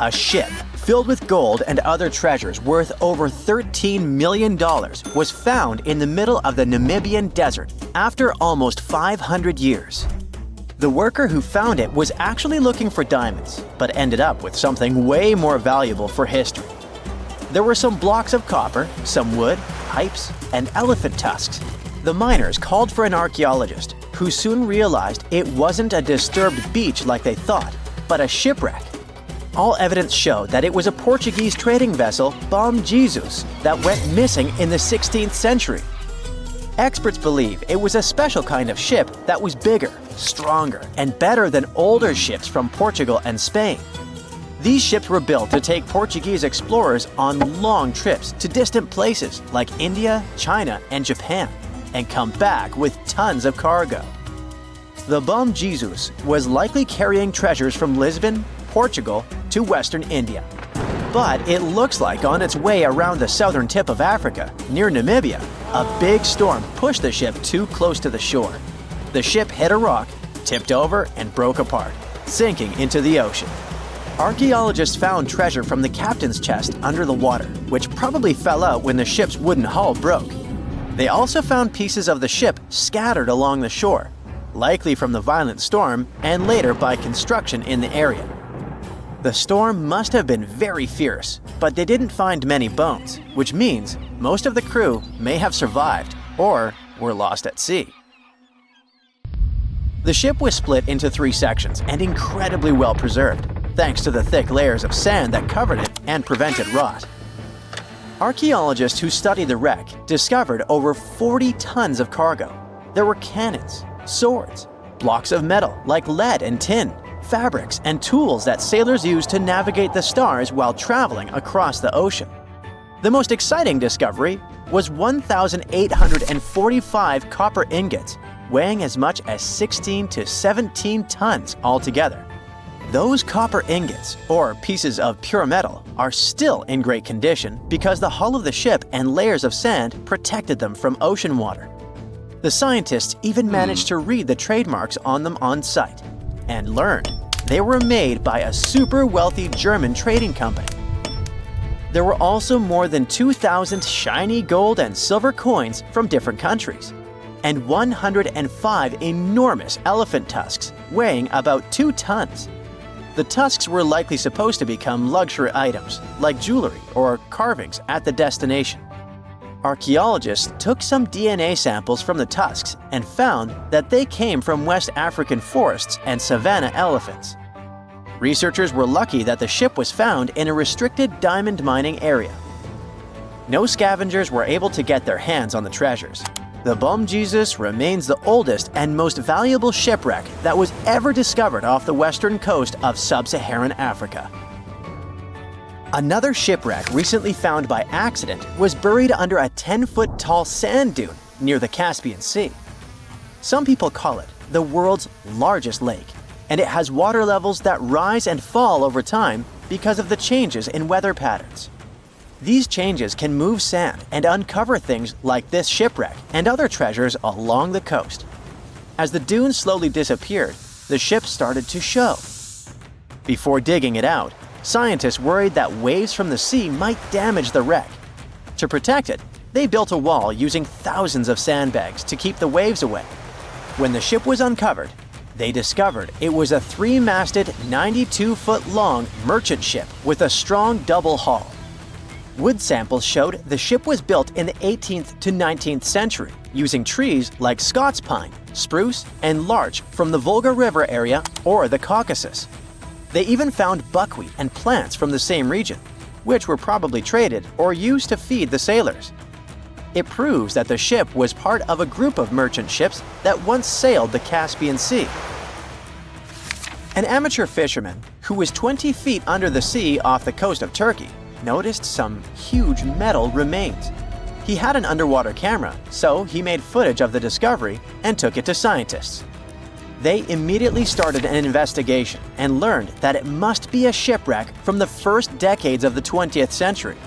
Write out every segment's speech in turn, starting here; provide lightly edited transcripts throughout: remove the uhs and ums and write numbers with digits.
A ship filled with gold and other treasures worth over $13 million was found in the middle of the Namibian desert after almost 500 years. The worker who found it was actually looking for diamonds, but ended up with something way more valuable for history. There were some blocks of copper, some wood, pipes, and elephant tusks. The miners called for an archaeologist, who soon realized it wasn't a disturbed beach like they thought, but a shipwreck. All evidence showed that it was a Portuguese trading vessel, Bom Jesus, that went missing in the 16th century. Experts believe it was a special kind of ship that was bigger, stronger, and better than older ships from Portugal and Spain. These ships were built to take Portuguese explorers on long trips to distant places like India, China, and Japan, and come back with tons of cargo. The Bom Jesus was likely carrying treasures from Lisbon, Portugal, to Western India. But it looks like on its way around the southern tip of Africa, near Namibia, a big storm pushed the ship too close to the shore. The ship hit a rock, tipped over, and broke apart, sinking into the ocean. Archaeologists found treasure from the captain's chest under the water, which probably fell out when the ship's wooden hull broke. They also found pieces of the ship scattered along the shore, likely from the violent storm and later by construction in the area. The storm must have been very fierce, but they didn't find many bones, which means most of the crew may have survived or were lost at sea. The ship was split into 3 sections and incredibly well preserved, thanks to the thick layers of sand that covered it and prevented rot. Archaeologists who studied the wreck discovered over 40 tons of cargo. There were cannons, swords, blocks of metal like lead and tin, fabrics, and tools that sailors used to navigate the stars while traveling across the ocean. The most exciting discovery was 1,845 copper ingots, weighing as much as 16 to 17 tons altogether. Those copper ingots, or pieces of pure metal, are still in great condition because the hull of the ship and layers of sand protected them from ocean water. The scientists even managed to read the trademarks on them on site and learned they were made by a super wealthy German trading company. There were also more than 2,000 shiny gold and silver coins from different countries, and 105 enormous elephant tusks weighing about 2 tons. The tusks were likely supposed to become luxury items, like jewelry or carvings at the destination. Archaeologists took some DNA samples from the tusks and found that they came from West African forests and savanna elephants. Researchers were lucky that the ship was found in a restricted diamond mining area. No scavengers were able to get their hands on the treasures. The Bom Jesus remains the oldest and most valuable shipwreck that was ever discovered off the western coast of sub-Saharan Africa. Another shipwreck recently found by accident was buried under a 10-foot tall sand dune near the Caspian Sea. Some people call it the world's largest lake, and it has water levels that rise and fall over time because of the changes in weather patterns. These changes can move sand and uncover things like this shipwreck and other treasures along the coast. As the dune slowly disappeared, the ship started to show. Before digging it out, scientists worried that waves from the sea might damage the wreck. To protect it, they built a wall using thousands of sandbags to keep the waves away. When the ship was uncovered, they discovered it was a 3-masted, 92-foot-long merchant ship with a strong double hull. Wood samples showed the ship was built in the 18th to 19th century using trees like Scots pine, spruce, and larch from the Volga River area or the Caucasus. They even found buckwheat and plants from the same region, which were probably traded or used to feed the sailors. It proves that the ship was part of a group of merchant ships that once sailed the Caspian Sea. An amateur fisherman who was 20 feet under the sea off the coast of Turkey noticed some huge metal remains. He had an underwater camera, so he made footage of the discovery and took it to scientists. They immediately started an investigation and learned that it must be a shipwreck from the first decades of the 20th century.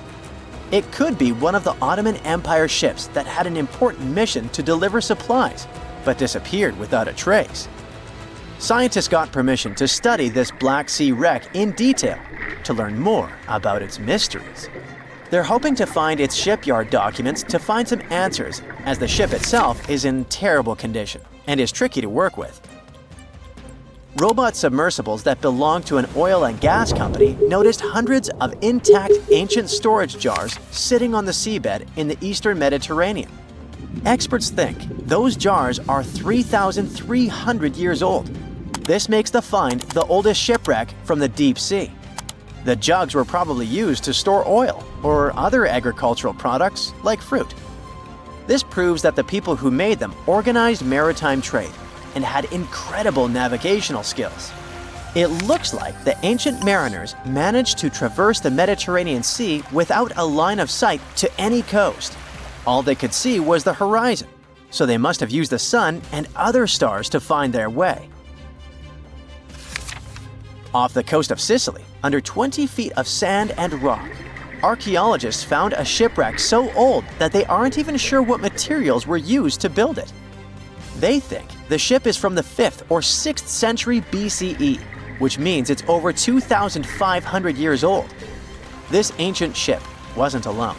It could be one of the Ottoman Empire ships that had an important mission to deliver supplies, but disappeared without a trace. Scientists got permission to study this Black Sea wreck in detail to learn more about its mysteries. They're hoping to find its shipyard documents to find some answers, as the ship itself is in terrible condition and is tricky to work with. Robot submersibles that belong to an oil and gas company noticed hundreds of intact ancient storage jars sitting on the seabed in the eastern Mediterranean. Experts think those jars are 3,300 years old. This makes the find the oldest shipwreck from the deep sea. The jugs were probably used to store oil or other agricultural products like fruit. This proves that the people who made them organized maritime trade and had incredible navigational skills. It looks like the ancient mariners managed to traverse the Mediterranean Sea without a line of sight to any coast. All they could see was the horizon, so they must have used the sun and other stars to find their way. Off the coast of Sicily, under 20 feet of sand and rock, archaeologists found a shipwreck so old that they aren't even sure what materials were used to build it. They think the ship is from the 5th or 6th century BCE, which means it's over 2,500 years old. This ancient ship wasn't alone.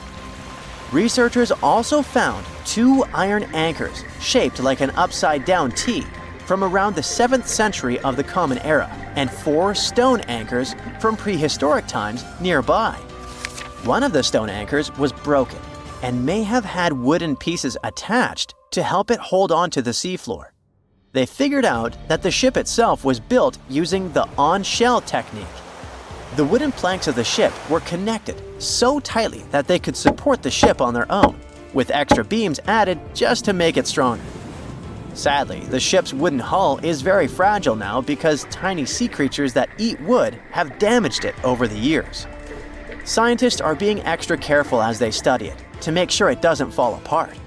Researchers also found 2 iron anchors shaped like an upside-down T from around the 7th century of the Common Era, and 4 stone anchors from prehistoric times nearby. One of the stone anchors was broken and may have had wooden pieces attached to help it hold on to the seafloor. They figured out that the ship itself was built using the on-shell technique. The wooden planks of the ship were connected so tightly that they could support the ship on their own, with extra beams added just to make it stronger. Sadly, the ship's wooden hull is very fragile now because tiny sea creatures that eat wood have damaged it over the years. Scientists are being extra careful as they study it to make sure it doesn't fall apart.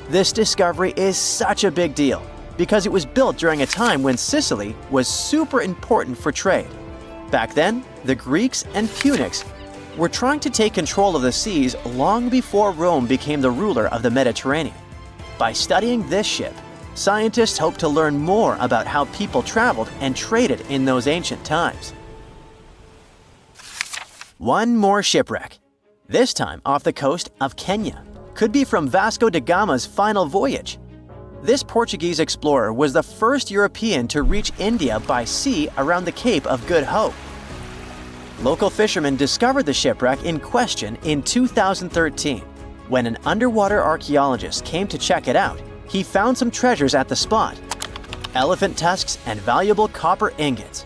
This discovery is such a big deal because it was built during a time when Sicily was super important for trade. Back then, the Greeks and Punics were trying to take control of the seas long before Rome became the ruler of the Mediterranean. By studying this ship, scientists hope to learn more about how people traveled and traded in those ancient times. One more shipwreck, this time off the coast of Kenya. Could be from Vasco da Gama's final voyage. This Portuguese explorer was the first European to reach India by sea around the Cape of Good Hope. Local fishermen discovered the shipwreck in question in 2013. When an underwater archaeologist came to check it out, he found some treasures at the spot: elephant tusks and valuable copper ingots.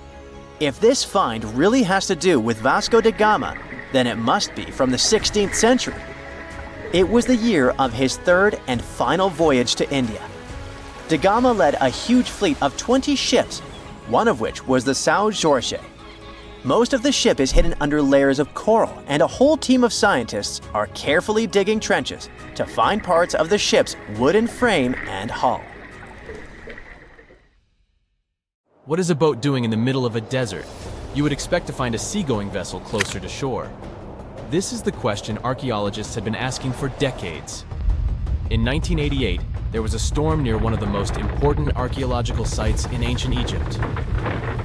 If this find really has to do with Vasco da Gama, then it must be from the 16th century. It was the year of his 3rd and final voyage to India. Da Gama led a huge fleet of 20 ships, one of which was the São Jorge. Most of the ship is hidden under layers of coral, and a whole team of scientists are carefully digging trenches to find parts of the ship's wooden frame and hull. What is a boat doing in the middle of a desert? You would expect to find a seagoing vessel closer to shore. This is the question archaeologists had been asking for decades. In 1988, there was a storm near one of the most important archaeological sites in ancient Egypt.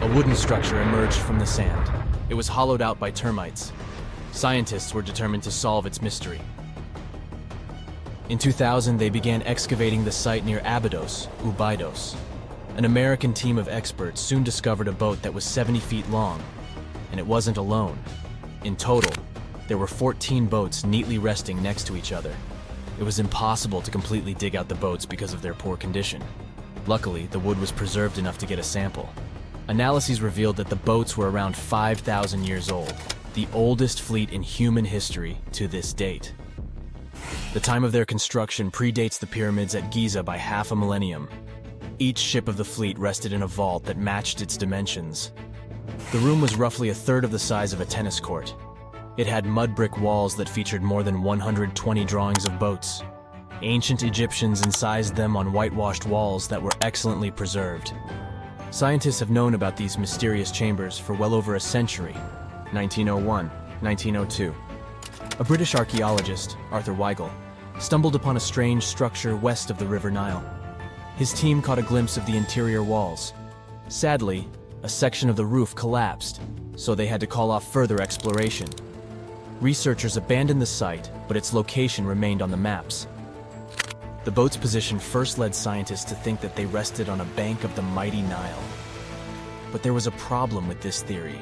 A wooden structure emerged from the sand. It was hollowed out by termites. Scientists were determined to solve its mystery. In 2000, they began excavating the site near Abydos, Ubaidos. An American team of experts soon discovered a boat that was 70 feet long, and it wasn't alone. In total, there were 14 boats neatly resting next to each other. It was impossible to completely dig out the boats because of their poor condition. Luckily, the wood was preserved enough to get a sample. Analyses revealed that the boats were around 5,000 years old, the oldest fleet in human history to this date. The time of their construction predates the pyramids at Giza by half a millennium. Each ship of the fleet rested in a vault that matched its dimensions. The room was roughly a third of the size of a tennis court. It had mud brick walls that featured more than 120 drawings of boats. Ancient Egyptians incised them on whitewashed walls that were excellently preserved. Scientists have known about these mysterious chambers for well over a century. 1901, 1902. A British archaeologist, Arthur Weigel, stumbled upon a strange structure west of the River Nile. His team caught a glimpse of the interior walls. Sadly, a section of the roof collapsed, so they had to call off further exploration. Researchers abandoned the site, but its location remained on the maps. The boat's position first led scientists to think that they rested on a bank of the mighty Nile. But there was a problem with this theory.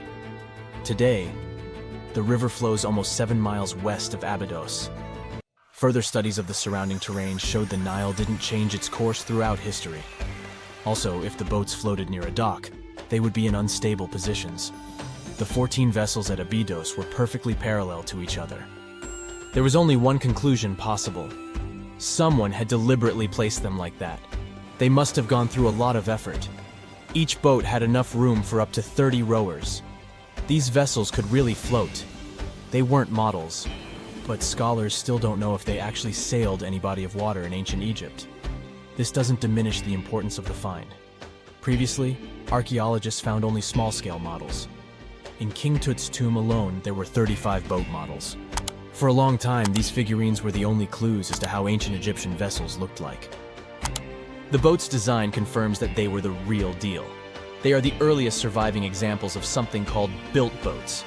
Today, the river flows almost 7 miles west of Abydos. Further studies of the surrounding terrain showed the Nile didn't change its course throughout history. Also, if the boats floated near a dock, they would be in unstable positions. The 14 vessels at Abydos were perfectly parallel to each other. There was only one conclusion possible. Someone had deliberately placed them like that. They must have gone through a lot of effort. Each boat had enough room for up to 30 rowers. These vessels could really float. They weren't models, but scholars still don't know if they actually sailed any body of water in ancient Egypt. This doesn't diminish the importance of the find. Previously, archaeologists found only small-scale models. In King Tut's tomb alone, there were 35 boat models. For a long time, these figurines were the only clues as to how ancient Egyptian vessels looked like. The boat's design confirms that they were the real deal. They are the earliest surviving examples of something called built boats.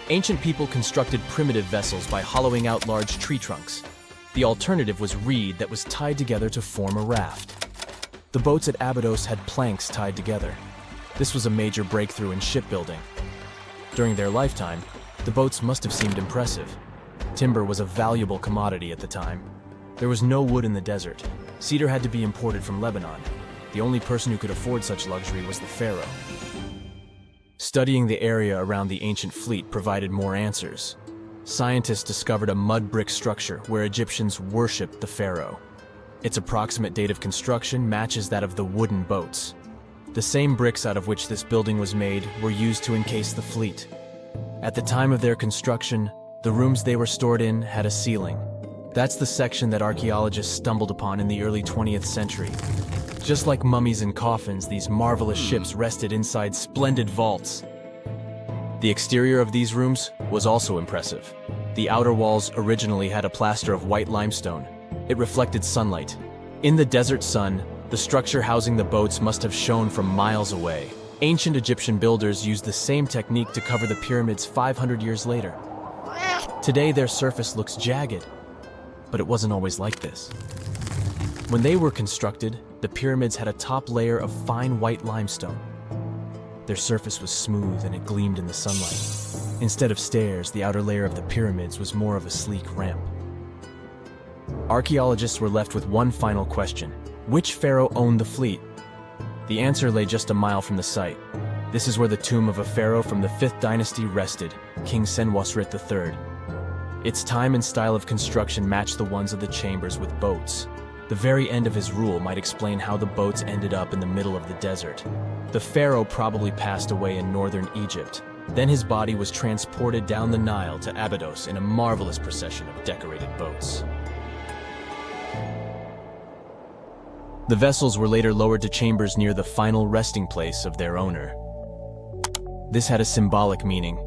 Ancient people constructed primitive vessels by hollowing out large tree trunks. The alternative was reed that was tied together to form a raft. The boats at Abydos had planks tied together. This was a major breakthrough in shipbuilding. During their lifetime, the boats must have seemed impressive. Timber was a valuable commodity at the time. There was no wood in the desert. Cedar had to be imported from Lebanon. The only person who could afford such luxury was the pharaoh. Studying the area around the ancient fleet provided more answers. Scientists discovered a mud brick structure where Egyptians worshipped the pharaoh. Its approximate date of construction matches that of the wooden boats. The same bricks out of which this building was made were used to encase the fleet. At the time of their construction, the rooms they were stored in had a ceiling. That's the section that archaeologists stumbled upon in the early 20th century. Just like mummies and coffins, these marvelous ships rested inside splendid vaults. The exterior of these rooms was also impressive. The outer walls originally had a plaster of white limestone. It reflected sunlight. In the desert sun, the structure housing the boats must have shone from miles away. Ancient Egyptian builders used the same technique to cover the pyramids 500 years later. Today, their surface looks jagged, but it wasn't always like this. When they were constructed, the pyramids had a top layer of fine white limestone. Their surface was smooth and it gleamed in the sunlight. Instead of stairs, the outer layer of the pyramids was more of a sleek ramp. Archaeologists were left with one final question. Which pharaoh owned the fleet? The answer lay just a mile from the site. This is where the tomb of a pharaoh from the 5th dynasty rested, King Senwosret III. Its time and style of construction matched the ones of the chambers with boats. The very end of his rule might explain how the boats ended up in the middle of the desert. The pharaoh probably passed away in northern Egypt. Then his body was transported down the Nile to Abydos in a marvelous procession of decorated boats. The vessels were later lowered to chambers near the final resting place of their owner. This had a symbolic meaning.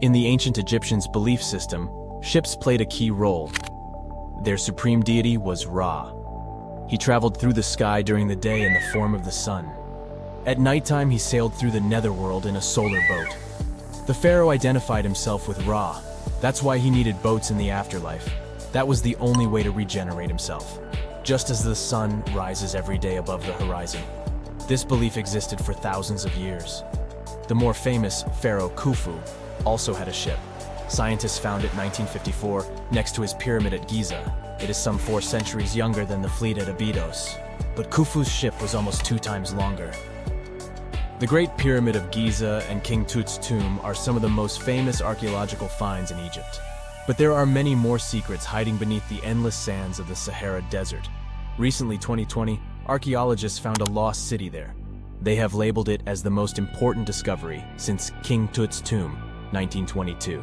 In the ancient Egyptians' belief system, ships played a key role. Their supreme deity was Ra. He traveled through the sky during the day in the form of the sun. At nighttime, he sailed through the netherworld in a solar boat. The pharaoh identified himself with Ra. That's why he needed boats in the afterlife. That was the only way to regenerate himself. Just as the sun rises every day above the horizon. This belief existed for thousands of years. The more famous Pharaoh Khufu also had a ship. Scientists found it in 1954 next to his pyramid at Giza. It is some 4 centuries younger than the fleet at Abydos, but Khufu's ship was almost 2 times longer. The Great Pyramid of Giza and King Tut's tomb are some of the most famous archaeological finds in Egypt. But there are many more secrets hiding beneath the endless sands of the Sahara Desert. Recently, 2020, archaeologists found a lost city there. They have labeled it as the most important discovery since King Tut's tomb, 1922.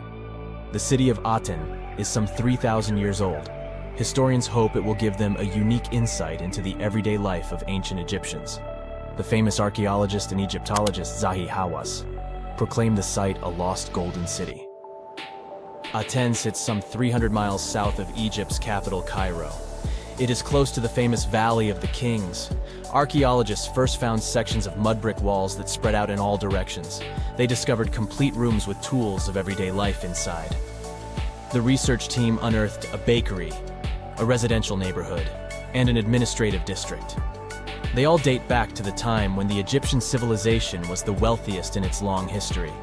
The city of Aten is some 3,000 years old. Historians hope it will give them a unique insight into the everyday life of ancient Egyptians. The famous archaeologist and Egyptologist Zahi Hawass proclaimed the site a lost golden city. Aten sits some 300 miles south of Egypt's capital, Cairo. It is close to the famous Valley of the Kings. Archaeologists first found sections of mud brick walls that spread out in all directions. They discovered complete rooms with tools of everyday life inside. The research team unearthed a bakery, a residential neighborhood, and an administrative district. They all date back to the time when the Egyptian civilization was the wealthiest in its long history.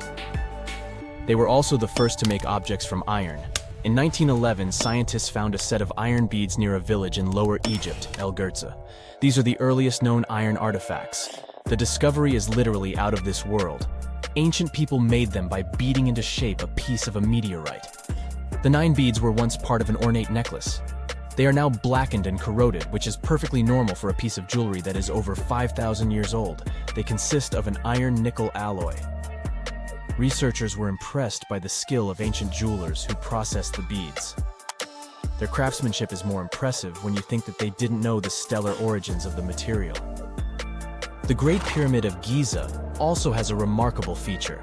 They were also the first to make objects from iron. In 1911, scientists found a set of iron beads near a village in Lower Egypt, El Girza. These are the earliest known iron artifacts. The discovery is literally out of this world. Ancient people made them by beating into shape a piece of a meteorite. The 9 beads were once part of an ornate necklace. They are now blackened and corroded, which is perfectly normal for a piece of jewelry that is over 5,000 years old. They consist of an iron-nickel alloy. Researchers were impressed by the skill of ancient jewelers who processed the beads. Their craftsmanship is more impressive when you think that they didn't know the stellar origins of the material. The Great Pyramid of Giza also has a remarkable feature.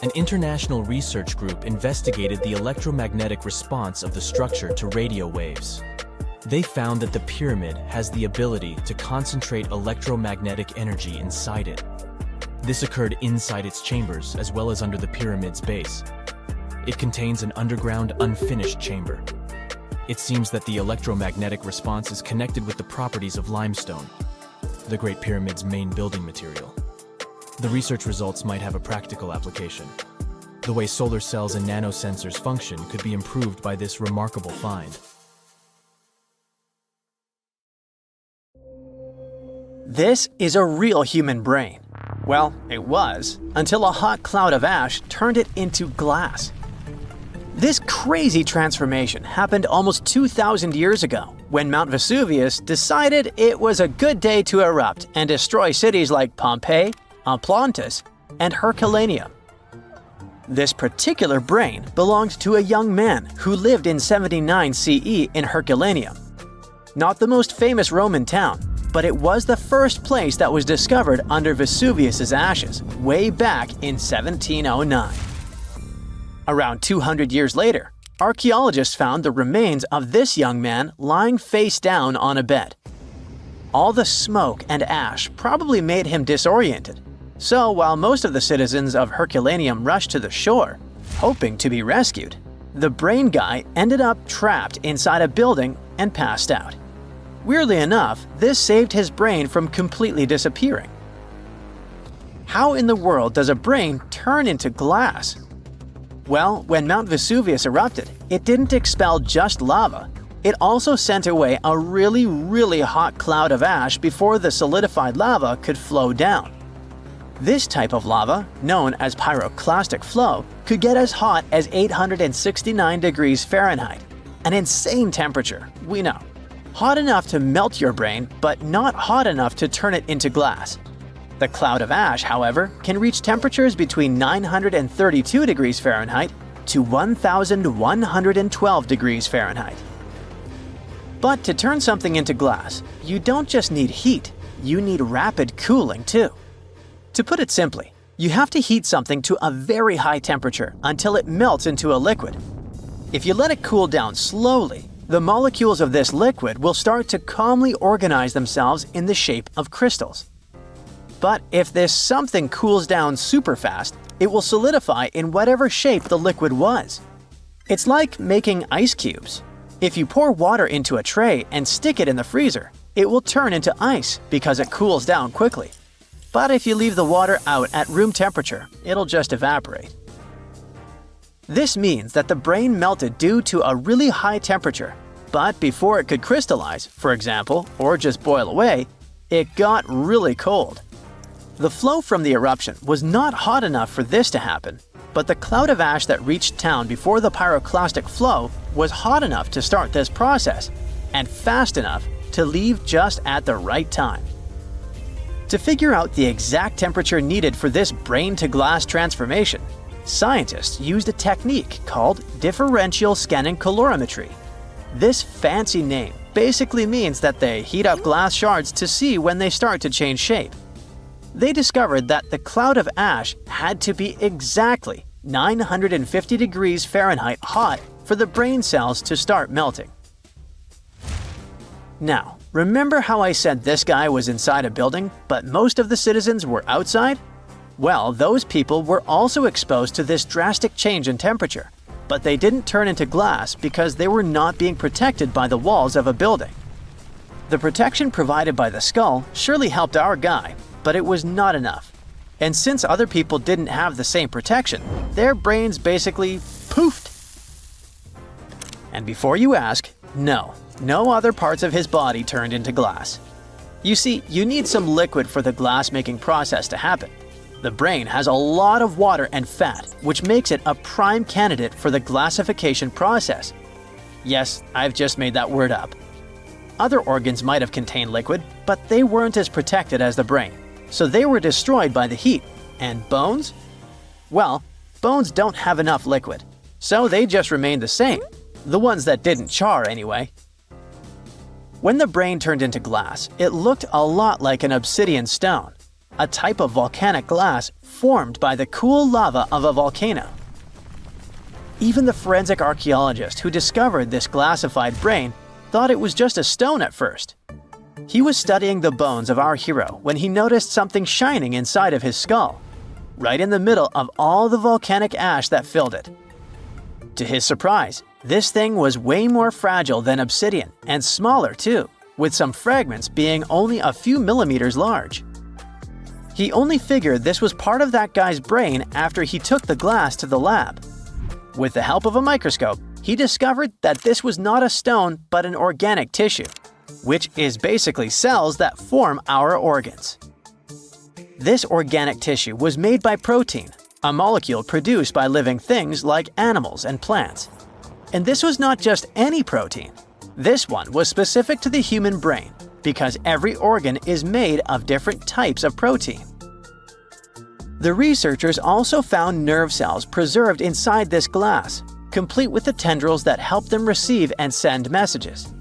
An international research group investigated the electromagnetic response of the structure to radio waves. They found that the pyramid has the ability to concentrate electromagnetic energy inside it. This occurred inside its chambers as well as under the pyramid's base. It contains an underground, unfinished chamber. It seems that the electromagnetic response is connected with the properties of limestone, the Great Pyramid's main building material. The research results might have a practical application. The way solar cells and nanosensors function could be improved by this remarkable find. This is a real human brain. Well, it was, until a hot cloud of ash turned it into glass. This crazy transformation happened almost 2,000 years ago, when Mount Vesuvius decided it was a good day to erupt and destroy cities like Pompeii, Atlantis, and Herculaneum. This particular brain belonged to a young man who lived in 79 CE in Herculaneum. Not the most famous Roman town, but it was the first place that was discovered under Vesuvius's ashes way back in 1709. Around 200 years later, archaeologists found the remains of this young man lying face down on a bed. All the smoke and ash probably made him disoriented, so while most of the citizens of Herculaneum rushed to the shore, hoping to be rescued, the brain guy ended up trapped inside a building and passed out. Weirdly enough, this saved his brain from completely disappearing. How in the world does a brain turn into glass? Well, when Mount Vesuvius erupted, it didn't expel just lava. It also sent away a really hot cloud of ash before the solidified lava could flow down. This type of lava, known as pyroclastic flow, could get as hot as 869 degrees Fahrenheit. An insane temperature, we know. Hot enough to melt your brain, but not hot enough to turn it into glass. The cloud of ash, however, can reach temperatures between 932 degrees Fahrenheit to 1,112 degrees Fahrenheit. But to turn something into glass, you don't just need heat, you need rapid cooling too. To put it simply, you have to heat something to a very high temperature until it melts into a liquid. If you let it cool down slowly, the molecules of this liquid will start to calmly organize themselves in the shape of crystals. But if this something cools down super fast, it will solidify in whatever shape the liquid was. It's like making ice cubes. If you pour water into a tray and stick it in the freezer, it will turn into ice because it cools down quickly. But if you leave the water out at room temperature, it'll just evaporate. This means that the brain melted due to a really high temperature, but before it could crystallize, for example, or just boil away, it got really cold. The flow from the eruption was not hot enough for this to happen, but the cloud of ash that reached town before the pyroclastic flow was hot enough to start this process, and fast enough to leave just at the right time. To figure out the exact temperature needed for this brain-to-glass transformation, scientists used a technique called differential scanning calorimetry. This fancy name basically means that they heat up glass shards to see when they start to change shape. They discovered that the cloud of ash had to be exactly 950 degrees Fahrenheit hot for the brain cells to start melting. Now, remember how I said this guy was inside a building, but most of the citizens were outside? Well, those people were also exposed to this drastic change in temperature, but they didn't turn into glass because they were not being protected by the walls of a building. The protection provided by the skull surely helped our guy, but it was not enough. And since other people didn't have the same protection, their brains basically poofed. And before you ask, no other parts of his body turned into glass. You see, you need some liquid for the glass-making process to happen. The brain has a lot of water and fat, which makes it a prime candidate for the glassification process. Yes, I've just made that word up. Other organs might have contained liquid, but they weren't as protected as the brain, so they were destroyed by the heat. And bones? Well, bones don't have enough liquid, so they just remained the same. The ones that didn't char, anyway. When the brain turned into glass, it looked a lot like an obsidian stone, a type of volcanic glass formed by the cool lava of a volcano. Even the forensic archaeologist who discovered this glassified brain thought it was just a stone at first. He was studying the bones of our hero when he noticed something shining inside of his skull, right in the middle of all the volcanic ash that filled it. To his surprise, this thing was way more fragile than obsidian and smaller too, with some fragments being only a few millimeters large. He only figured this was part of that guy's brain after he took the glass to the lab. With the help of a microscope, he discovered that this was not a stone but an organic tissue, which is basically cells that form our organs. This organic tissue was made by protein, a molecule produced by living things like animals and plants. And this was not just any protein. This one was specific to the human brain because every organ is made of different types of protein. The researchers also found nerve cells preserved inside this glass, complete with the tendrils that help them receive and send messages.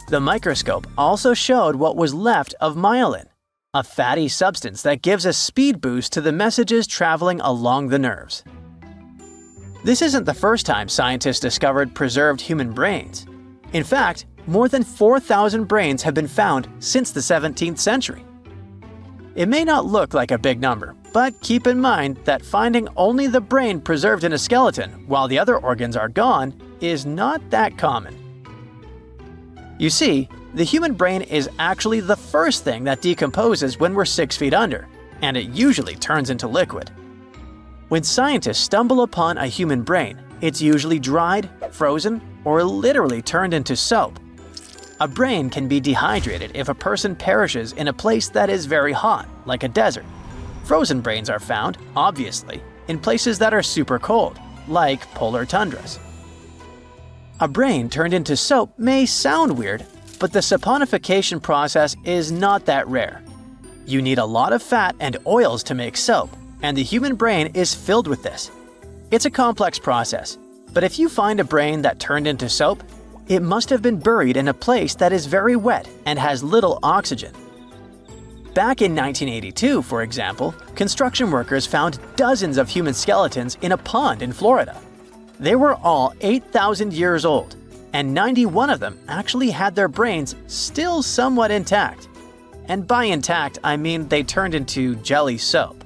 The microscope also showed what was left of myelin, a fatty substance that gives a speed boost to the messages traveling along the nerves. This isn't the first time scientists discovered preserved human brains. In fact, more than 4,000 brains have been found since the 17th century. It may not look like a big number, but keep in mind that finding only the brain preserved in a skeleton while the other organs are gone is not that common. You see, the human brain is actually the first thing that decomposes when we're 6 feet under, and it usually turns into liquid. When scientists stumble upon a human brain, it's usually dried, frozen, or literally turned into soap. A brain can be dehydrated if a person perishes in a place that is very hot, like a desert. Frozen brains are found, obviously, in places that are super cold, like polar tundras. A brain turned into soap may sound weird, but the saponification process is not that rare. You need a lot of fat and oils to make soap, and the human brain is filled with this. It's a complex process, but if you find a brain that turned into soap, it must have been buried in a place that is very wet and has little oxygen. Back in 1982, for example, construction workers found dozens of human skeletons in a pond in Florida. They were all 8,000 years old, and 91 of them actually had their brains still somewhat intact. And by intact, I mean they turned into jelly soap.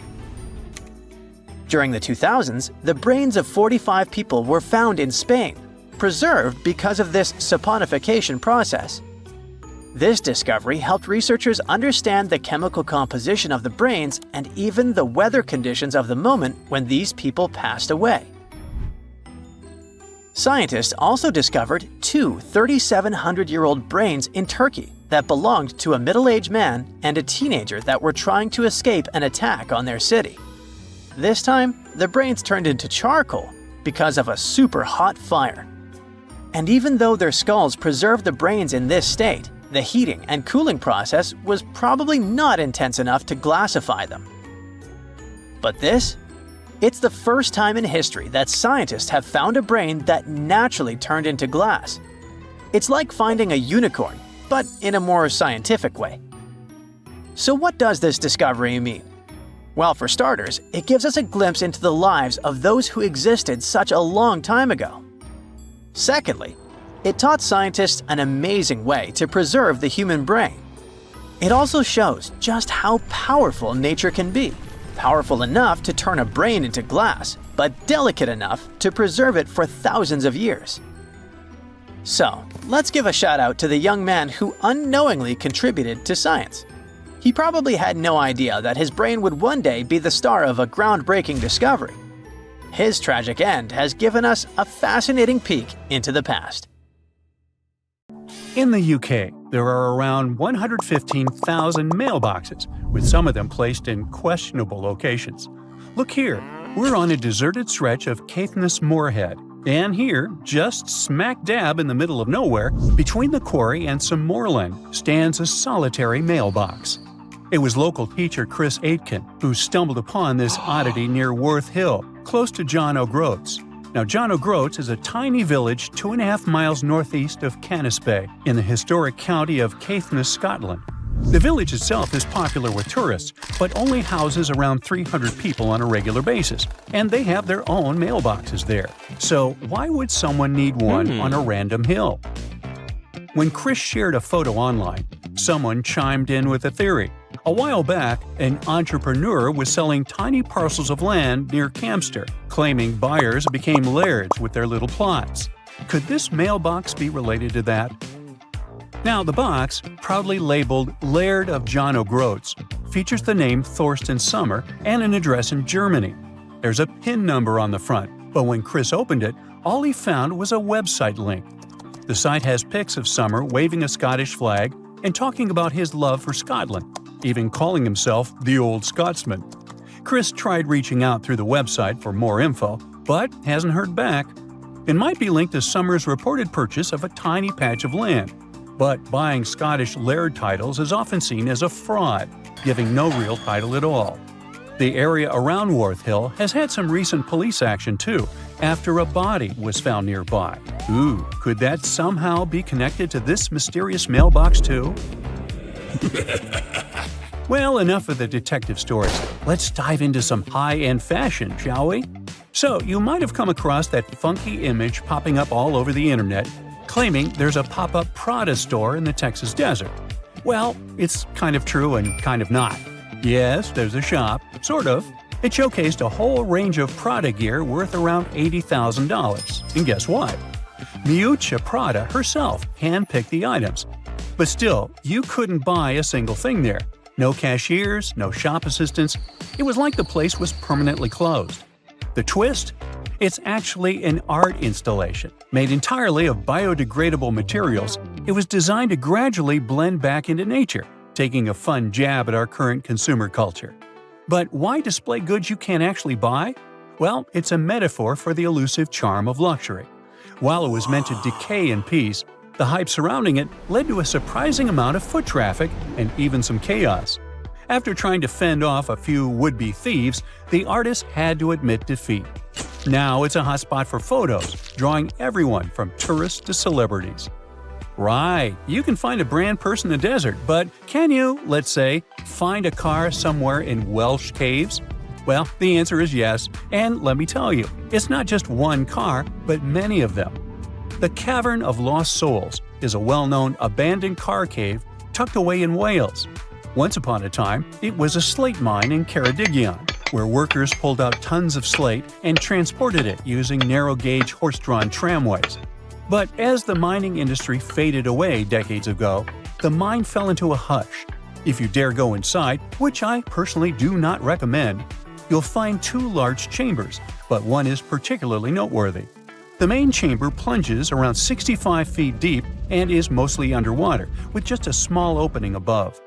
During the 2000s, the brains of 45 people were found in Spain, preserved because of this saponification process. This discovery helped researchers understand the chemical composition of the brains and even the weather conditions of the moment when these people passed away. Scientists also discovered two 3,700-year-old brains in Turkey that belonged to a middle-aged man and a teenager that were trying to escape an attack on their city. This time, the brains turned into charcoal because of a super hot fire. And even though their skulls preserved the brains in this state, the heating and cooling process was probably not intense enough to glassify them. But this? It's the first time in history that scientists have found a brain that naturally turned into glass. It's like finding a unicorn, but in a more scientific way. So what does this discovery mean? Well, for starters, it gives us a glimpse into the lives of those who existed such a long time ago. Secondly, It taught scientists an amazing way to preserve the human brain. It also shows just how powerful nature can be. Powerful enough to turn a brain into glass, but delicate enough to preserve it for thousands of years. So, let's give a shout out to the young man who unknowingly contributed to science. He probably had no idea that his brain would one day be the star of a groundbreaking discovery. His tragic end has given us a fascinating peek into the past. In the UK, there are around 115,000 mailboxes, with some of them placed in questionable locations. Look here, we're on a deserted stretch of Caithness Moorhead, and here, just smack dab in the middle of nowhere, between the quarry and some moorland, stands a solitary mailbox. It was local teacher Chris Aitken who stumbled upon this oddity near Worth Hill, close to John O'Groats. Now, John O'Groats is a tiny village 2.5 miles northeast of Canisbay, in the historic county of Caithness, Scotland. The village itself is popular with tourists, but only houses around 300 people on a regular basis, and they have their own mailboxes there. So why would someone need one on a random hill? When Chris shared a photo online, someone chimed in with a theory. A while back, an entrepreneur was selling tiny parcels of land near Campster, claiming buyers became lairds with their little plots. Could this mailbox be related to that? Now, the box, proudly labeled Laird of John O'Groats, features the name Thorsten Sommer and an address in Germany. There's a PIN number on the front, but when Chris opened it, all he found was a website link. The site has pics of Sommer waving a Scottish flag and talking about his love for Scotland, even calling himself the Old Scotsman. Chris tried reaching out through the website for more info, but hasn't heard back. It might be linked to Sommer's reported purchase of a tiny patch of land, but buying Scottish laird titles is often seen as a fraud, giving no real title at all. The area around Worth Hill has had some recent police action too, after a body was found nearby. Ooh, could that somehow be connected to this mysterious mailbox too? Well, enough of the detective stories. Let's dive into some high-end fashion, shall we? So, you might have come across that funky image popping up all over the internet, claiming there's a pop-up Prada store in the Texas desert. Well, it's kind of true and kind of not. Yes, there's a shop, sort of. It showcased a whole range of Prada gear worth around $80,000. And guess what? Miuccia Prada herself handpicked the items. But still, you couldn't buy a single thing there. No cashiers, no shop assistants. It was like the place was permanently closed. The twist? It's actually an art installation. Made entirely of biodegradable materials, it was designed to gradually blend back into nature, taking a fun jab at our current consumer culture. But why display goods you can't actually buy? Well, it's a metaphor for the elusive charm of luxury. While it was meant to decay in peace, the hype surrounding it led to a surprising amount of foot traffic and even some chaos. After trying to fend off a few would-be thieves, the artist had to admit defeat. Now it's a hotspot for photos, drawing everyone from tourists to celebrities. Right, you can find a brand purse in the desert, but can you, let's say, find a car somewhere in Welsh caves? Well, the answer is yes, and let me tell you, it's not just one car, but many of them. The Cavern of Lost Souls is a well-known abandoned car cave tucked away in Wales. Once upon a time, it was a slate mine in Ceredigion, where workers pulled out tons of slate and transported it using narrow-gauge horse-drawn tramways. But as the mining industry faded away decades ago, the mine fell into a hush. If you dare go inside, which I personally do not recommend, you'll find two large chambers, but one is particularly noteworthy. The main chamber plunges around 65 feet deep and is mostly underwater, with just a small opening above.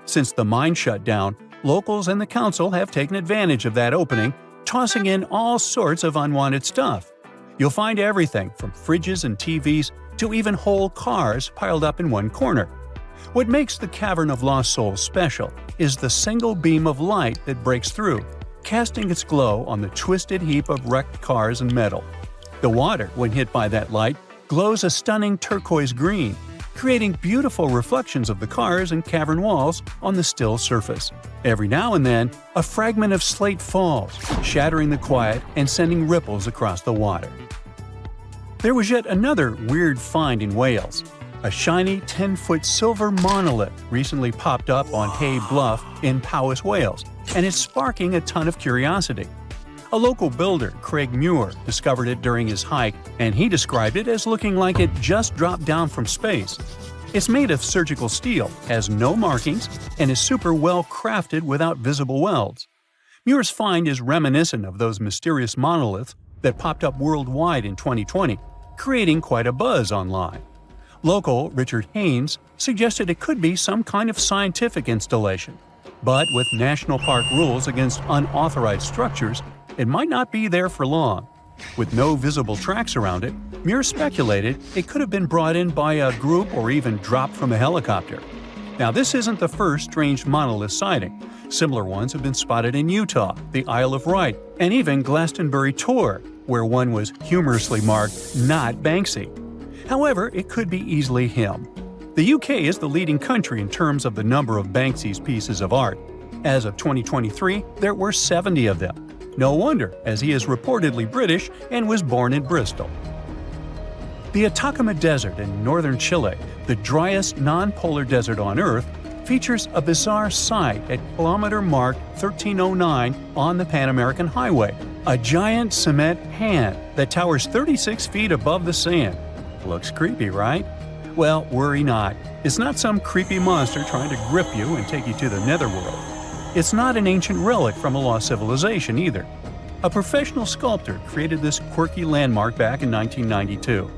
Since the mine shut down, locals and the council have taken advantage of that opening, tossing in all sorts of unwanted stuff. You'll find everything from fridges and TVs to even whole cars piled up in one corner. What makes the Cavern of Lost Souls special is the single beam of light that breaks through, casting its glow on the twisted heap of wrecked cars and metal. The water, when hit by that light, glows a stunning turquoise green, creating beautiful reflections of the cars and cavern walls on the still surface. Every now and then, a fragment of slate falls, shattering the quiet and sending ripples across the water. There was yet another weird find in Wales. A shiny 10-foot silver monolith recently popped up on Hay Bluff in Powys, Wales, and is sparking a ton of curiosity. A local builder, Craig Muir, discovered it during his hike, and he described it as looking like it just dropped down from space. It's made of surgical steel, has no markings, and is super well crafted without visible welds. Muir's find is reminiscent of those mysterious monoliths that popped up worldwide in 2020, creating quite a buzz online. Local Richard Haynes suggested it could be some kind of scientific installation, but with national park rules against unauthorized structures, it might not be there for long. With no visible tracks around it, Muir speculated it could have been brought in by a group or even dropped from a helicopter. Now, this isn't the first strange monolith sighting. Similar ones have been spotted in Utah, the Isle of Wight, and even Glastonbury Tor, where one was humorously marked "Not Banksy." However, it could be easily him. The UK is the leading country in terms of the number of Banksy's pieces of art. As of 2023, there were 70 of them. No wonder, as he is reportedly British and was born in Bristol. The Atacama Desert in northern Chile, the driest non-polar desert on Earth, features a bizarre sight at kilometer mark 1309 on the Pan American Highway, a giant cement hand that towers 36 feet above the sand. Looks creepy, right? Well, worry not. It's not some creepy monster trying to grip you and take you to the netherworld. It's not an ancient relic from a lost civilization either. A professional sculptor created this quirky landmark back in 1992.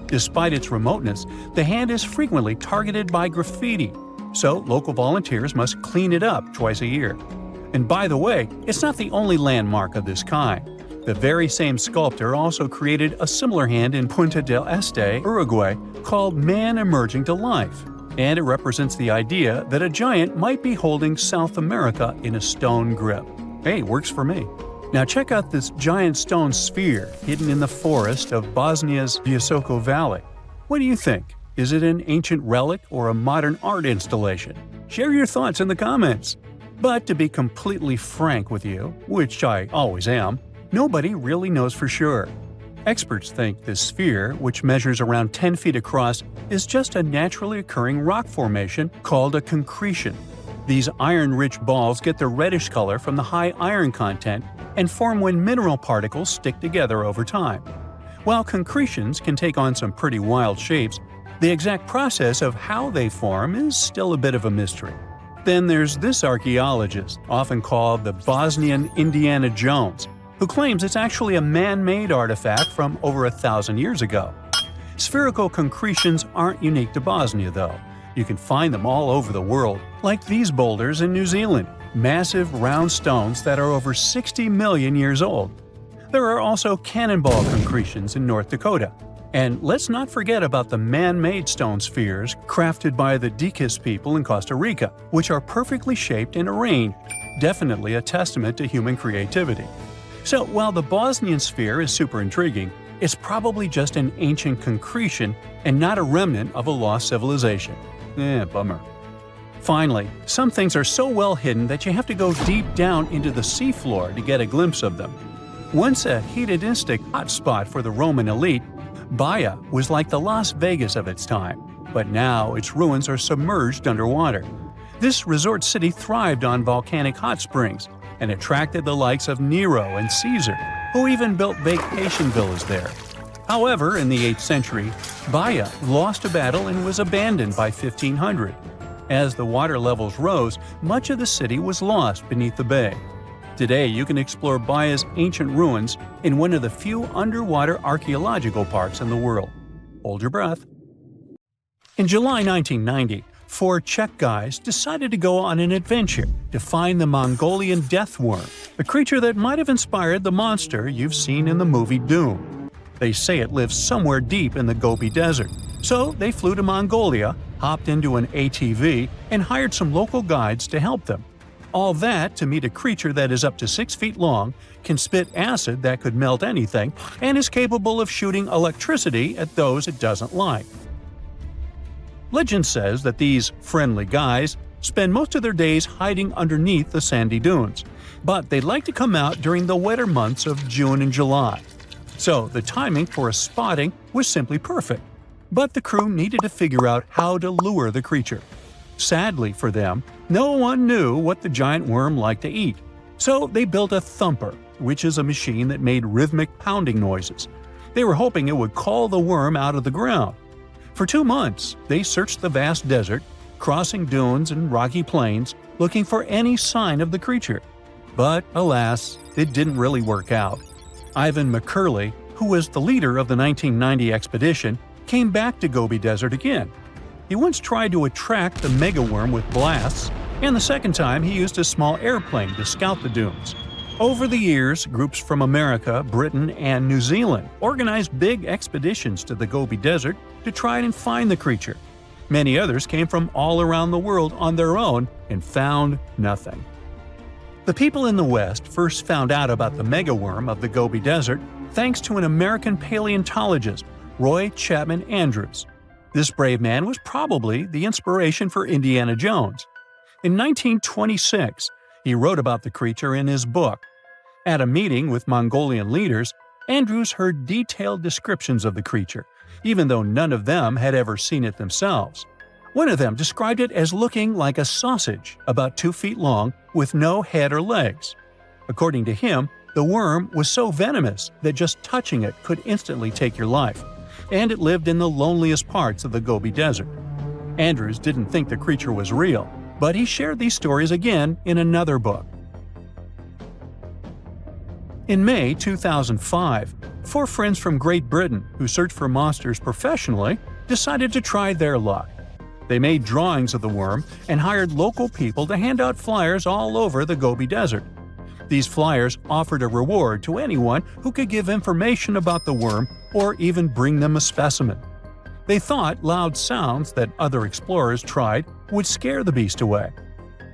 Despite its remoteness, the hand is frequently targeted by graffiti, so local volunteers must clean it up twice a year. And by the way, it's not the only landmark of this kind. The very same sculptor also created a similar hand in Punta del Este, Uruguay, called Man Emerging to Life, and it represents the idea that a giant might be holding South America in a stone grip. Hey, works for me. Now check out this giant stone sphere hidden in the forest of Bosnia's Visoko Valley. What do you think? Is it an ancient relic or a modern art installation? Share your thoughts in the comments. But to be completely frank with you, which I always am, nobody really knows for sure. Experts think this sphere, which measures around 10 feet across, is just a naturally occurring rock formation called a concretion. These iron-rich balls get their reddish color from the high iron content and form when mineral particles stick together over time. While concretions can take on some pretty wild shapes, the exact process of how they form is still a bit of a mystery. Then there's this archaeologist, often called the Bosnian Indiana Jones, who claims it's actually a man-made artifact from over 1,000 years ago. Spherical concretions aren't unique to Bosnia, though. You can find them all over the world, like these boulders in New Zealand, massive round stones that are over 60 million years old. There are also cannonball concretions in North Dakota. And let's not forget about the man-made stone spheres crafted by the Diquis people in Costa Rica, which are perfectly shaped and arranged, definitely a testament to human creativity. So while the Bosnian sphere is super intriguing, it's probably just an ancient concretion and not a remnant of a lost civilization. Bummer. Finally, some things are so well hidden that you have to go deep down into the seafloor to get a glimpse of them. Once a hedonistic hotspot for the Roman elite, Baia was like the Las Vegas of its time, but now its ruins are submerged underwater. This resort city thrived on volcanic hot springs and attracted the likes of Nero and Caesar, who even built vacation villas there. However, in the 8th century, Baia lost a battle and was abandoned by 1500. As the water levels rose, much of the city was lost beneath the bay. Today, you can explore Baia's ancient ruins in one of the few underwater archaeological parks in the world. Hold your breath. In July 1990, 4 Czech guys decided to go on an adventure to find the Mongolian death worm, a creature that might have inspired the monster you've seen in the movie Dune. They say it lives somewhere deep in the Gobi Desert, so they flew to Mongolia, hopped into an ATV, and hired some local guides to help them. All that to meet a creature that is up to 6 feet long, can spit acid that could melt anything, and is capable of shooting electricity at those it doesn't like. Legend says that these friendly guys spend most of their days hiding underneath the sandy dunes, but they like to come out during the wetter months of June and July. So the timing for a spotting was simply perfect. But the crew needed to figure out how to lure the creature. Sadly for them, no one knew what the giant worm liked to eat. So they built a thumper, which is a machine that made rhythmic pounding noises. They were hoping it would call the worm out of the ground. For 2 months, they searched the vast desert, crossing dunes and rocky plains, looking for any sign of the creature. But alas, it didn't really work out. Ivan McCurley, who was the leader of the 1990 expedition, came back to Gobi Desert again. He once tried to attract the megaworm with blasts, and the second time he used a small airplane to scout the dunes. Over the years, groups from America, Britain, and New Zealand organized big expeditions to the Gobi Desert to try and find the creature. Many others came from all around the world on their own and found nothing. The people in the West first found out about the megaworm of the Gobi Desert thanks to an American paleontologist, Roy Chapman Andrews. This brave man was probably the inspiration for Indiana Jones. In 1926, he wrote about the creature in his book. At a meeting with Mongolian leaders, Andrews heard detailed descriptions of the creature, even though none of them had ever seen it themselves. One of them described it as looking like a sausage, about 2 feet long, with no head or legs. According to him, the worm was so venomous that just touching it could instantly take your life, and it lived in the loneliest parts of the Gobi Desert. Andrews didn't think the creature was real, but he shared these stories again in another book. In May 2005, 4 friends from Great Britain who searched for monsters professionally decided to try their luck. They made drawings of the worm and hired local people to hand out flyers all over the Gobi Desert. These flyers offered a reward to anyone who could give information about the worm or even bring them a specimen. They thought loud sounds that other explorers tried would scare the beast away.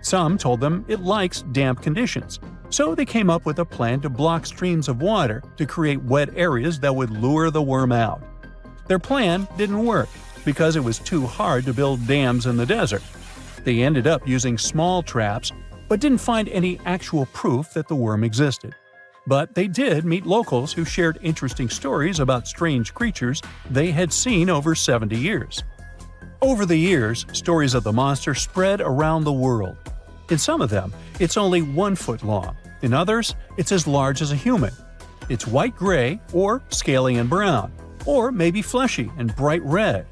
Some told them it likes damp conditions, so they came up with a plan to block streams of water to create wet areas that would lure the worm out. Their plan didn't work because it was too hard to build dams in the desert. They ended up using small traps, but didn't find any actual proof that the worm existed. But they did meet locals who shared interesting stories about strange creatures they had seen over 70 years. Over the years, stories of the monster spread around the world. In some of them, it's only 1 foot long. In others, it's as large as a human. It's white-gray or scaly and brown, or maybe fleshy and bright red.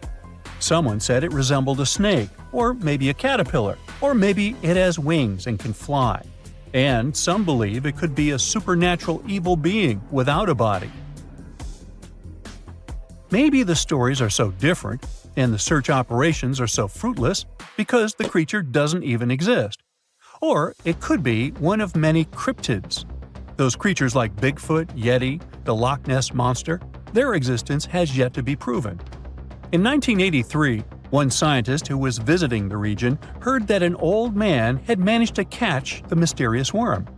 Someone said it resembled a snake, or maybe a caterpillar, or maybe it has wings and can fly. And some believe it could be a supernatural evil being without a body. Maybe the stories are so different, and the search operations are so fruitless because the creature doesn't even exist. Or it could be one of many cryptids. Those creatures like Bigfoot, Yeti, the Loch Ness Monster, their existence has yet to be proven. In 1983, one scientist who was visiting the region heard that an old man had managed to catch the mysterious worm.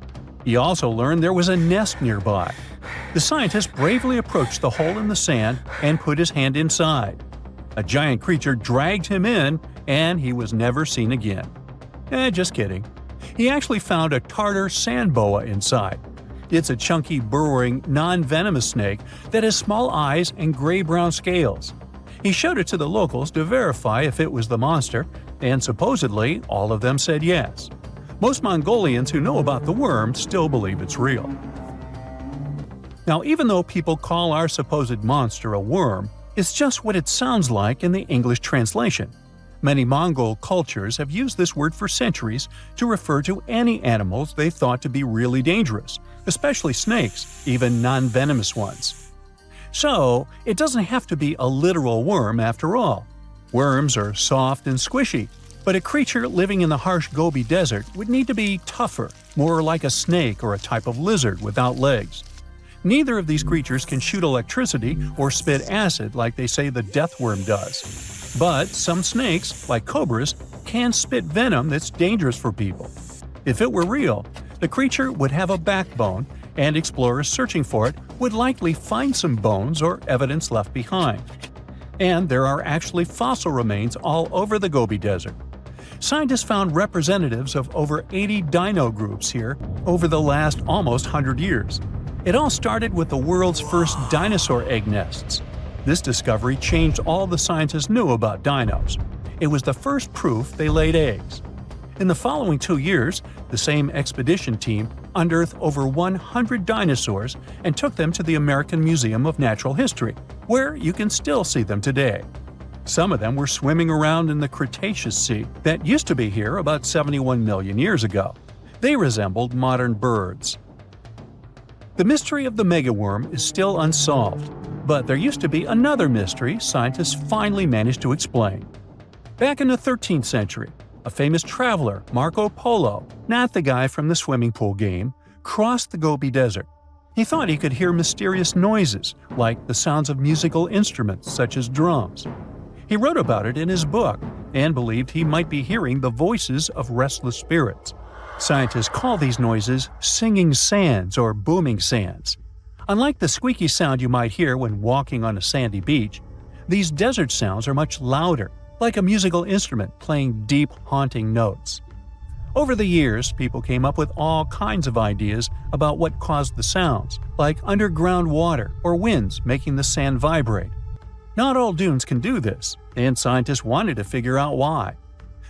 He also learned there was a nest nearby. The scientist bravely approached the hole in the sand and put his hand inside. A giant creature dragged him in, and he was never seen again. Just kidding. He actually found a Tartar sand boa inside. It's a chunky, burrowing, non-venomous snake that has small eyes and gray-brown scales. He showed it to the locals to verify if it was the monster, and supposedly all of them said yes. Most Mongolians who know about the worm still believe it's real. Now, even though people call our supposed monster a worm, it's just what it sounds like in the English translation. Many Mongol cultures have used this word for centuries to refer to any animals they thought to be really dangerous, especially snakes, even non-venomous ones. So, it doesn't have to be a literal worm after all. Worms are soft and squishy, but a creature living in the harsh Gobi Desert would need to be tougher, more like a snake or a type of lizard without legs. Neither of these creatures can shoot electricity or spit acid like they say the death worm does. But some snakes, like cobras, can spit venom that's dangerous for people. If it were real, the creature would have a backbone, and explorers searching for it would likely find some bones or evidence left behind. And there are actually fossil remains all over the Gobi Desert. Scientists found representatives of over 80 dino groups here over the last almost 100 years. It all started with the world's first dinosaur egg nests. This discovery changed all the scientists knew about dinos. It was the first proof they laid eggs. In the following 2 years, the same expedition team unearthed over 100 dinosaurs and took them to the American Museum of Natural History, where you can still see them today. Some of them were swimming around in the Cretaceous Sea that used to be here about 71 million years ago. They resembled modern birds. The mystery of the megaworm is still unsolved, but there used to be another mystery scientists finally managed to explain. Back in the 13th century, a famous traveler, Marco Polo, not the guy from the swimming pool game, crossed the Gobi Desert. He thought he could hear mysterious noises, like the sounds of musical instruments such as drums. He wrote about it in his book and believed he might be hearing the voices of restless spirits. Scientists call these noises singing sands or booming sands. Unlike the squeaky sound you might hear when walking on a sandy beach, these desert sounds are much louder, like a musical instrument playing deep, haunting notes. Over the years, people came up with all kinds of ideas about what caused the sounds, like underground water or winds making the sand vibrate. Not all dunes can do this, and scientists wanted to figure out why.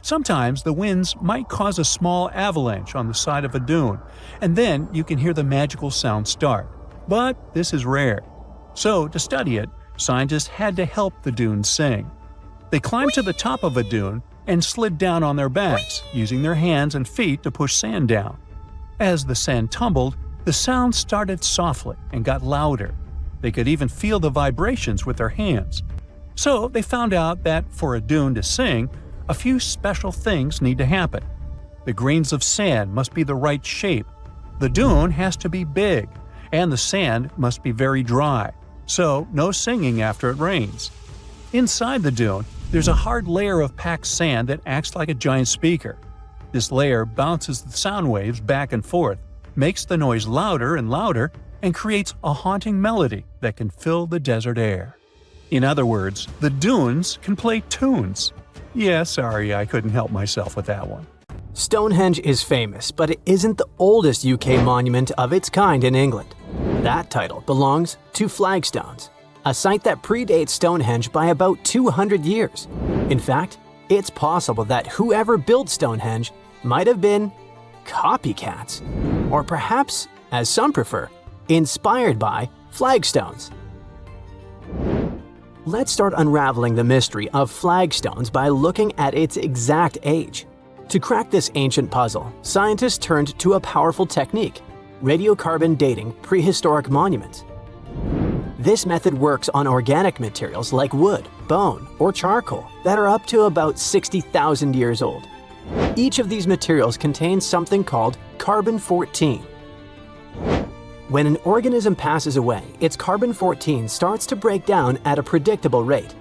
Sometimes the winds might cause a small avalanche on the side of a dune, and then you can hear the magical sound start. But this is rare. So, to study it, scientists had to help the dunes sing. They climbed to the top of a dune and slid down on their backs, using their hands and feet to push sand down. As the sand tumbled, the sound started softly and got louder. They could even feel the vibrations with their hands. So they found out that for a dune to sing, a few special things need to happen. The grains of sand must be the right shape. The dune has to be big, and the sand must be very dry, so no singing after it rains. Inside the dune, there's a hard layer of packed sand that acts like a giant speaker. This layer bounces the sound waves back and forth, makes the noise louder and louder, and creates a haunting melody that can fill the desert air. In other words, the dunes can play tunes. Yeah, sorry, I couldn't help myself with that one. Stonehenge is famous, but it isn't the oldest UK monument of its kind in England. That title belongs to Flagstones, a site that predates Stonehenge by about 200 years. In fact, it's possible that whoever built Stonehenge might have been copycats, or perhaps, as some prefer, inspired by flagstones. Let's start unraveling the mystery of flagstones by looking at its exact age. To crack this ancient puzzle, scientists turned to a powerful technique: radiocarbon dating prehistoric monuments. This method works on organic materials like wood, bone, or charcoal that are up to about 60,000 years old. Each of these materials contains something called carbon-14. When an organism passes away, its carbon-14 starts to break down at a predictable rate.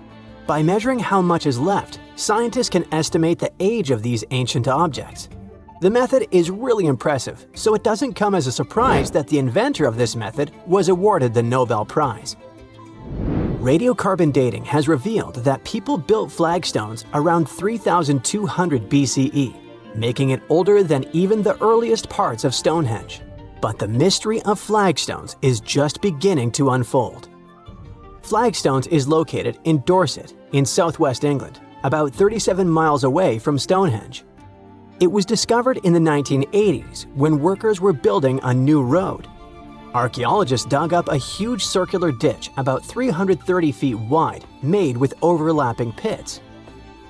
By measuring how much is left, scientists can estimate the age of these ancient objects. The method is really impressive, so it doesn't come as a surprise that the inventor of this method was awarded the Nobel Prize. Radiocarbon dating has revealed that people built flagstones around 3200 BCE, making it older than even the earliest parts of Stonehenge. But the mystery of flagstones is just beginning to unfold. Flagstones is located in Dorset, in southwest England, about 37 miles away from Stonehenge. It was discovered in the 1980s when workers were building a new road. Archaeologists dug up a huge circular ditch about 330 feet wide, made with overlapping pits.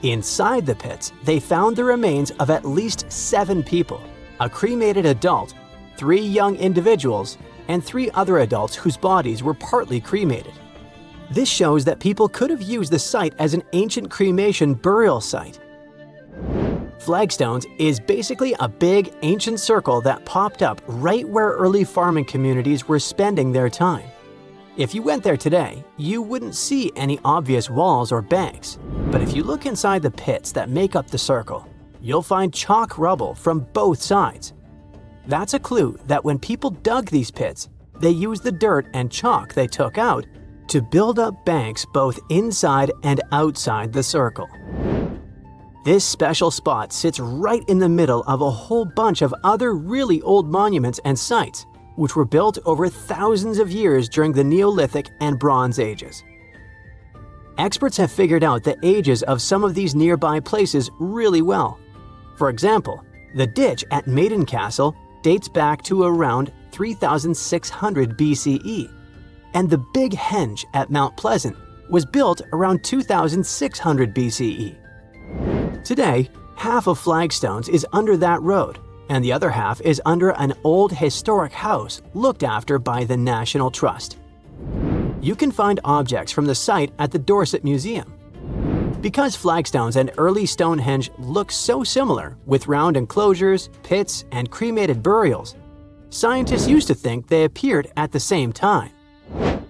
Inside the pits, they found the remains of at least 7 people, a cremated adult, 3 young individuals, and 3 other adults whose bodies were partly cremated. This shows that people could have used the site as an ancient cremation burial site. Flagstones is basically a big, ancient circle that popped up right where early farming communities were spending their time. If you went there today, you wouldn't see any obvious walls or banks, but if you look inside the pits that make up the circle, you'll find chalk rubble from both sides. That's a clue that when people dug these pits, they used the dirt and chalk they took out to build up banks both inside and outside the circle. This special spot sits right in the middle of a whole bunch of other really old monuments and sites, which were built over thousands of years during the Neolithic and Bronze Ages. Experts have figured out the ages of some of these nearby places really well. For example, the ditch at Maiden Castle dates back to around 3600 BCE, and the Big Henge at Mount Pleasant was built around 2600 BCE. Today, half of Flagstones is under that road, and the other half is under an old historic house looked after by the National Trust. You can find objects from the site at the Dorset Museum. Because flagstones and early Stonehenge look so similar with round enclosures, pits, and cremated burials, scientists used to think they appeared at the same time.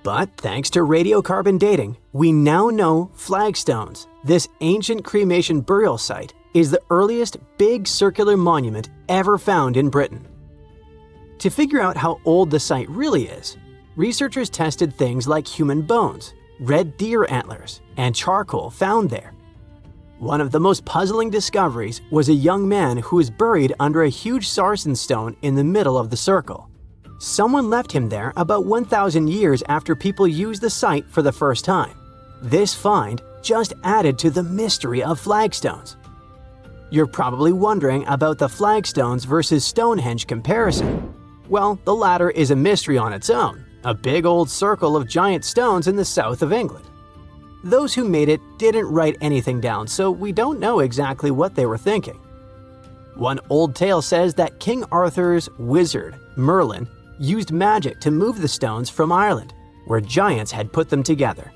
But thanks to radiocarbon dating, we now know Flagstones, this ancient cremation burial site, is the earliest big circular monument ever found in Britain. To figure out how old the site really is, researchers tested things like human bones, red deer antlers, and charcoal found there. One of the most puzzling discoveries was a young man who was buried under a huge sarsen stone in the middle of the circle. Someone left him there about 1,000 years after people used the site for the first time. This find just added to the mystery of flagstones. You're probably wondering about the flagstones versus Stonehenge comparison. Well, the latter is a mystery on its own, a big old circle of giant stones in the south of England. Those who made it didn't write anything down, so we don't know exactly what they were thinking. One old tale says that King Arthur's wizard, Merlin, used magic to move the stones from Ireland, where giants had put them together.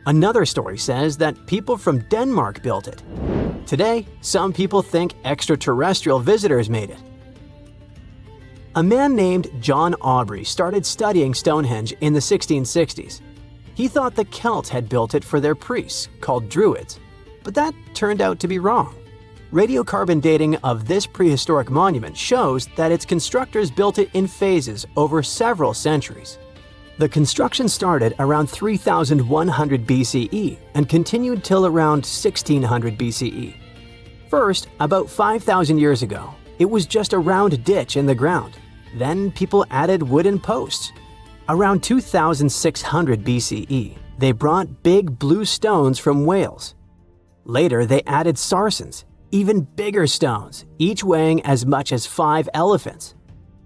Another story says that people from Denmark built it. Today, some people think extraterrestrial visitors made it. A man named John Aubrey started studying Stonehenge in the 1660s. He thought the Celts had built it for their priests, called Druids, but that turned out to be wrong. Radiocarbon dating of this prehistoric monument shows that its constructors built it in phases over several centuries. The construction started around 3100 BCE and continued till around 1600 BCE. First, about 5,000 years ago, it was just a round ditch in the ground. Then people added wooden posts. Around 2600 BCE, they brought big blue stones from Wales. Later, they added sarsens, even bigger stones, each weighing as much as 5 elephants.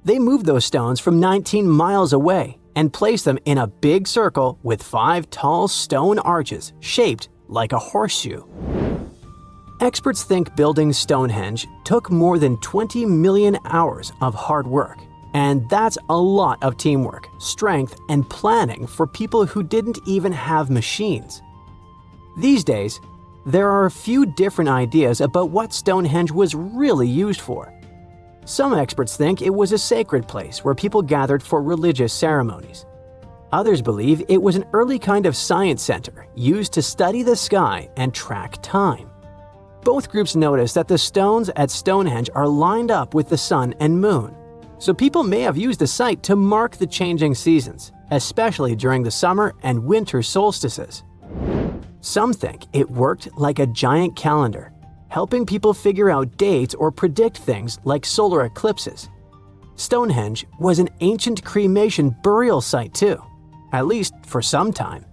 They moved those stones from 19 miles away and placed them in a big circle with 5 tall stone arches shaped like a horseshoe. Experts think building Stonehenge took more than 20 million hours of hard work. And that's a lot of teamwork, strength, and planning for people who didn't even have machines. These days, there are a few different ideas about what Stonehenge was really used for. Some experts think it was a sacred place where people gathered for religious ceremonies. Others believe it was an early kind of science center used to study the sky and track time. Both groups notice that the stones at Stonehenge are lined up with the sun and moon. So people may have used the site to mark the changing seasons, especially during the summer and winter solstices. Some think it worked like a giant calendar, helping people figure out dates or predict things like solar eclipses. Stonehenge was an ancient cremation burial site too, at least for some time.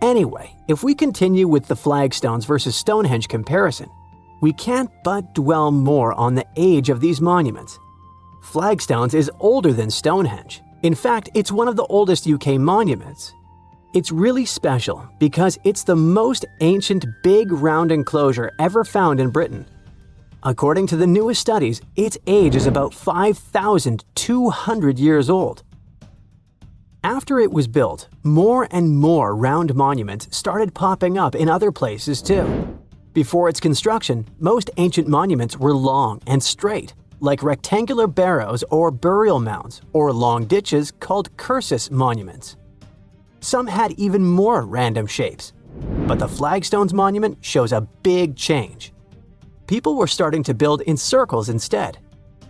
Anyway, if we continue with the flagstones versus Stonehenge comparison, we can't but dwell more on the age of these monuments. Flagstones is older than Stonehenge. In fact, it's one of the oldest UK monuments. It's really special because it's the most ancient big round enclosure ever found in Britain. According to the newest studies, its age is about 5,200 years old. After it was built, more and more round monuments started popping up in other places too. Before its construction, most ancient monuments were long and straight, like rectangular barrows or burial mounds, or long ditches called cursus monuments. Some had even more random shapes, but the Flagstones monument shows a big change. People were starting to build in circles instead.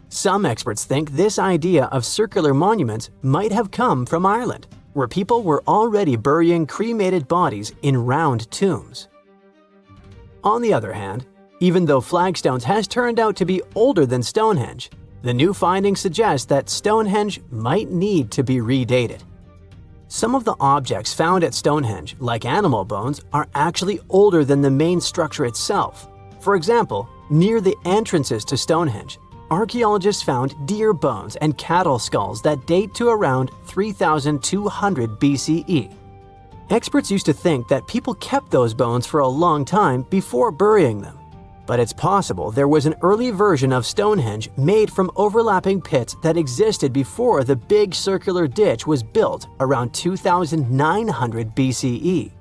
Some experts think this idea of circular monuments might have come from Ireland, where people were already burying cremated bodies in round tombs. On the other hand, even though Flagstones has turned out to be older than Stonehenge, The new findings suggest that Stonehenge might need to be redated. Some of the objects found at Stonehenge, like animal bones, are actually older than the main structure itself. For example, near the entrances to Stonehenge, archaeologists found deer bones and cattle skulls that date to around 3200 BCE. Experts used to think that people kept those bones for a long time before burying them. But it's possible there was an early version of Stonehenge made from overlapping pits that existed before the big circular ditch was built around 2900 BCE.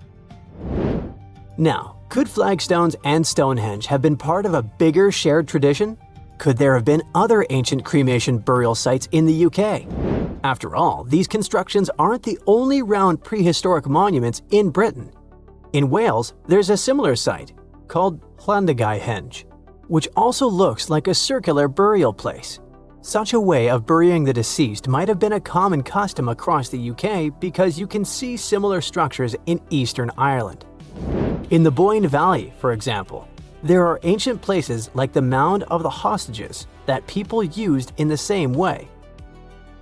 Now, could flagstones and Stonehenge have been part of a bigger shared tradition? Could there have been other ancient cremation burial sites in the UK? After all, these constructions aren't the only round prehistoric monuments in Britain. In Wales, there's a similar site called Stonehenge, which also looks like a circular burial place. Such a way of burying the deceased might have been a common custom across the UK because you can see similar structures in Eastern Ireland. In the Boyne Valley, for example, there are ancient places like the Mound of the Hostages that people used in the same way.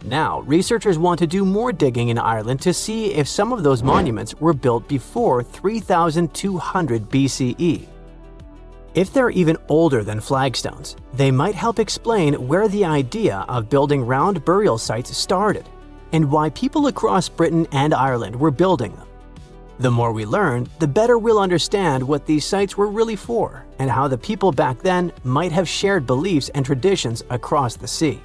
Now, researchers want to do more digging in Ireland to see if some of those monuments were built before 3200 BCE. If they're even older than flagstones, they might help explain where the idea of building round burial sites started and why people across Britain and Ireland were building them. The more we learn, the better we'll understand what these sites were really for and how the people back then might have shared beliefs and traditions across the sea.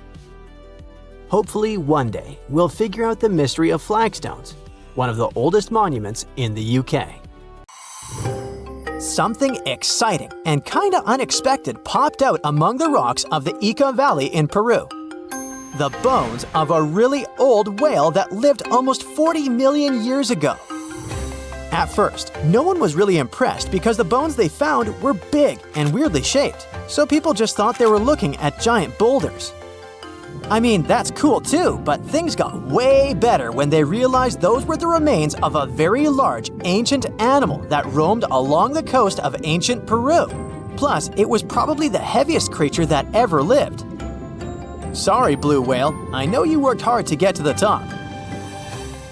Hopefully, one day, we'll figure out the mystery of flagstones, one of the oldest monuments in the UK. Something exciting and kinda unexpected popped out among the rocks of the Ica Valley in Peru. The bones of a really old whale that lived almost 40 million years ago. At first, no one was really impressed because the bones they found were big and weirdly shaped, so people just thought they were looking at giant boulders. I mean, that's cool too, but things got way better when they realized those were the remains of a very large ancient animal that roamed along the coast of ancient Peru. Plus, it was probably the heaviest creature that ever lived. Sorry, blue whale, I know you worked hard to get to the top.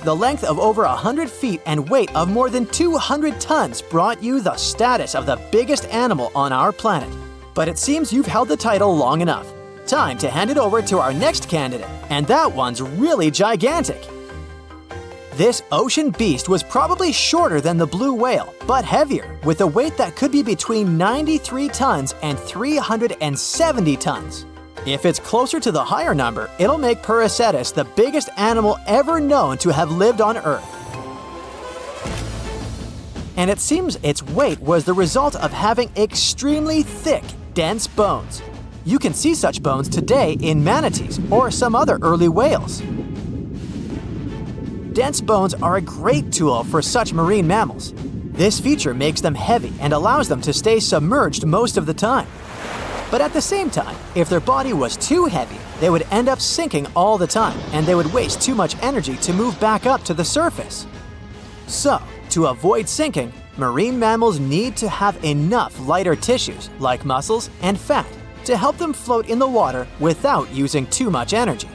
The length of over 100 feet and weight of more than 200 tons brought you the status of the biggest animal on our planet. But it seems you've held the title long enough. Time to hand it over to our next candidate, and that one's really gigantic. This ocean beast was probably shorter than the blue whale, but heavier, with a weight that could be between 93 tons and 370 tons. If it's closer to the higher number, it'll make Perseus the biggest animal ever known to have lived on Earth. And it seems its weight was the result of having extremely thick, dense bones. You can see such bones today in manatees or some other early whales. Dense bones are a great tool for such marine mammals. This feature makes them heavy and allows them to stay submerged most of the time. But at the same time, if their body was too heavy, they would end up sinking all the time and they would waste too much energy to move back up to the surface. So, to avoid sinking, marine mammals need to have enough lighter tissues, like muscles and fat, to help them float in the water without using too much energy.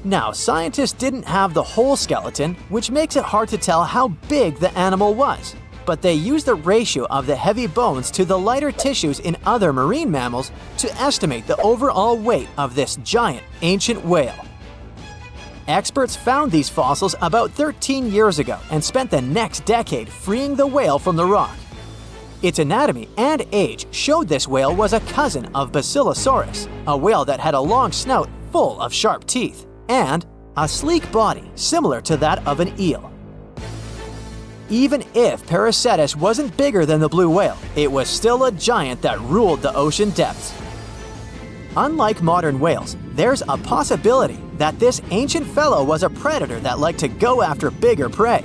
Now, scientists didn't have the whole skeleton, which makes it hard to tell how big the animal was, but they used the ratio of the heavy bones to the lighter tissues in other marine mammals to estimate the overall weight of this giant ancient whale. Experts found these fossils about 13 years ago and spent the next decade freeing the whale from the rock. Its anatomy and age showed this whale was a cousin of Basilosaurus, a whale that had a long snout full of sharp teeth, and a sleek body similar to that of an eel. Even if Perseus wasn't bigger than the blue whale, it was still a giant that ruled the ocean depths. Unlike modern whales, there's a possibility that this ancient fellow was a predator that liked to go after bigger prey.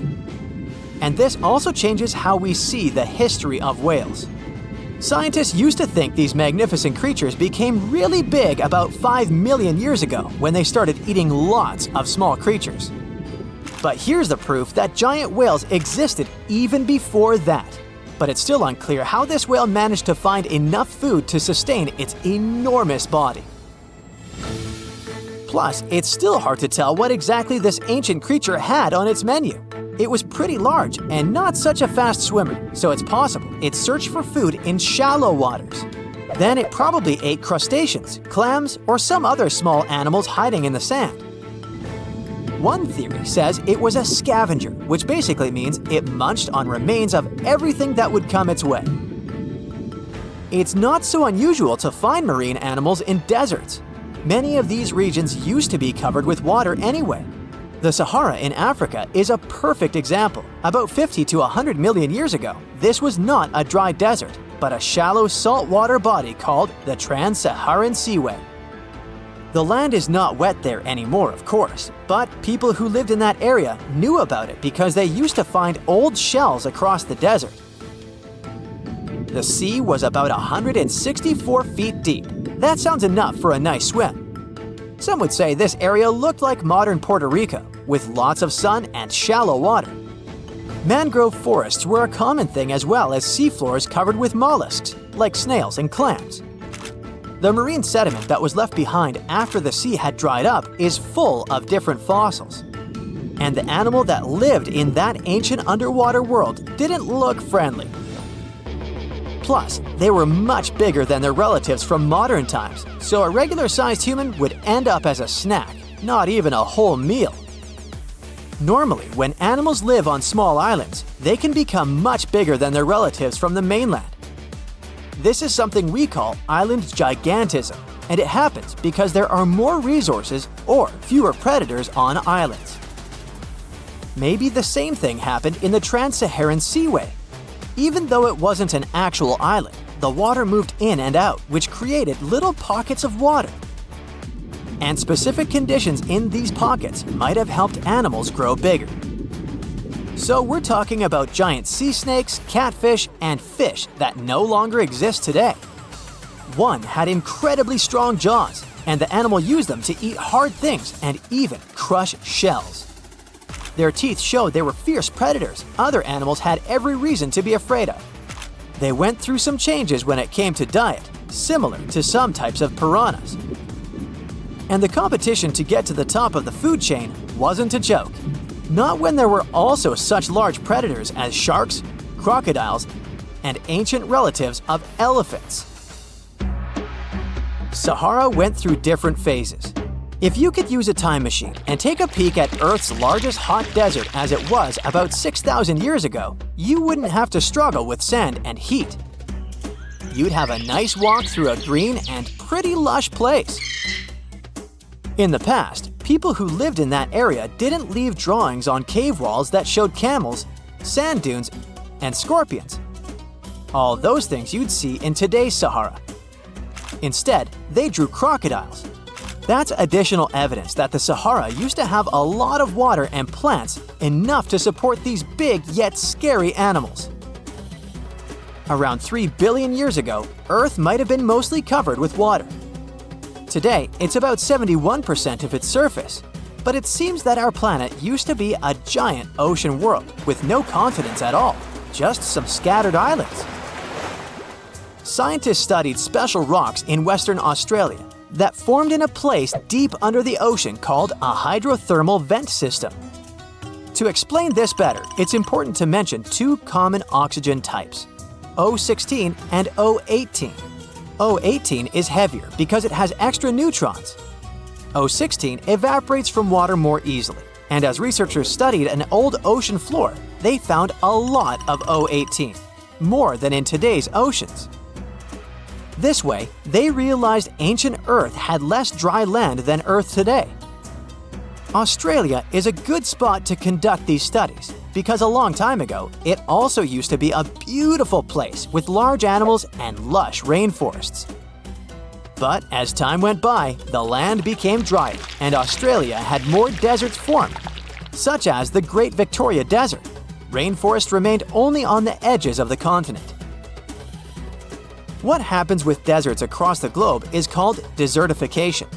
And this also changes how we see the history of whales. Scientists used to think these magnificent creatures became really big about 5 million years ago when they started eating lots of small creatures. But here's the proof that giant whales existed even before that. But it's still unclear how this whale managed to find enough food to sustain its enormous body. Plus, it's still hard to tell what exactly this ancient creature had on its menu. It was pretty large and not such a fast swimmer, so it's possible it searched for food in shallow waters. Then it probably ate crustaceans, clams, or some other small animals hiding in the sand. One theory says it was a scavenger, which basically means it munched on remains of everything that would come its way. It's not so unusual to find marine animals in deserts. Many of these regions used to be covered with water anyway. The Sahara in Africa is a perfect example. About 50 to 100 million years ago, this was not a dry desert, but a shallow saltwater body called the Trans-Saharan Seaway. The land is not wet there anymore, of course, but people who lived in that area knew about it because they used to find old shells across the desert. The sea was about 164 feet deep. That sounds enough for a nice swim. Some would say this area looked like modern Puerto Rico, with lots of sun and shallow water. Mangrove forests were a common thing as well as seafloors covered with mollusks, like snails and clams. The marine sediment that was left behind after the sea had dried up is full of different fossils. And the animal that lived in that ancient underwater world didn't look friendly. Plus, they were much bigger than their relatives from modern times, so a regular-sized human would end up as a snack, not even a whole meal. Normally, when animals live on small islands, they can become much bigger than their relatives from the mainland. This is something we call island gigantism, and it happens because there are more resources or fewer predators on islands. Maybe the same thing happened in the Trans-Saharan Seaway. Even though it wasn't an actual island, the water moved in and out, which created little pockets of water. And specific conditions in these pockets might have helped animals grow bigger. So we're talking about giant sea snakes, catfish, and fish that no longer exist today. One had incredibly strong jaws, and the animal used them to eat hard things and even crush shells. Their teeth showed they were fierce predators other animals had every reason to be afraid of. They went through some changes when it came to diet, similar to some types of piranhas. And the competition to get to the top of the food chain wasn't a joke. Not when there were also such large predators as sharks, crocodiles, and ancient relatives of elephants. Sahara went through different phases. If you could use a time machine and take a peek at Earth's largest hot desert as it was about 6,000 years ago, you wouldn't have to struggle with sand and heat. You'd have a nice walk through a green and pretty lush place. In the past, people who lived in that area didn't leave drawings on cave walls that showed camels, sand dunes, and scorpions. All those things you'd see in today's Sahara. Instead, they drew crocodiles. That's additional evidence that the Sahara used to have a lot of water and plants enough to support these big yet scary animals. Around 3 billion years ago, Earth might have been mostly covered with water. Today, it's about 71% of its surface, but it seems that our planet used to be a giant ocean world with no continents at all, just some scattered islands. Scientists studied special rocks in Western Australia that formed in a place deep under the ocean called a hydrothermal vent system. To explain this better, it's important to mention two common oxygen types, O16 and O18. O18 is heavier because it has extra neutrons. O16 evaporates from water more easily, and as researchers studied an old ocean floor, they found a lot of O18, more than in today's oceans. This way, they realized ancient Earth had less dry land than Earth today. Australia is a good spot to conduct these studies because a long time ago, it also used to be a beautiful place with large animals and lush rainforests. But as time went by, the land became drier and Australia had more deserts formed, such as the Great Victoria Desert. Rainforest remained only on the edges of the continent. What happens with deserts across the globe is called desertification.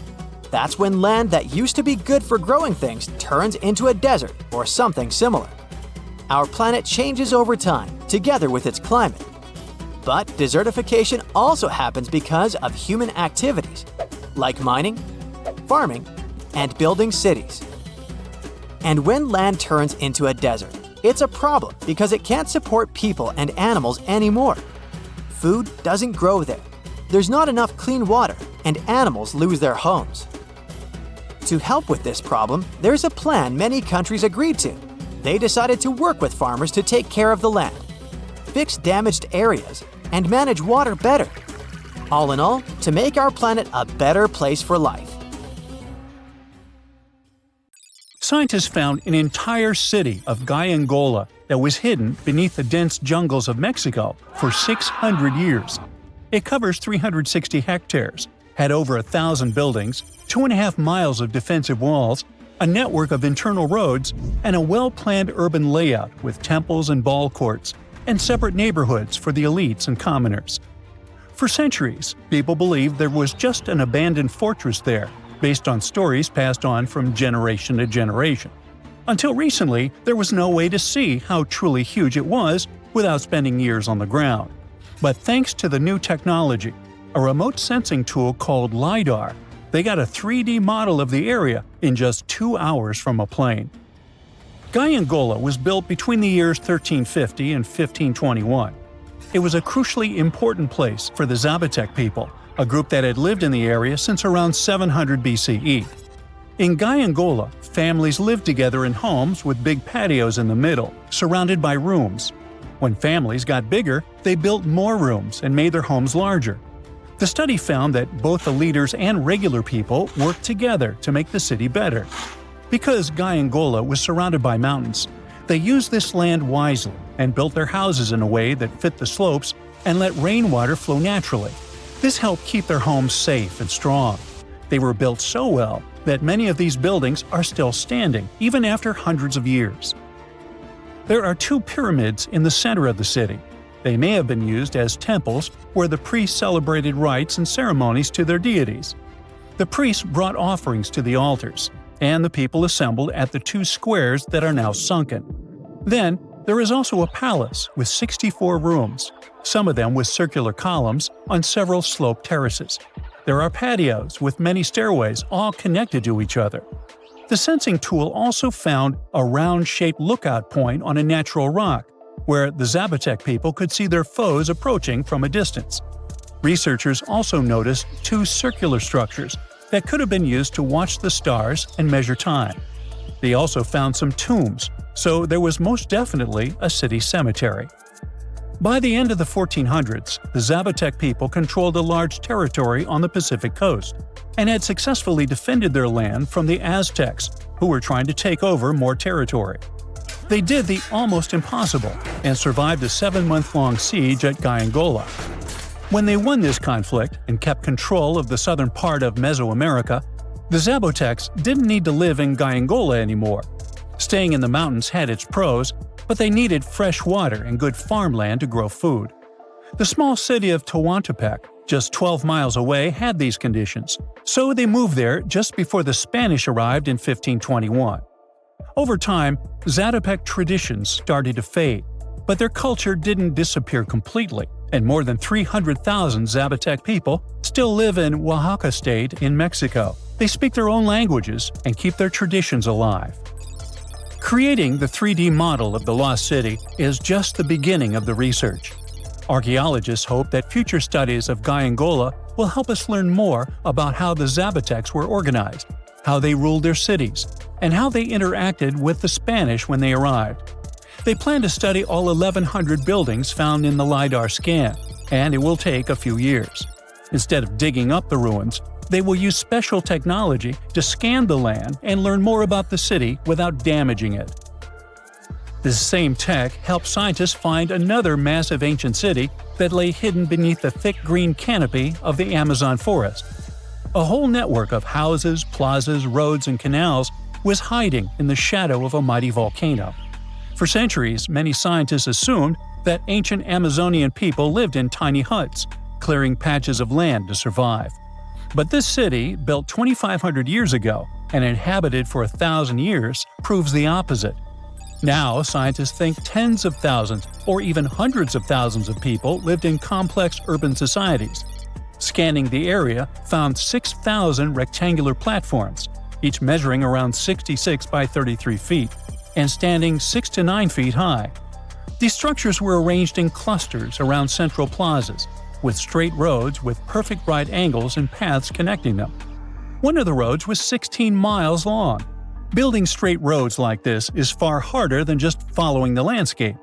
That's when land that used to be good for growing things turns into a desert or something similar. Our planet changes over time, together with its climate. But desertification also happens because of human activities, like mining, farming, and building cities. And when land turns into a desert, it's a problem because it can't support people and animals anymore. Food doesn't grow there. There's not enough clean water, and animals lose their homes. To help with this problem, there's a plan many countries agreed to. They decided to work with farmers to take care of the land, fix damaged areas, and manage water better. All in all, to make our planet a better place for life. Scientists found an entire city of Gangola that was hidden beneath the dense jungles of Mexico for 600 years. It covers 360 hectares, had over 1,000 buildings, 2.5 miles of defensive walls, a network of internal roads, and a well-planned urban layout with temples and ball courts, and separate neighborhoods for the elites and commoners. For centuries, people believed there was just an abandoned fortress there, based on stories passed on from generation to generation. Until recently, there was no way to see how truly huge it was without spending years on the ground. But thanks to the new technology, a remote sensing tool called LiDAR, they got a 3D model of the area in just 2 hours from a plane. Gangola was built between the years 1350 and 1521. It was a crucially important place for the Zapotec people, a group that had lived in the area since around 700 BCE. In Gangola, families lived together in homes with big patios in the middle, surrounded by rooms. When families got bigger, they built more rooms and made their homes larger. The study found that both the leaders and regular people worked together to make the city better. Because Gangola was surrounded by mountains, they used this land wisely and built their houses in a way that fit the slopes and let rainwater flow naturally. This helped keep their homes safe and strong. They were built so well that many of these buildings are still standing, even after hundreds of years. There are 2 pyramids in the center of the city. They may have been used as temples where the priests celebrated rites and ceremonies to their deities. The priests brought offerings to the altars, and the people assembled at the 2 squares that are now sunken. Then, there is also a palace with 64 rooms, some of them with circular columns on several sloped terraces. There are patios with many stairways all connected to each other. The sensing tool also found a round-shaped lookout point on a natural rock, where the Zapotec people could see their foes approaching from a distance. Researchers also noticed 2 circular structures that could have been used to watch the stars and measure time. They also found some tombs, so there was most definitely a city cemetery. By the end of the 1400s, the Zapotec people controlled a large territory on the Pacific coast and had successfully defended their land from the Aztecs, who were trying to take over more territory. They did the almost impossible and survived a 7-month-long siege at Gangola. When they won this conflict and kept control of the southern part of Mesoamerica, the Zapotecs didn't need to live in Gangola anymore. Staying in the mountains had its pros, but they needed fresh water and good farmland to grow food. The small city of Tehuantepec, just 12 miles away, had these conditions, so they moved there just before the Spanish arrived in 1521. Over time, Zapotec traditions started to fade, but their culture didn't disappear completely, and more than 300,000 Zapotec people still live in Oaxaca state in Mexico. They speak their own languages and keep their traditions alive. Creating the 3D model of the lost city is just the beginning of the research. Archaeologists hope that future studies of Gangola will help us learn more about how the Zapotecs were organized, how they ruled their cities, and how they interacted with the Spanish when they arrived. They plan to study all 1,100 buildings found in the LiDAR scan, and it will take a few years. Instead of digging up the ruins, they will use special technology to scan the land and learn more about the city without damaging it. This same tech helped scientists find another massive ancient city that lay hidden beneath the thick green canopy of the Amazon forest. A whole network of houses, plazas, roads, and canals was hiding in the shadow of a mighty volcano. For centuries, many scientists assumed that ancient Amazonian people lived in tiny huts, clearing patches of land to survive. But this city, built 2,500 years ago and inhabited for 1,000 years, proves the opposite. Now, scientists think tens of thousands or even hundreds of thousands of people lived in complex urban societies. Scanning the area found 6,000 rectangular platforms, each measuring around 66 by 33 feet, and standing 6 to 9 feet high. These structures were arranged in clusters around central plazas, with straight roads with perfect right angles and paths connecting them. One of the roads was 16 miles long. Building straight roads like this is far harder than just following the landscape.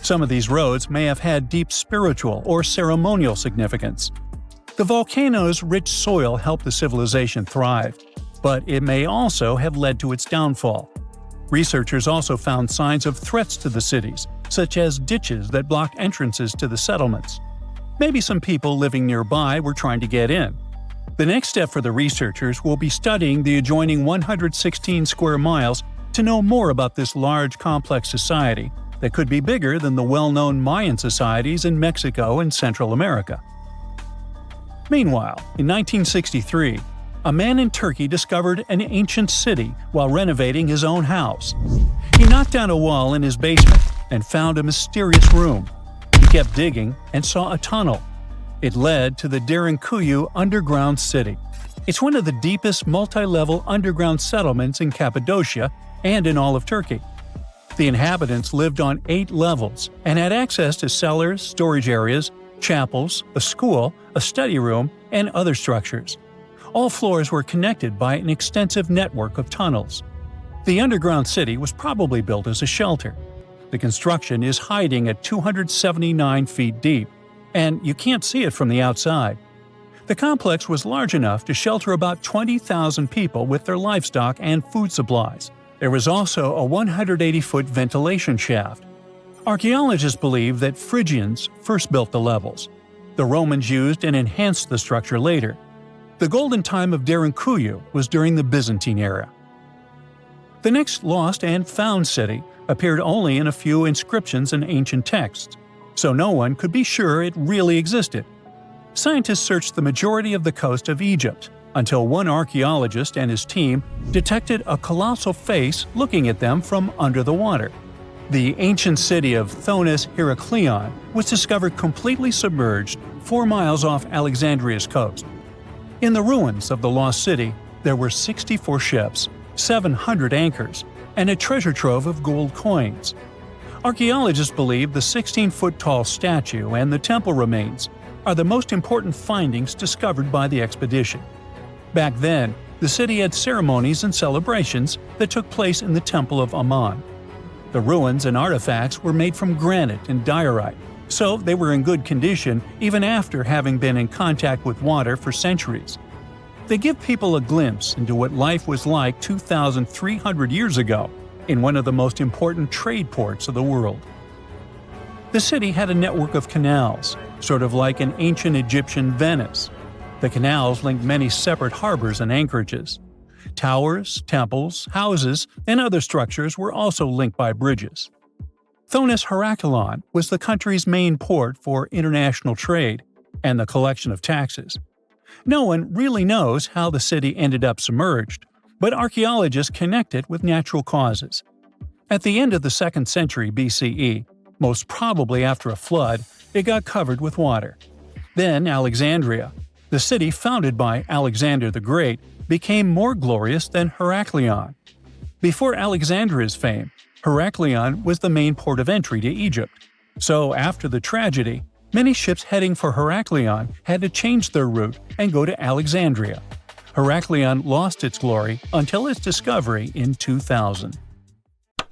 Some of these roads may have had deep spiritual or ceremonial significance. The volcano's rich soil helped the civilization thrive, but it may also have led to its downfall. Researchers also found signs of threats to the cities, such as ditches that blocked entrances to the settlements. Maybe some people living nearby were trying to get in. The next step for the researchers will be studying the adjoining 116 square miles to know more about this large, complex society that could be bigger than the well-known Mayan societies in Mexico and Central America. Meanwhile, in 1963, a man in Turkey discovered an ancient city while renovating his own house. He knocked down a wall in his basement and found a mysterious room. He kept digging and saw a tunnel. It led to the Derinkuyu underground city. It's one of the deepest multi-level underground settlements in Cappadocia and in all of Turkey. The inhabitants lived on 8 levels and had access to cellars, storage areas, chapels, a school, a study room, and other structures. All floors were connected by an extensive network of tunnels. The underground city was probably built as a shelter. The construction is hiding at 279 feet deep, and you can't see it from the outside. The complex was large enough to shelter about 20,000 people with their livestock and food supplies. There was also a 180-foot ventilation shaft. Archaeologists believe that Phrygians first built the levels. The Romans used and enhanced the structure later. The golden time of Derinkuyu was during the Byzantine era. The next lost and found city appeared only in a few inscriptions and ancient texts, so no one could be sure it really existed. Scientists searched the majority of the coast of Egypt until one archaeologist and his team detected a colossal face looking at them from under the water. The ancient city of Thonis Heraklion was discovered completely submerged 4 miles off Alexandria's coast. In the ruins of the lost city, there were 64 ships, 700 anchors, and a treasure trove of gold coins. Archaeologists believe the 16-foot-tall statue and the temple remains are the most important findings discovered by the expedition. Back then, the city had ceremonies and celebrations that took place in the Temple of Ammon. The ruins and artifacts were made from granite and diorite, so they were in good condition even after having been in contact with water for centuries. They give people a glimpse into what life was like 2,300 years ago in one of the most important trade ports of the world. The city had a network of canals, sort of like an ancient Egyptian Venice. The canals linked many separate harbors and anchorages. Towers, temples, houses, and other structures were also linked by bridges. Thonis Heraklion was the country's main port for international trade and the collection of taxes. No one really knows how the city ended up submerged, but archaeologists connect it with natural causes. At the end of the 2nd century BCE, most probably after a flood, it got covered with water. Then Alexandria, the city founded by Alexander the Great, became more glorious than Heraklion. Before Alexandria's fame, Heraklion was the main port of entry to Egypt. So after the tragedy, many ships heading for Heraklion had to change their route and go to Alexandria. Heraklion lost its glory until its discovery in 2000.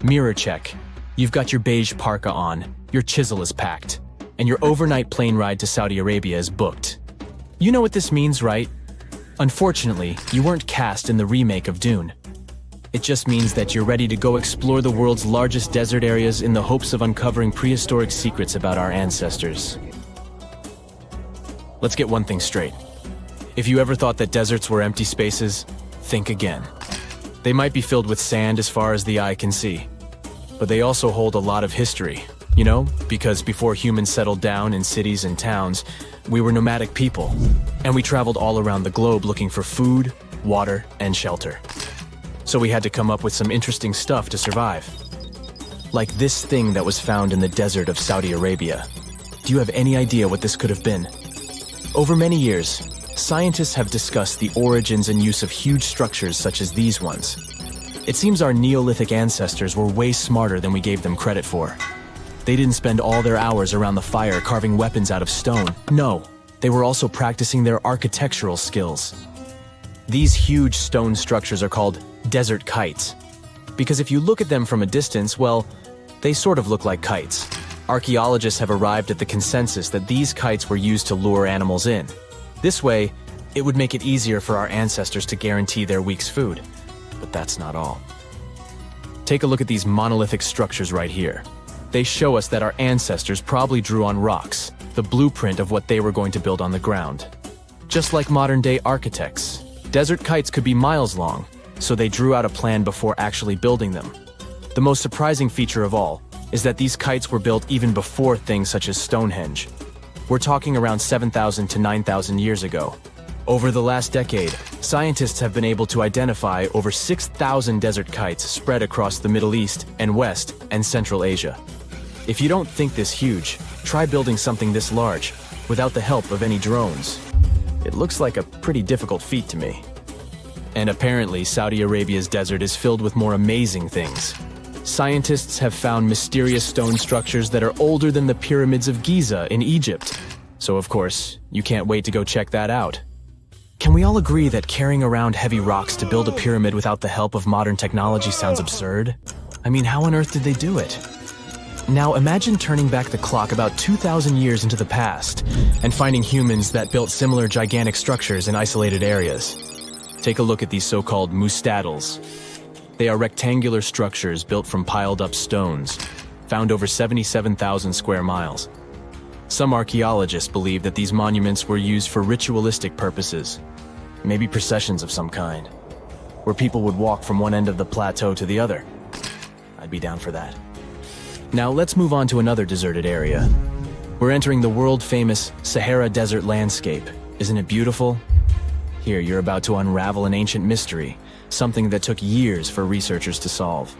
Mirror check. You've got your beige parka on, your chisel is packed, and your overnight plane ride to Saudi Arabia is booked. You know what this means, right? Unfortunately, you weren't cast in the remake of Dune. It just means that you're ready to go explore the world's largest desert areas in the hopes of uncovering prehistoric secrets about our ancestors. Let's get one thing straight. If you ever thought that deserts were empty spaces, think again. They might be filled with sand as far as the eye can see, but they also hold a lot of history, you know, because before humans settled down in cities and towns, we were nomadic people, and we traveled all around the globe looking for food, water, and shelter. So we had to come up with some interesting stuff to survive. Like this thing that was found in the desert of Saudi Arabia. Do you have any idea what this could have been? Over many years, scientists have discussed the origins and use of huge structures such as these ones. It seems our Neolithic ancestors were way smarter than we gave them credit for. They didn't spend all their hours around the fire carving weapons out of stone. No, they were also practicing their architectural skills. These huge stone structures are called desert kites, because if you look at them from a distance, well, they sort of look like kites. Archaeologists have arrived at the consensus that these kites were used to lure animals in. This way, it would make it easier for our ancestors to guarantee their week's food. But that's not all. Take a look at these monolithic structures right here. They show us that our ancestors probably drew on rocks, the blueprint of what they were going to build on the ground. Just like modern-day architects, desert kites could be miles long, so they drew out a plan before actually building them. The most surprising feature of all is that these kites were built even before things such as Stonehenge. We're talking around 7,000 to 9,000 years ago. Over the last decade, scientists have been able to identify over 6,000 desert kites spread across the Middle East and West and Central Asia. If you don't think this huge, try building something this large without the help of any drones. It looks like a pretty difficult feat to me. And apparently, Saudi Arabia's desert is filled with more amazing things. Scientists have found mysterious stone structures that are older than the pyramids of Giza in Egypt. So of course, you can't wait to go check that out. Can we all agree that carrying around heavy rocks to build a pyramid without the help of modern technology sounds absurd? I mean, how on earth did they do it? Now imagine turning back the clock about 2,000 years into the past and finding humans that built similar gigantic structures in isolated areas. Take a look at these so-called mustadels. They are rectangular structures built from piled-up stones, found over 77,000 square miles. Some archaeologists believe that these monuments were used for ritualistic purposes, maybe processions of some kind, where people would walk from one end of the plateau to the other. I'd be down for that. Now let's move on to another deserted area. We're entering the world-famous Sahara Desert landscape. Isn't it beautiful? Here, you're about to unravel an ancient mystery, something that took years for researchers to solve.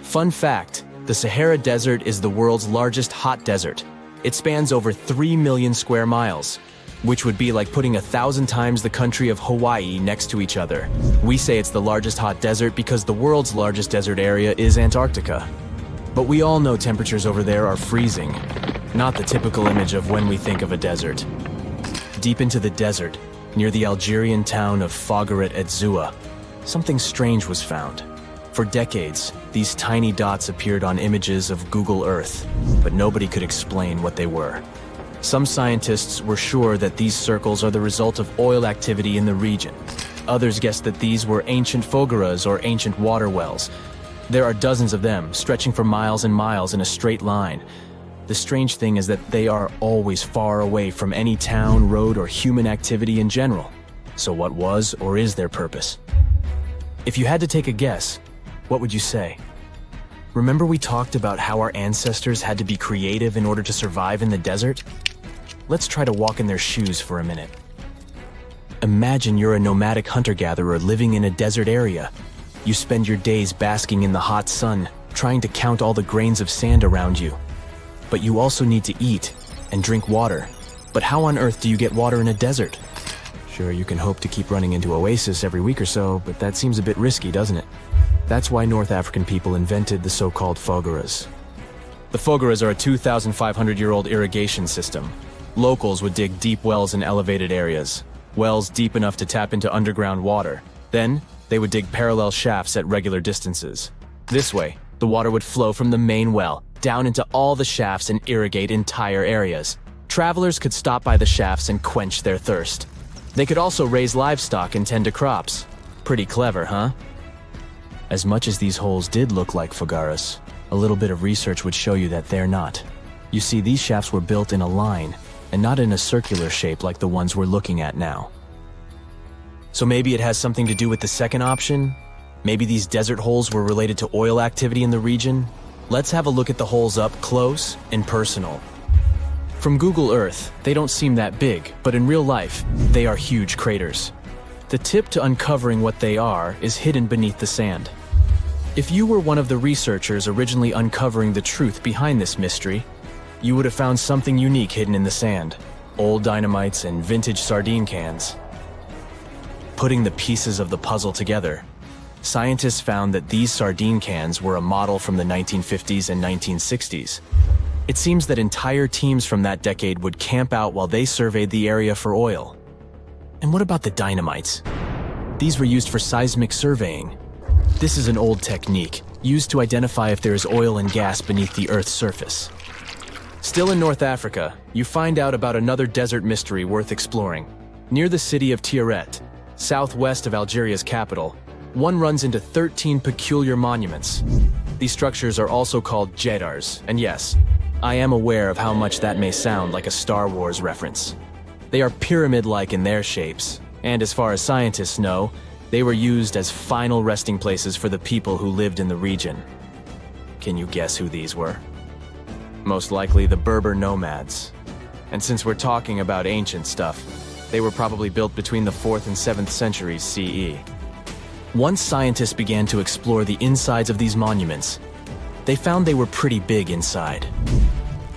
Fun fact, the Sahara Desert is the world's largest hot desert. It spans over 3 million square miles, which would be like putting 1,000 times the country of Hawaii next to each other. We say it's the largest hot desert because the world's largest desert area is Antarctica. But we all know temperatures over there are freezing, not the typical image of when we think of a desert. Deep into the desert, near the Algerian town of Fougeret et Zoua, something strange was found. For decades, these tiny dots appeared on images of Google Earth, but nobody could explain what they were. Some scientists were sure that these circles are the result of oil activity in the region. Others guessed that these were ancient fogeras or ancient water wells. There are dozens of them, stretching for miles and miles in a straight line. The strange thing is that they are always far away from any town, road, or human activity in general. So what was or is their purpose? If you had to take a guess, what would you say? Remember we talked about how our ancestors had to be creative in order to survive in the desert? Let's try to walk in their shoes for a minute. Imagine you're a nomadic hunter-gatherer living in a desert area. You spend your days basking in the hot sun, trying to count all the grains of sand around you. But you also need to eat and drink water. But how on earth do you get water in a desert? Sure, you can hope to keep running into oasis every week or so, but that seems a bit risky, doesn't it? That's why North African people invented the so-called fogeras. The fogeras are a 2,500-year-old irrigation system. Locals would dig deep wells in elevated areas, wells deep enough to tap into underground water. Then, they would dig parallel shafts at regular distances. This way, the water would flow from the main well down into all the shafts and irrigate entire areas. Travelers could stop by the shafts and quench their thirst. They could also raise livestock and tend to crops. Pretty clever, huh? As much as these holes did look like fogaras, a little bit of research would show you that they're not. You see, these shafts were built in a line, and not in a circular shape like the ones we're looking at now. So maybe it has something to do with the second option? Maybe these desert holes were related to oil activity in the region? Let's have a look at the holes up close and personal. From Google Earth, they don't seem that big, but in real life, they are huge craters. The tip to uncovering what they are is hidden beneath the sand. If you were one of the researchers originally uncovering the truth behind this mystery, you would have found something unique hidden in the sand. old dynamites, and vintage sardine cans. Putting the pieces of the puzzle together, scientists found that these sardine cans were a model from the 1950s and 1960s. It seems that entire teams from that decade would camp out while they surveyed the area for oil. And what about the dynamites? These were used for seismic surveying. This is an old technique, used to identify if there is oil and gas beneath the Earth's surface. Still in North Africa, you find out about another desert mystery worth exploring. Near the city of Tiaret, southwest of Algeria's capital, one runs into 13 peculiar monuments. These structures are also called Jedars, and yes, I am aware of how much that may sound like a Star Wars reference. They are pyramid-like in their shapes, and as far as scientists know, they were used as final resting places for the people who lived in the region. Can you guess who these were? Most likely the Berber nomads. And since we're talking about ancient stuff, they were probably built between the 4th and 7th centuries CE. Once scientists began to explore the insides of these monuments, they found they were pretty big inside.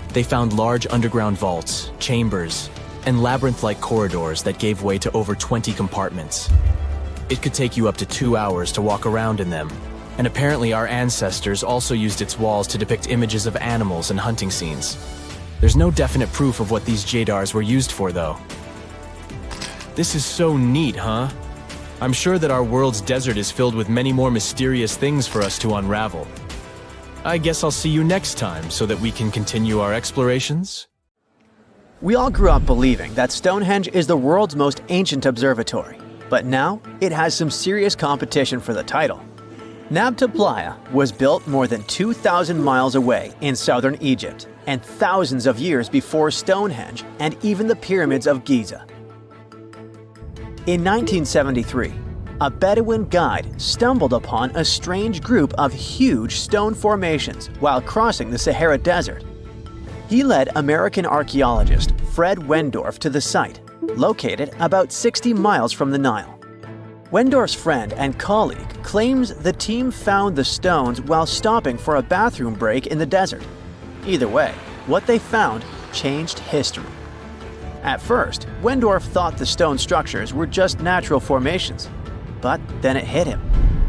They found large underground vaults, chambers, and labyrinth-like corridors that gave way to over 20 compartments. It could take you up to 2 hours to walk around in them, and apparently our ancestors also used its walls to depict images of animals and hunting scenes. There's no definite proof of what these Jedars were used for, though. This is so neat, huh? I'm sure that our world's desert is filled with many more mysterious things for us to unravel. I guess I'll see you next time so that we can continue our explorations. We all grew up believing that Stonehenge is the world's most ancient observatory, but now it has some serious competition for the title. Nabta Playa was built more than 2,000 miles away in southern Egypt and thousands of years before Stonehenge and even the pyramids of Giza. In 1973, a Bedouin guide stumbled upon a strange group of huge stone formations while crossing the Sahara Desert. He led American archaeologist Fred Wendorf to the site, located about 60 miles from the Nile. Wendorf's friend and colleague claims the team found the stones while stopping for a bathroom break in the desert. Either way, what they found changed history. At first, Wendorf thought the stone structures were just natural formations. But then it hit him.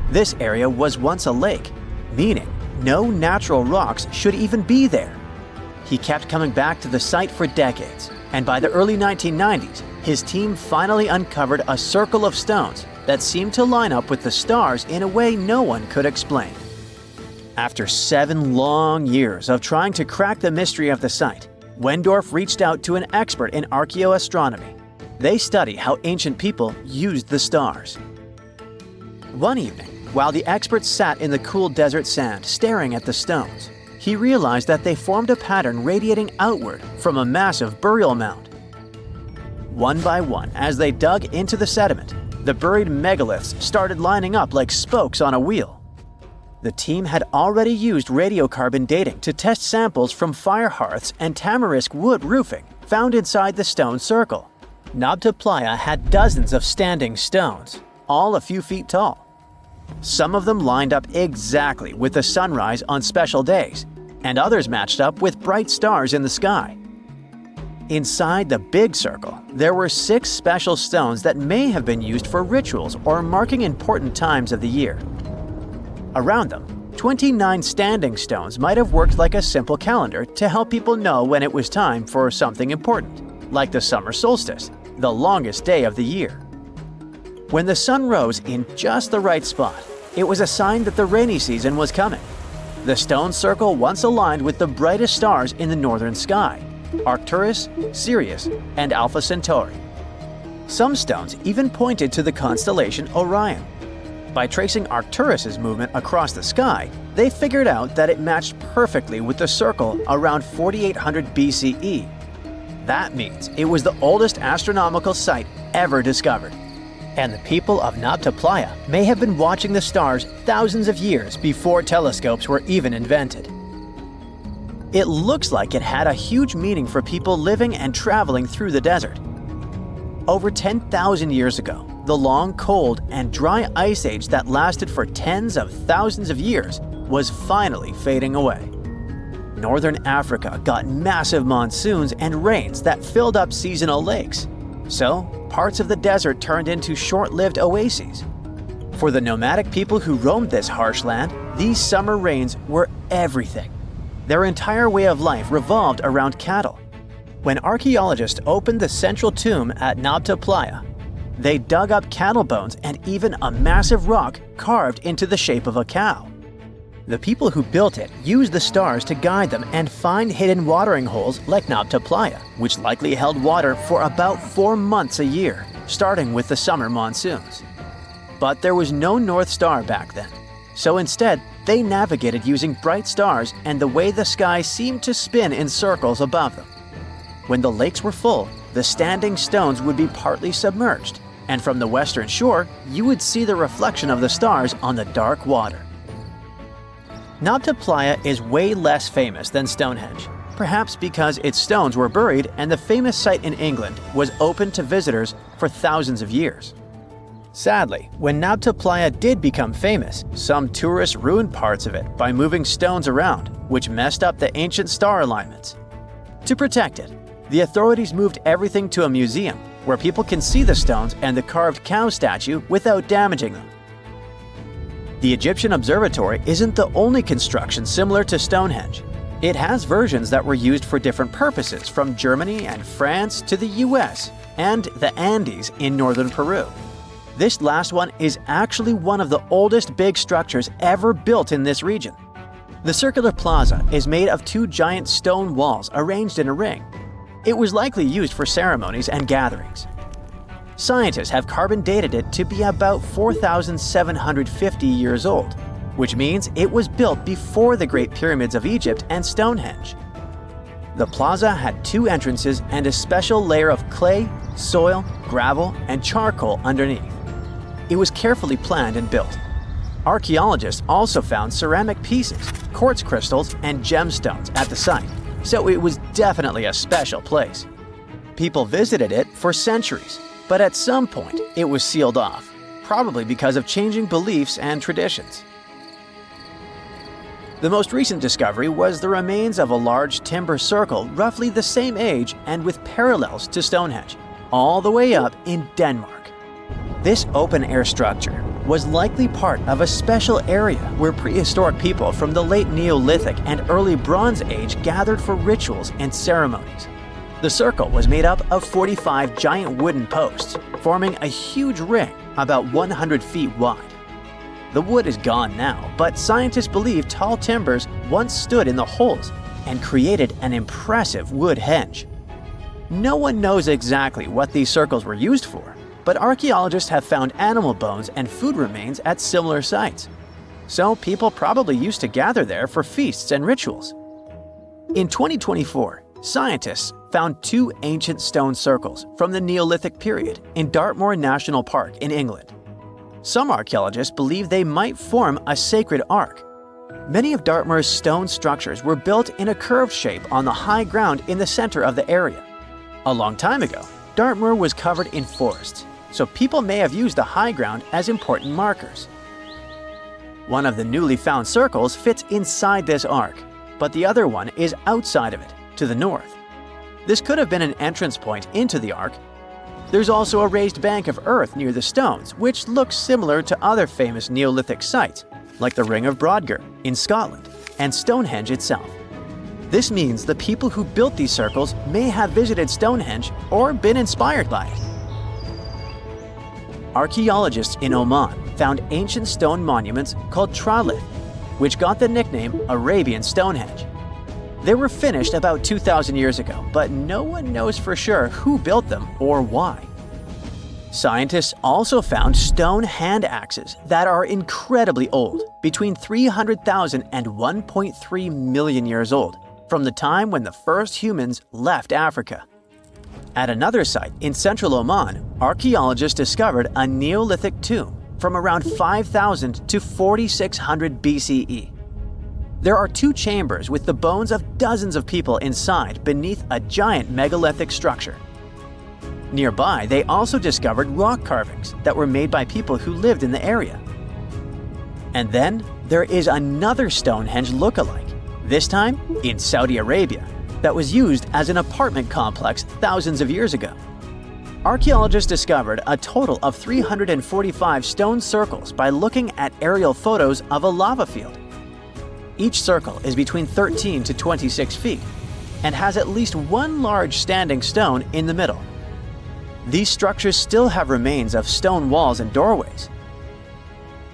This area was once a lake, meaning no natural rocks should even be there. He kept coming back to the site for decades, and by the early 1990s, his team finally uncovered a circle of stones that seemed to line up with the stars in a way no one could explain. After 7 long years of trying to crack the mystery of the site, Wendorf reached out to an expert in archaeoastronomy. They study how ancient people used the stars. One evening, while the expert sat in the cool desert sand staring at the stones, he realized that they formed a pattern radiating outward from a massive burial mound. One by one, as they dug into the sediment, the buried megaliths started lining up like spokes on a wheel. The team had already used radiocarbon dating to test samples from fire hearths and tamarisk wood roofing found inside the stone circle. Nabta Playa had dozens of standing stones, all a few feet tall. Some of them lined up exactly with the sunrise on special days, and others matched up with bright stars in the sky. Inside the big circle, there were 6 special stones that may have been used for rituals or marking important times of the year. Around them, 29 standing stones might have worked like a simple calendar to help people know when it was time for something important, like the summer solstice, the longest day of the year. When the sun rose in just the right spot, it was a sign that the rainy season was coming. The stone circle once aligned with the brightest stars in the northern sky, Arcturus, Sirius, and Alpha Centauri. Some stones even pointed to the constellation Orion. By tracing Arcturus's movement across the sky, they figured out that it matched perfectly with the circle around 4800 BCE. That means it was the oldest astronomical site ever discovered. And the people of Nabta Playa may have been watching the stars thousands of years before telescopes were even invented. It looks like it had a huge meaning for people living and traveling through the desert. Over 10,000 years ago, the long, cold, and dry ice age that lasted for tens of thousands of years was finally fading away. northern Africa got massive monsoons and rains that filled up seasonal lakes. So, parts of the desert turned into short-lived oases. For the nomadic people who roamed this harsh land, these summer rains were everything. Their entire way of life revolved around cattle. When archaeologists opened the central tomb at Nabta Playa, they dug up cattle bones and even a massive rock carved into the shape of a cow. The people who built it used the stars to guide them and find hidden watering holes like Nabta Playa, which likely held water for about 4 months a year, starting with the summer monsoons. But there was no North Star back then, so instead they navigated using bright stars and the way the sky seemed to spin in circles above them. When the lakes were full, the standing stones would be partly submerged, and from the western shore, you would see the reflection of the stars on the dark water. Nabta Playa is way less famous than Stonehenge, perhaps because its stones were buried and the famous site in England was open to visitors for thousands of years. Sadly, when Nabta Playa did become famous, some tourists ruined parts of it by moving stones around, which messed up the ancient star alignments. To protect it, the authorities moved everything to a museum where people can see the stones and the carved cow statue without damaging them. The Egyptian observatory isn't the only construction similar to Stonehenge. It has versions that were used for different purposes from Germany and France to the US and the Andes in northern Peru. This last one is actually one of the oldest big structures ever built in this region. The circular plaza is made of 2 giant stone walls arranged in a ring. It was likely used for ceremonies and gatherings. Scientists have carbon dated it to be about 4,750 years old, which means it was built before the Great Pyramids of Egypt and Stonehenge. The plaza had 2 entrances and a special layer of clay, soil, gravel, and charcoal underneath. It was carefully planned and built. Archaeologists also found ceramic pieces, quartz crystals, and gemstones at the site, so it was definitely a special place. People visited it for centuries, but at some point it was sealed off, probably because of changing beliefs and traditions. The most recent discovery was the remains of a large timber circle roughly the same age and with parallels to Stonehenge, all the way up in Denmark. This open-air structure was likely part of a special area where prehistoric people from the late Neolithic and early Bronze Age gathered for rituals and ceremonies. The circle was made up of 45 giant wooden posts, forming a huge ring about 100 feet wide. The wood is gone now, but scientists believe tall timbers once stood in the holes and created an impressive wood henge. No one knows exactly what these circles were used for, but archaeologists have found animal bones and food remains at similar sites. So people probably used to gather there for feasts and rituals. In 2024, scientists found 2 ancient stone circles from the Neolithic period in Dartmoor National Park in England. Some archaeologists believe they might form a sacred ark. Many of Dartmoor's stone structures were built in a curved shape on the high ground in the center of the area. A long time ago, Dartmoor was covered in forests, so people may have used the high ground as important markers. One of the newly found circles fits inside this ark, but the other one is outside of it, to the north. This could have been an entrance point into the ark. There's also a raised bank of earth near the stones, which looks similar to other famous Neolithic sites, like the Ring of Brodgar in Scotland and Stonehenge itself. This means the people who built these circles may have visited Stonehenge or been inspired by it. Archaeologists in Oman found ancient stone monuments called tralith, which got the nickname Arabian Stonehenge. They were finished about 2,000 years ago, but no one knows for sure who built them or why. Scientists also found stone hand axes that are incredibly old, between 300,000 and 1.3 million years old, from the time when the first humans left Africa. At another site in central Oman, archaeologists discovered a Neolithic tomb from around 5,000 to 4,600 BCE. There are 2 chambers with the bones of dozens of people inside beneath a giant megalithic structure. Nearby, they also discovered rock carvings that were made by people who lived in the area. And then there is another Stonehenge look-alike, this time in Saudi Arabia, that was used as an apartment complex thousands of years ago. Archaeologists discovered a total of 345 stone circles by looking at aerial photos of a lava field. Each circle is between 13 to 26 feet and has at least one large standing stone in the middle. These structures still have remains of stone walls and doorways.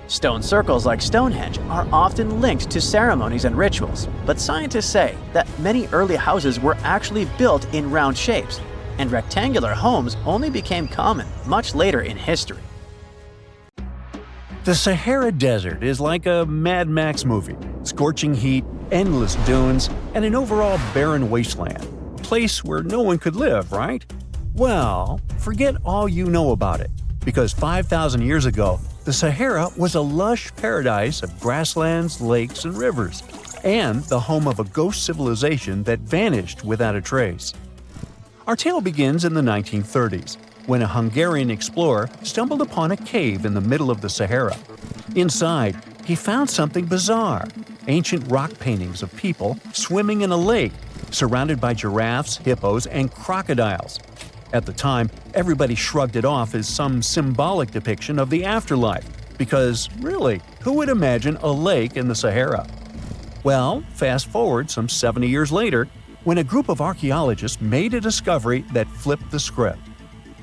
Stone circles like Stonehenge are often linked to ceremonies and rituals, but scientists say that many early houses were actually built in round shapes, and rectangular homes only became common much later in history. The Sahara Desert is like a Mad Max movie. Scorching heat, endless dunes, and an overall barren wasteland. A place where no one could live, right? Well, forget all you know about it, because 5,000 years ago, the Sahara was a lush paradise of grasslands, lakes, and rivers, and the home of a ghost civilization that vanished without a trace. Our tale begins in the 1930s, when a Hungarian explorer stumbled upon a cave in the middle of the Sahara. Inside, he found something bizarre: ancient rock paintings of people swimming in a lake, surrounded by giraffes, hippos, and crocodiles. At the time, everybody shrugged it off as some symbolic depiction of the afterlife, because really, who would imagine a lake in the Sahara? Well, fast forward some 70 years later, when a group of archaeologists made a discovery that flipped the script.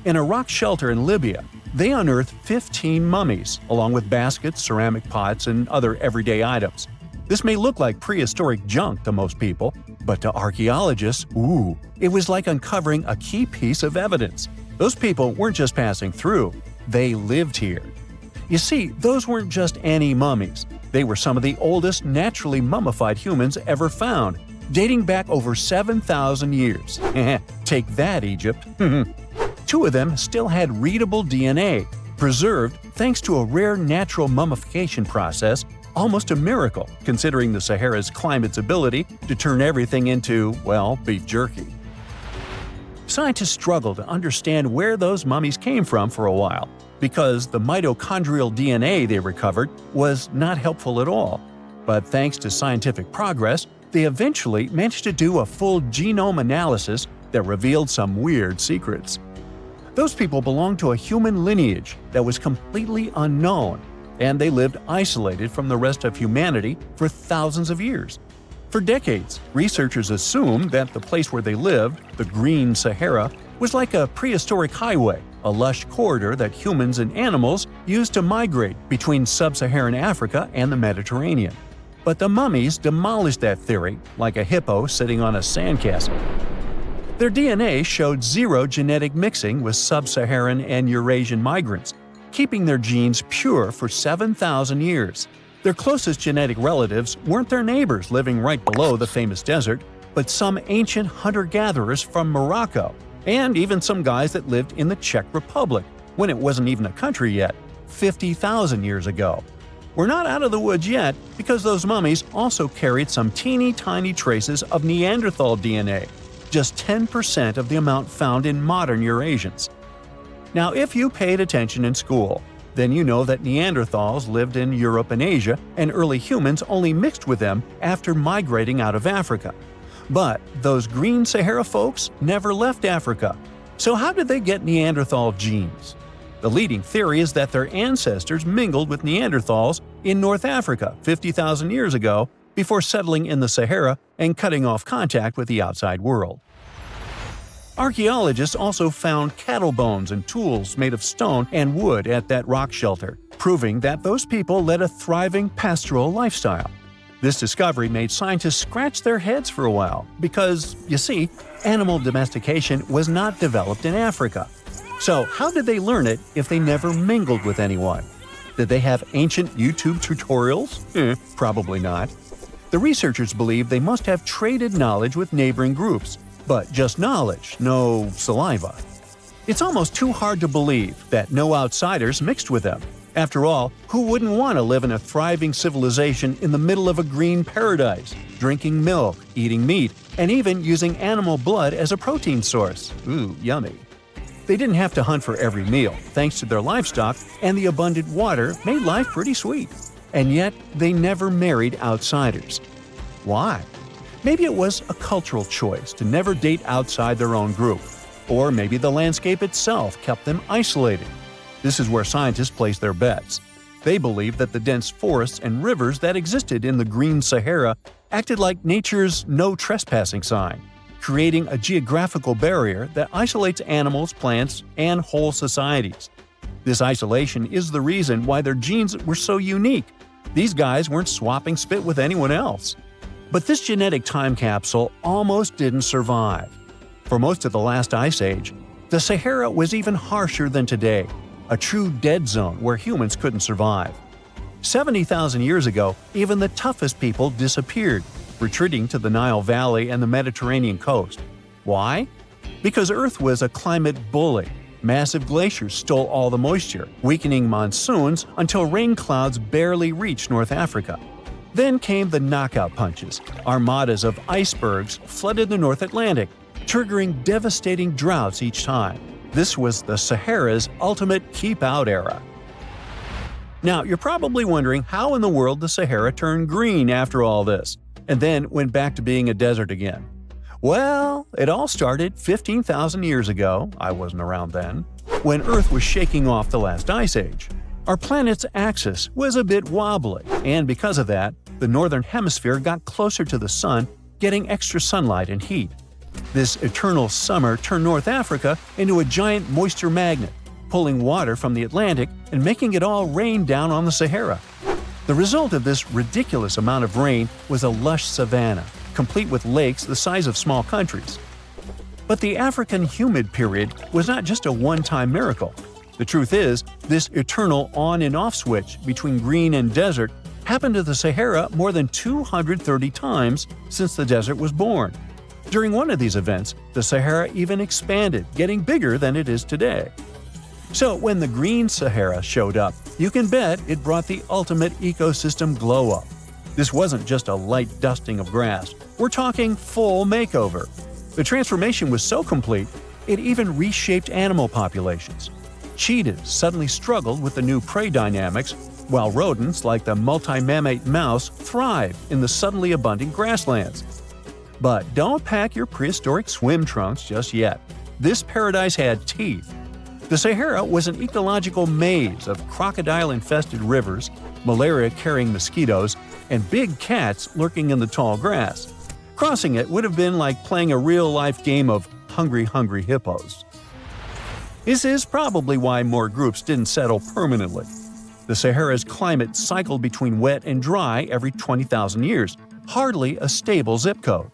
In a rock shelter in Libya, they unearthed 15 mummies, along with baskets, ceramic pots, and other everyday items. This may look like prehistoric junk to most people, but to archaeologists, it was like uncovering a key piece of evidence. Those people weren't just passing through, they lived here. You see, those weren't just any mummies. They were some of the oldest naturally mummified humans ever found, dating back over 7,000 years. Take that, Egypt. Two of them still had readable DNA, preserved thanks to a rare natural mummification process, almost a miracle considering the Sahara's climate's ability to turn everything into, well, beef jerky. Scientists struggled to understand where those mummies came from for a while, because the mitochondrial DNA they recovered was not helpful at all. But thanks to scientific progress, they eventually managed to do a full genome analysis that revealed some weird secrets. Those people belonged to a human lineage that was completely unknown, and they lived isolated from the rest of humanity for thousands of years. For decades, researchers assumed that the place where they lived, the Green Sahara, was like a prehistoric highway, a lush corridor that humans and animals used to migrate between sub-Saharan Africa and the Mediterranean. But the mummies demolished that theory, like a hippo sitting on a sandcastle. Their DNA showed zero genetic mixing with sub-Saharan and Eurasian migrants, keeping their genes pure for 7,000 years. Their closest genetic relatives weren't their neighbors living right below the famous desert, but some ancient hunter-gatherers from Morocco, and even some guys that lived in the Czech Republic, when it wasn't even a country yet, 50,000 years ago. We're not out of the woods yet, because those mummies also carried some teeny-tiny traces of Neanderthal DNA, just 10% of the amount found in modern Eurasians. Now, if you paid attention in school, then you know that Neanderthals lived in Europe and Asia, and early humans only mixed with them after migrating out of Africa. But those Green Sahara folks never left Africa. So how did they get Neanderthal genes? The leading theory is that their ancestors mingled with Neanderthals in North Africa 50,000 years ago before settling in the Sahara and cutting off contact with the outside world. Archaeologists also found cattle bones and tools made of stone and wood at that rock shelter, proving that those people led a thriving pastoral lifestyle. This discovery made scientists scratch their heads for a while because, you see, animal domestication was not developed in Africa. So how did they learn it if they never mingled with anyone? Did they have ancient YouTube tutorials? Probably not. The researchers believe they must have traded knowledge with neighboring groups, but just knowledge, no saliva. It's almost too hard to believe that no outsiders mixed with them. After all, who wouldn't want to live in a thriving civilization in the middle of a green paradise, drinking milk, eating meat, and even using animal blood as a protein source? Ooh, yummy. They didn't have to hunt for every meal, thanks to their livestock, and the abundant water made life pretty sweet. And yet, they never married outsiders. Why? Maybe it was a cultural choice to never date outside their own group, or maybe the landscape itself kept them isolated. This is where scientists place their bets. They believe that the dense forests and rivers that existed in the Green Sahara acted like nature's no trespassing sign, creating a geographical barrier that isolates animals, plants, and whole societies. This isolation is the reason why their genes were so unique. These guys weren't swapping spit with anyone else. But this genetic time capsule almost didn't survive. For most of the last ice age, the Sahara was even harsher than today, a true dead zone where humans couldn't survive. 70,000 years ago, even the toughest people disappeared, retreating to the Nile Valley and the Mediterranean coast. Why? Because Earth was a climate bully. Massive glaciers stole all the moisture, weakening monsoons until rain clouds barely reached North Africa. Then came the knockout punches. Armadas of icebergs flooded the North Atlantic, triggering devastating droughts each time. This was the Sahara's ultimate keep-out era. Now, you're probably wondering how in the world the Sahara turned green after all this, and then went back to being a desert again. Well, it all started 15,000 years ago, I wasn't around then, when Earth was shaking off the last ice age. Our planet's axis was a bit wobbly, and because of that, the northern hemisphere got closer to the sun, getting extra sunlight and heat. This eternal summer turned North Africa into a giant moisture magnet, pulling water from the Atlantic and making it all rain down on the Sahara. The result of this ridiculous amount of rain was a lush savanna, complete with lakes the size of small countries. But the African humid period was not just a one-time miracle. The truth is, this eternal on and off switch between green and desert happened to the Sahara more than 230 times since the desert was born. During one of these events, the Sahara even expanded, getting bigger than it is today. So when the Green Sahara showed up, you can bet it brought the ultimate ecosystem glow-up. This wasn't just a light dusting of grass. We're talking full makeover. The transformation was so complete, it even reshaped animal populations. Cheetahs suddenly struggled with the new prey dynamics, while rodents like the multi-mammate mouse thrived in the suddenly abundant grasslands. But don't pack your prehistoric swim trunks just yet. This paradise had teeth. The Sahara was an ecological maze of crocodile-infested rivers, malaria-carrying mosquitoes, and big cats lurking in the tall grass. Crossing it would have been like playing a real-life game of Hungry Hungry Hippos. This is probably why more groups didn't settle permanently. The Sahara's climate cycled between wet and dry every 20,000 years, hardly a stable zip code.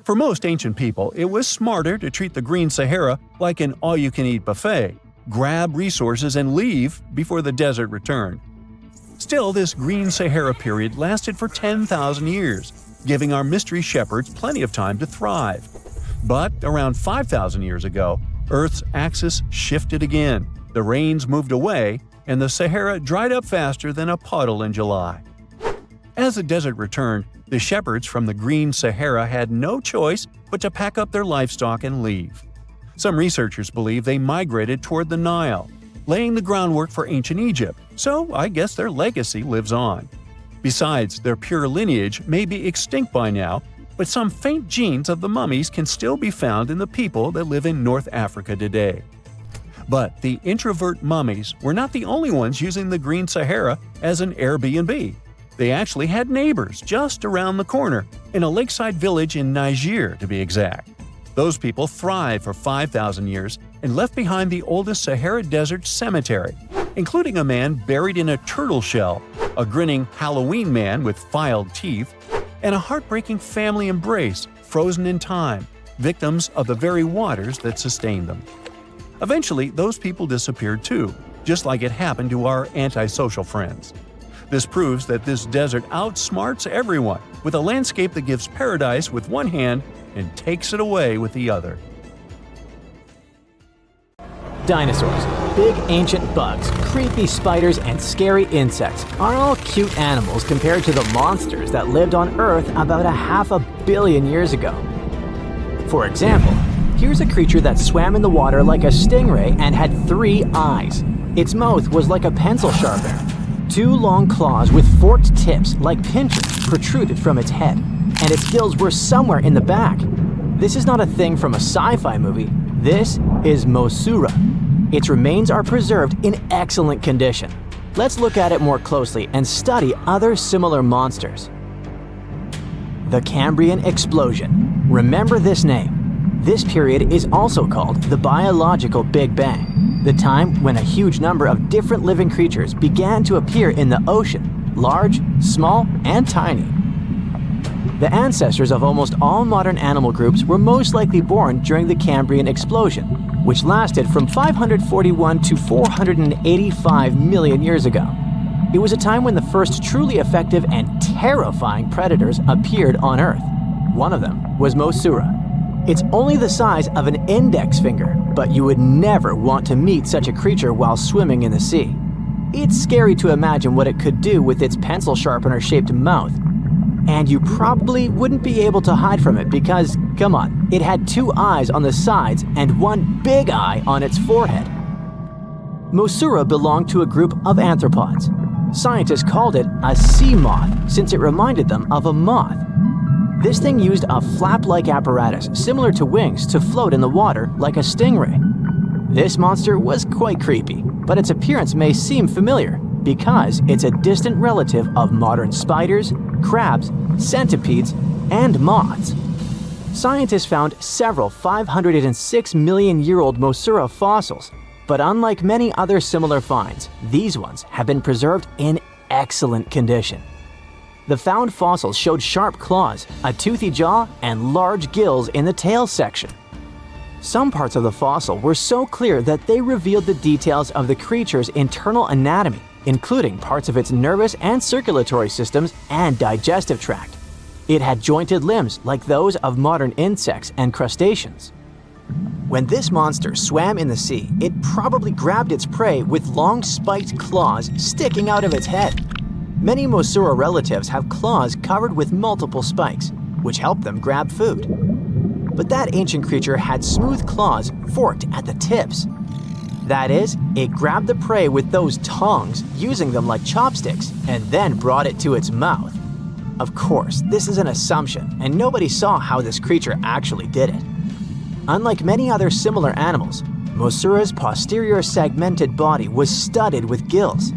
For most ancient people, it was smarter to treat the Green Sahara like an all-you-can-eat buffet, grab resources and leave before the desert returned. Still, this Green Sahara period lasted for 10,000 years, giving our mystery shepherds plenty of time to thrive. But around 5,000 years ago, Earth's axis shifted again, the rains moved away, and the Sahara dried up faster than a puddle in July. As the desert returned, the shepherds from the Green Sahara had no choice but to pack up their livestock and leave. Some researchers believe they migrated toward the Nile, laying the groundwork for ancient Egypt, so I guess their legacy lives on. Besides, their pure lineage may be extinct by now, but some faint genes of the mummies can still be found in the people that live in North Africa today. But the introvert mummies were not the only ones using the Green Sahara as an Airbnb. They actually had neighbors just around the corner, in a lakeside village in Niger to be exact. Those people thrived for 5,000 years and left behind the oldest Sahara Desert cemetery, including a man buried in a turtle shell, a grinning Halloween man with filed teeth, and a heartbreaking family embrace frozen in time, victims of the very waters that sustained them. Eventually, those people disappeared too, just like it happened to our antisocial friends. This proves that this desert outsmarts everyone, with a landscape that gives paradise with one hand and takes it away with the other. Dinosaurs, big ancient bugs, creepy spiders, and scary insects are all cute animals compared to the monsters that lived on Earth about 500 million years ago. For example, here's a creature that swam in the water like a stingray and had 3 eyes. Its mouth was like a pencil sharpener. 2 long claws with forked tips like pincers protruded from its head, and its gills were somewhere in the back. This is not a thing from a sci-fi movie. This is Mosura. Its remains are preserved in excellent condition. Let's look at it more closely and study other similar monsters. The Cambrian Explosion. Remember this name. This period is also called the biological Big Bang, the time when a huge number of different living creatures began to appear in the ocean, large, small, and tiny. The ancestors of almost all modern animal groups were most likely born during the Cambrian Explosion, which lasted from 541 to 485 million years ago. It was a time when the first truly effective and terrifying predators appeared on Earth. One of them was Mosura. It's only the size of an index finger, but you would never want to meet such a creature while swimming in the sea. It's scary to imagine what it could do with its pencil sharpener-shaped mouth. And you probably wouldn't be able to hide from it because, come on, it had 2 eyes on the sides and 1 big eye on its forehead. Mosura belonged to a group of arthropods. Scientists called it a sea moth since it reminded them of a moth. This thing used a flap-like apparatus similar to wings to float in the water like a stingray. This monster was quite creepy, but its appearance may seem familiar because it's a distant relative of modern spiders, crabs, centipedes, and moths. Scientists found several 506 million-year-old Mosura fossils, but unlike many other similar finds, these ones have been preserved in excellent condition. The found fossils showed sharp claws, a toothy jaw, and large gills in the tail section. Some parts of the fossil were so clear that they revealed the details of the creature's internal anatomy, including parts of its nervous and circulatory systems and digestive tract. It had jointed limbs like those of modern insects and crustaceans. When this monster swam in the sea, it probably grabbed its prey with long spiked claws sticking out of its head. Many Mosura relatives have claws covered with multiple spikes, which help them grab food. But that ancient creature had smooth claws forked at the tips. That is, it grabbed the prey with those tongs, using them like chopsticks, and then brought it to its mouth. Of course, this is an assumption, and nobody saw how this creature actually did it. Unlike many other similar animals, Mosura's posterior segmented body was studded with gills.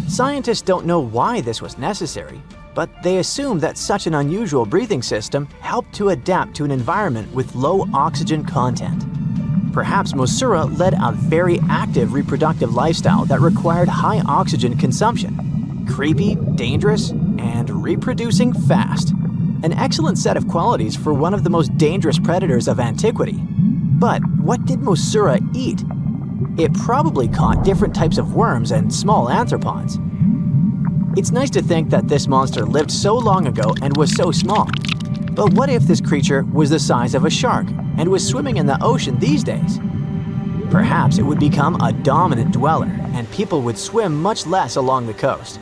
Scientists don't know why this was necessary, but they assume that such an unusual breathing system helped to adapt to an environment with low oxygen content. Perhaps Mosura led a very active reproductive lifestyle that required high oxygen consumption. Creepy, dangerous, and reproducing fast. An excellent set of qualities for one of the most dangerous predators of antiquity. But what did Mosura eat? It probably caught different types of worms and small arthropods. It's nice to think that this monster lived so long ago and was so small. But what if this creature was the size of a shark and was swimming in the ocean these days? Perhaps it would become a dominant dweller and people would swim much less along the coast.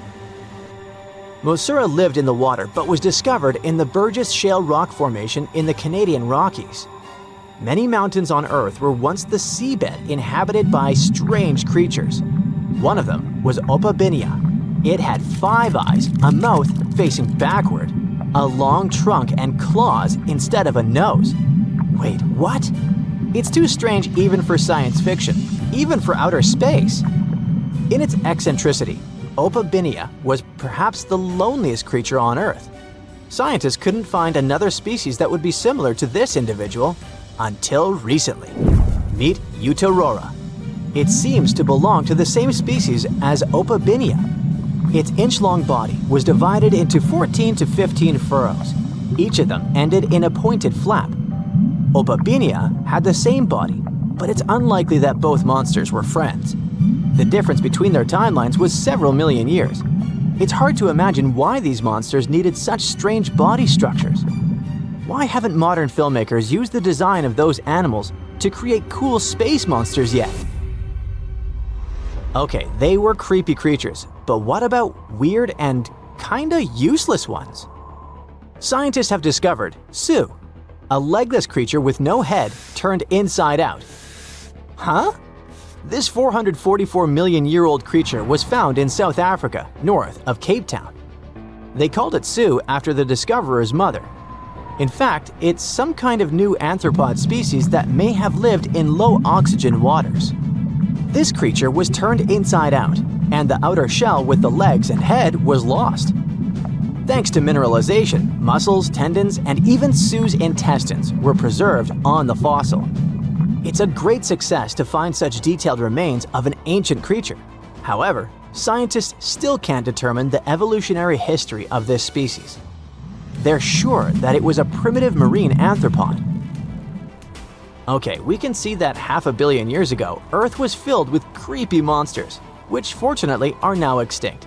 Mosura lived in the water but was discovered in the Burgess Shale Rock Formation in the Canadian Rockies. Many mountains on Earth were once the seabed inhabited by strange creatures. One of them was Opabinia. It had 5 eyes, a mouth facing backward, a long trunk and claws instead of a nose. Wait, what? It's too strange even for science fiction, even for outer space. In its eccentricity, Opabinia was perhaps the loneliest creature on Earth. Scientists couldn't find another species that would be similar to this individual until recently. Meet Utaurora. It seems to belong to the same species as Opabinia. Its inch-long body was divided into 14 to 15 furrows. Each of them ended in a pointed flap. Opabinia had the same body, but it's unlikely that both monsters were friends. The difference between their timelines was several million years. It's hard to imagine why these monsters needed such strange body structures. Why haven't modern filmmakers used the design of those animals to create cool space monsters yet? Okay, they were creepy creatures, but what about weird and kinda useless ones? Scientists have discovered Su, a legless creature with no head turned inside out. Huh? This 444 million-year-old creature was found in South Africa, north of Cape Town. They called it Su after the discoverer's mother. In fact, it's some kind of new arthropod species that may have lived in low-oxygen waters. This creature was turned inside out, and the outer shell with the legs and head was lost. Thanks to mineralization, muscles, tendons, and even Sue's intestines were preserved on the fossil. It's a great success to find such detailed remains of an ancient creature. However, scientists still can't determine the evolutionary history of this species. They're sure that it was a primitive marine arthropod. Okay, we can see that 500 million years ago, Earth was filled with creepy monsters, which fortunately are now extinct.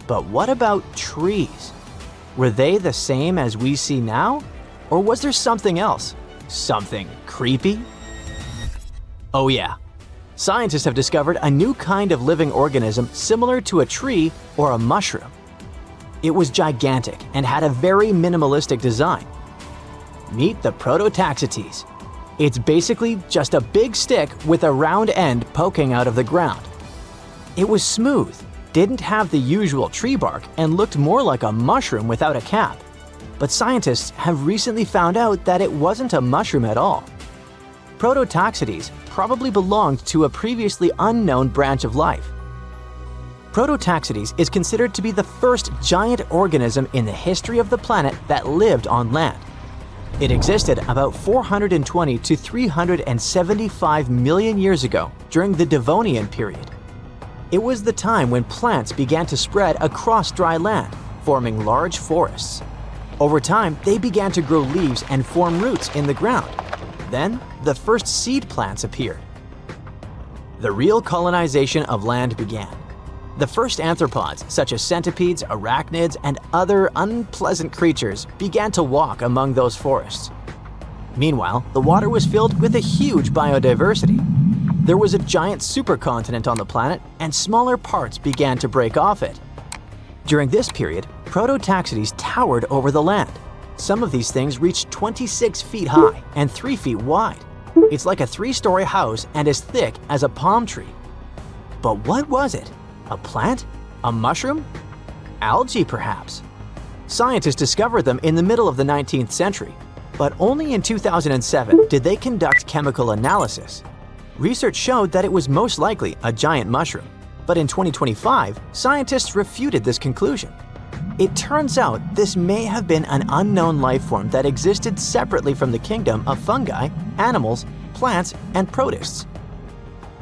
But what about trees? Were they the same as we see now? Or was there something else? Something creepy? Oh yeah. Scientists have discovered a new kind of living organism similar to a tree or a mushroom. It was gigantic and had a very minimalistic design. Meet the Prototaxites. It's basically just a big stick with a round end poking out of the ground. It was smooth, didn't have the usual tree bark, and looked more like a mushroom without a cap. But scientists have recently found out that it wasn't a mushroom at all. Prototaxites probably belonged to a previously unknown branch of life. Prototaxites is considered to be the first giant organism in the history of the planet that lived on land. It existed about 420 to 375 million years ago during the Devonian period. It was the time when plants began to spread across dry land, forming large forests. Over time, they began to grow leaves and form roots in the ground. Then, the first seed plants appeared. The real colonization of land began. The first arthropods, such as centipedes, arachnids, and other unpleasant creatures, began to walk among those forests. Meanwhile, the water was filled with a huge biodiversity. There was a giant supercontinent on the planet, and smaller parts began to break off it. During this period, Prototaxites towered over the land. Some of these things reached 26 feet high and 3 feet wide. It's like a 3-story house and as thick as a palm tree. But what was it? A plant? A mushroom? Algae, perhaps? Scientists discovered them in the middle of the 19th century, but only in 2007 did they conduct chemical analysis. Research showed that it was most likely a giant mushroom, but in 2025, scientists refuted this conclusion. It turns out this may have been an unknown life form that existed separately from the kingdom of fungi, animals, plants, and protists.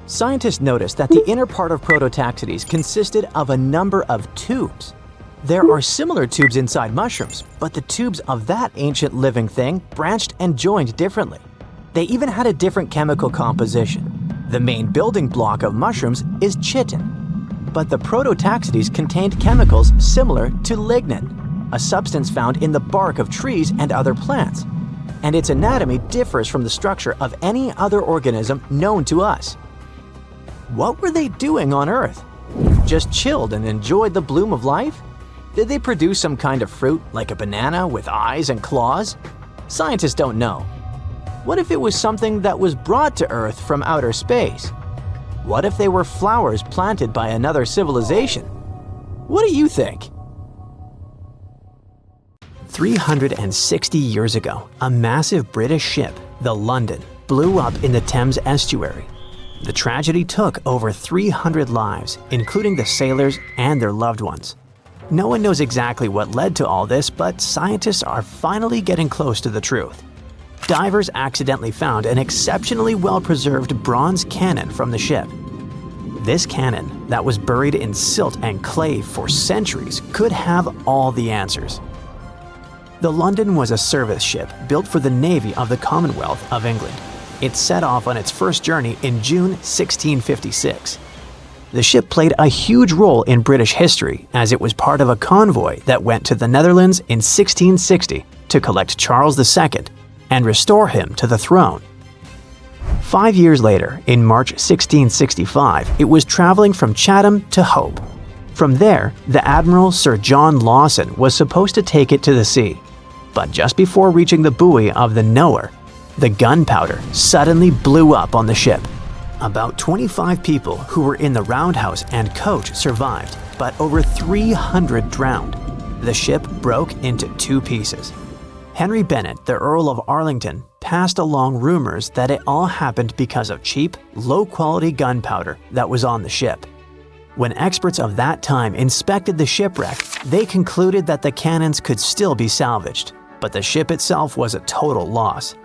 Scientists noticed that the inner part of Prototaxites consisted of a number of tubes. There are similar tubes inside mushrooms, but the tubes of that ancient living thing branched and joined differently. They even had a different chemical composition. The main building block of mushrooms is chitin, but the Prototaxites contained chemicals similar to lignin, a substance found in the bark of trees and other plants, and its anatomy differs from the structure of any other organism known to us. What were they doing on Earth? Just chilled and enjoyed the bloom of life? Did they produce some kind of fruit, like a banana with eyes and claws? Scientists don't know. What if it was something that was brought to Earth from outer space? What if they were flowers planted by another civilization? What do you think? 360 years ago, a massive British ship, the London, blew up in the Thames estuary. The tragedy took over 300 lives, including the sailors and their loved ones. No one knows exactly what led to all this, but scientists are finally getting close to the truth. Divers accidentally found an exceptionally well-preserved bronze cannon from the ship. This cannon, that was buried in silt and clay for centuries, could have all the answers. The London was a service ship built for the Navy of the Commonwealth of England. It set off on its first journey in June 1656. The ship played a huge role in British history as it was part of a convoy that went to the Netherlands in 1660 to collect Charles II and restore him to the throne. 5 years later, in March 1665, it was traveling from Chatham to Hope. From there, the Admiral Sir John Lawson was supposed to take it to the sea. But just before reaching the buoy of the Knower, the gunpowder suddenly blew up on the ship. About 25 people who were in the roundhouse and coach survived, but over 300 drowned. The ship broke into 2 pieces. Henry Bennett, the Earl of Arlington, passed along rumors that it all happened because of cheap, low-quality gunpowder that was on the ship. When experts of that time inspected the shipwreck, they concluded that the cannons could still be salvaged, but the ship itself was a total loss.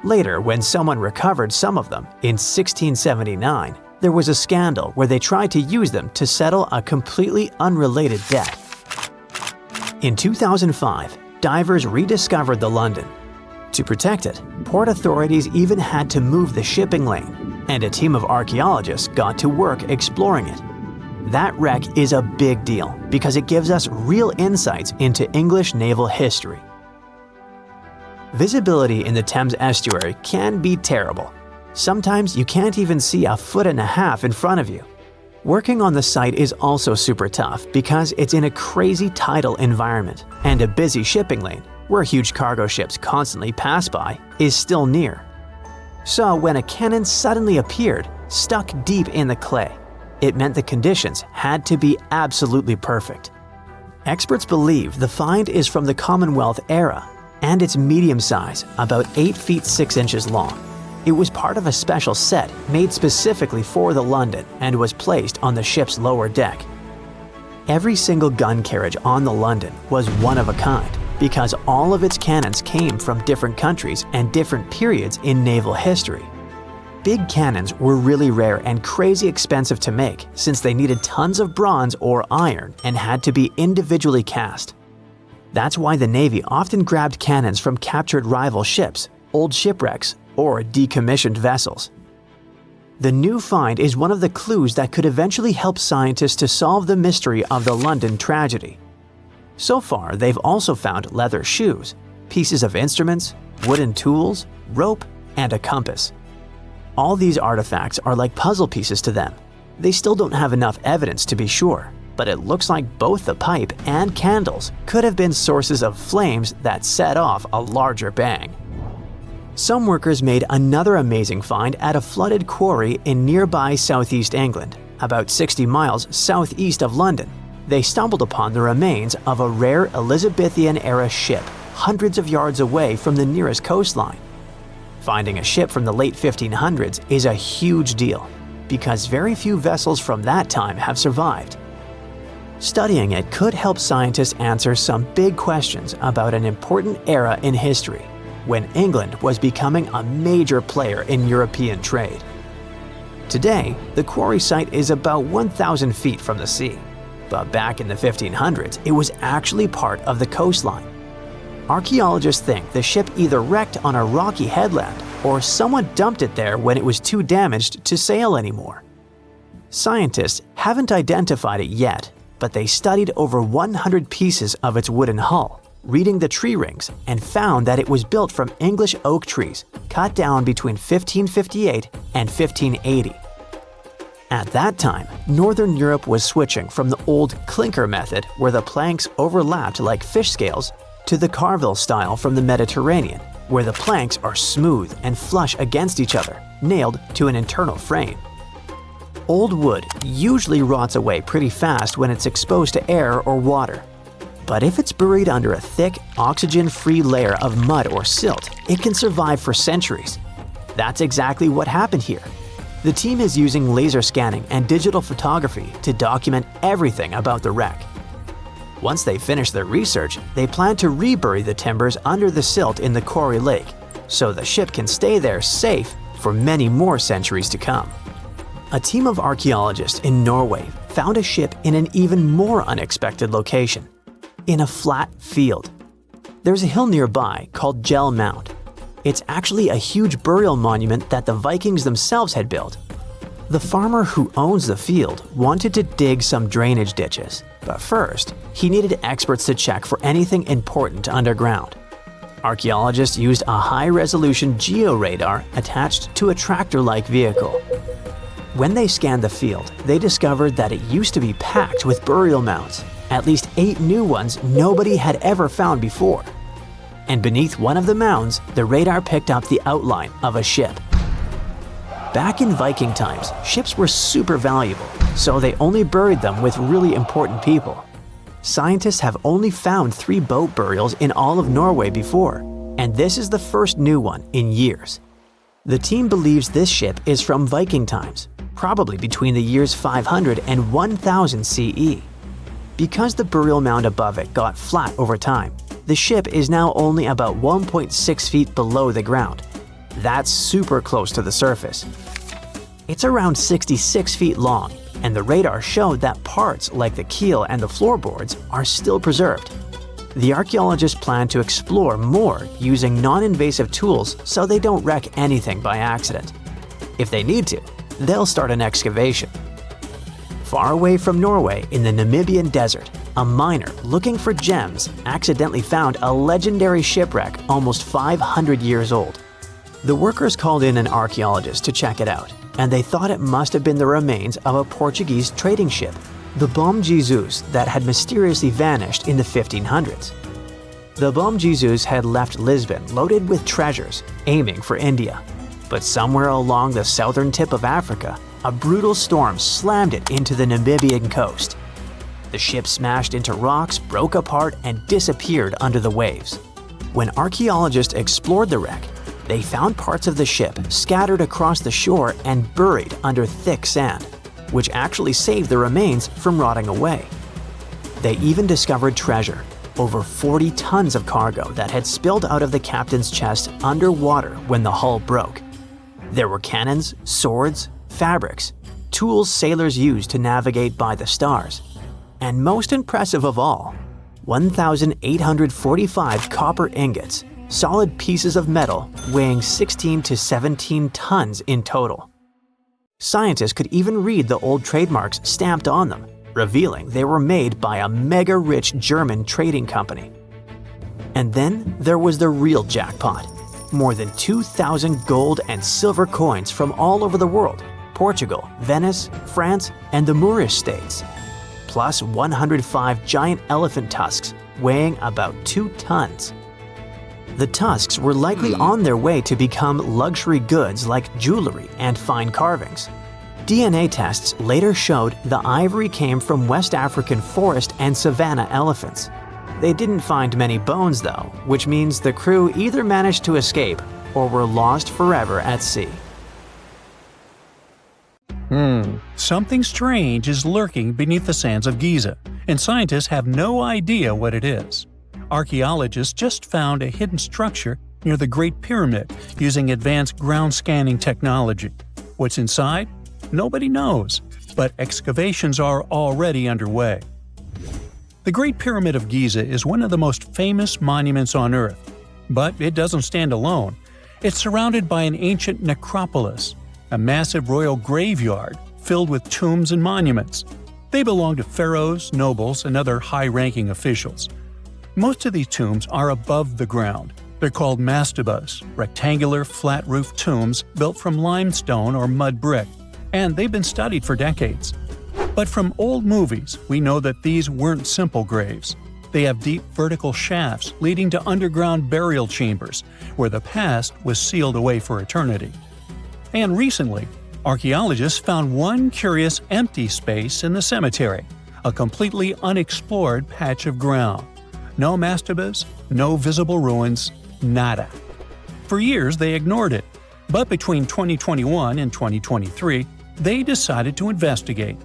Later, when someone recovered some of them in 1679, there was a scandal where they tried to use them to settle a completely unrelated debt. In 2005, divers rediscovered the London. To protect it, port authorities even had to move the shipping lane, and a team of archaeologists got to work exploring it. That wreck is a big deal because it gives us real insights into English naval history. Visibility in the Thames estuary can be terrible. Sometimes you can't even see a foot and a half in front of you. Working on the site is also super tough because it's in a crazy tidal environment, and a busy shipping lane, where huge cargo ships constantly pass by, is still near. So when a cannon suddenly appeared, stuck deep in the clay, it meant the conditions had to be absolutely perfect. Experts believe the find is from the Commonwealth era, and it's medium size, about 8 feet 6 inches long. It was part of a special set made specifically for the London and was placed on the ship's lower deck. Every single gun carriage on the London was one of a kind because all of its cannons came from different countries and different periods in naval history. Big cannons were really rare and crazy expensive to make since they needed tons of bronze or iron and had to be individually cast. That's why the Navy often grabbed cannons from captured rival ships, old shipwrecks, or decommissioned vessels. The new find is one of the clues that could eventually help scientists to solve the mystery of the London tragedy. So far, they've also found leather shoes, pieces of instruments, wooden tools, rope, and a compass. All these artifacts are like puzzle pieces to them. They still don't have enough evidence to be sure, but it looks like both the pipe and candles could have been sources of flames that set off a larger bang. Some workers made another amazing find at a flooded quarry in nearby southeast England, about 60 miles southeast of London. They stumbled upon the remains of a rare Elizabethan-era ship hundreds of yards away from the nearest coastline. Finding a ship from the late 1500s is a huge deal, because very few vessels from that time have survived. Studying it could help scientists answer some big questions about an important era in history, when England was becoming a major player in European trade. Today, the quarry site is about 1,000 feet from the sea, but back in the 1500s, it was actually part of the coastline. Archaeologists think the ship either wrecked on a rocky headland or someone dumped it there when it was too damaged to sail anymore. Scientists haven't identified it yet, but they studied over 100 pieces of its wooden hull, reading the tree rings, and found that it was built from English oak trees cut down between 1558 and 1580. At that time, Northern Europe was switching from the old clinker method where the planks overlapped like fish scales to the carvel style from the Mediterranean, where the planks are smooth and flush against each other, nailed to an internal frame. Old wood usually rots away pretty fast when it's exposed to air or water. But if it's buried under a thick, oxygen-free layer of mud or silt, it can survive for centuries. That's exactly what happened here. The team is using laser scanning and digital photography to document everything about the wreck. Once they finish their research, they plan to rebury the timbers under the silt in the quarry lake, so the ship can stay there safe for many more centuries to come. A team of archaeologists in Norway found a ship in an even more unexpected location, in a flat field. There's a hill nearby called Gel Mount. It's actually a huge burial monument that the Vikings themselves had built. The farmer who owns the field wanted to dig some drainage ditches, but first, he needed experts to check for anything important underground. Archaeologists used a high-resolution georadar attached to a tractor-like vehicle. When they scanned the field, they discovered that it used to be packed with burial mounds, at least 8 new ones nobody had ever found before. And beneath one of the mounds, the radar picked up the outline of a ship. Back in Viking times, ships were super valuable, so they only buried them with really important people. scientists have only found 3 boat burials in all of Norway before, and this is the first new one in years. The team believes this ship is from Viking times, probably between the years 500 and 1000 CE. Because the burial mound above it got flat over time, the ship is now only about 1.6 feet below the ground. That's super close to the surface. It's around 66 feet long, and the radar showed that parts like the keel and the floorboards are still preserved. The archaeologists plan to explore more using non-invasive tools so they don't wreck anything by accident. If they need to, they'll start an excavation. Far away from Norway in the Namibian desert, a miner looking for gems accidentally found a legendary shipwreck almost 500 years old. The workers called in an archaeologist to check it out, and they thought it must have been the remains of a Portuguese trading ship, the Bom Jesus, that had mysteriously vanished in the 1500s. The Bom Jesus had left Lisbon loaded with treasures, aiming for India. But somewhere along the southern tip of Africa, a brutal storm slammed it into the Namibian coast. The ship smashed into rocks, broke apart, and disappeared under the waves. When archaeologists explored the wreck, they found parts of the ship scattered across the shore and buried under thick sand, which actually saved the remains from rotting away. They even discovered treasure, over 40 tons of cargo that had spilled out of the captain's chest underwater when the hull broke. There were cannons, swords, fabrics, tools sailors used to navigate by the stars, and most impressive of all, 1,845 copper ingots, solid pieces of metal weighing 16 to 17 tons in total. Scientists could even read the old trademarks stamped on them, revealing they were made by a mega-rich German trading company. And then there was the real jackpot. More than 2,000 gold and silver coins from all over the world, Portugal, Venice, France, and the Moorish states, plus 105 giant elephant tusks weighing about 2 tons. The tusks were likely on their way to become luxury goods like jewelry and fine carvings. DNA tests later showed the ivory came from West African forest and savanna elephants. They didn't find many bones though, which means the crew either managed to escape or were lost forever at sea. Something strange is lurking beneath the sands of Giza, and scientists have no idea what it is. Archaeologists just found a hidden structure near the Great Pyramid using advanced ground scanning technology. What's inside? Nobody knows, but excavations are already underway. The Great Pyramid of Giza is one of the most famous monuments on Earth, but it doesn't stand alone. It's surrounded by an ancient necropolis, a massive royal graveyard filled with tombs and monuments. They belong to pharaohs, nobles, and other high-ranking officials. Most of these tombs are above the ground. They're called mastabas, rectangular, flat-roofed tombs built from limestone or mud brick, and they've been studied for decades. But from old movies, we know that these weren't simple graves. They have deep vertical shafts leading to underground burial chambers, where the past was sealed away for eternity. And recently, archaeologists found one curious empty space in the cemetery, a completely unexplored patch of ground. No mastabas, no visible ruins, nada. For years they ignored it, but between 2021 and 2023, they decided to investigate.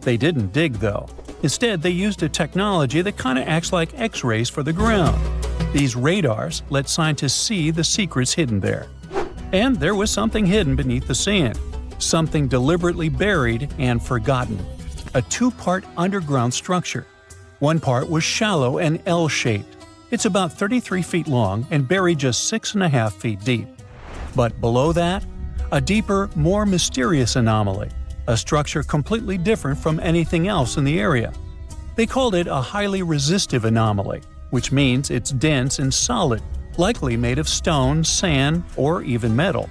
They didn't dig though. Instead, they used a technology that kind of acts like X-rays for the ground. These radars let scientists see the secrets hidden there. And there was something hidden beneath the sand, something deliberately buried and forgotten. A 2-part underground structure. One part was shallow and L-shaped. It's about 33 feet long and buried just 6.5 feet deep. But below that, a deeper, more mysterious anomaly, a structure completely different from anything else in the area. They called it a highly resistive anomaly, which means it's dense and solid, likely made of stone, sand, or even metal.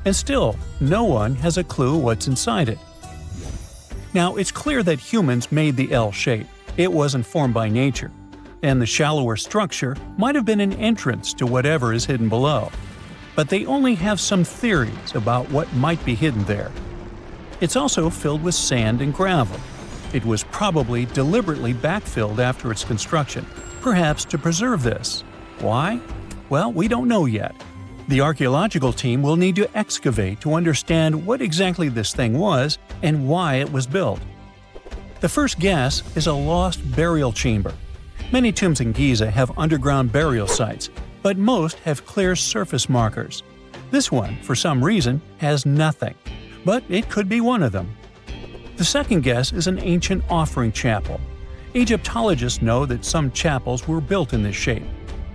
And still, no one has a clue what's inside it. Now, it's clear that humans made the L shape. It wasn't formed by nature, and the shallower structure might have been an entrance to whatever is hidden below. But they only have some theories about what might be hidden there. It's also filled with sand and gravel. It was probably deliberately backfilled after its construction, perhaps to preserve this. Why? Well, we don't know yet. The archaeological team will need to excavate to understand what exactly this thing was and why it was built. The first guess is a lost burial chamber. Many tombs in Giza have underground burial sites, but most have clear surface markers. This one, for some reason, has nothing, but it could be one of them. The second guess is an ancient offering chapel. Egyptologists know that some chapels were built in this shape,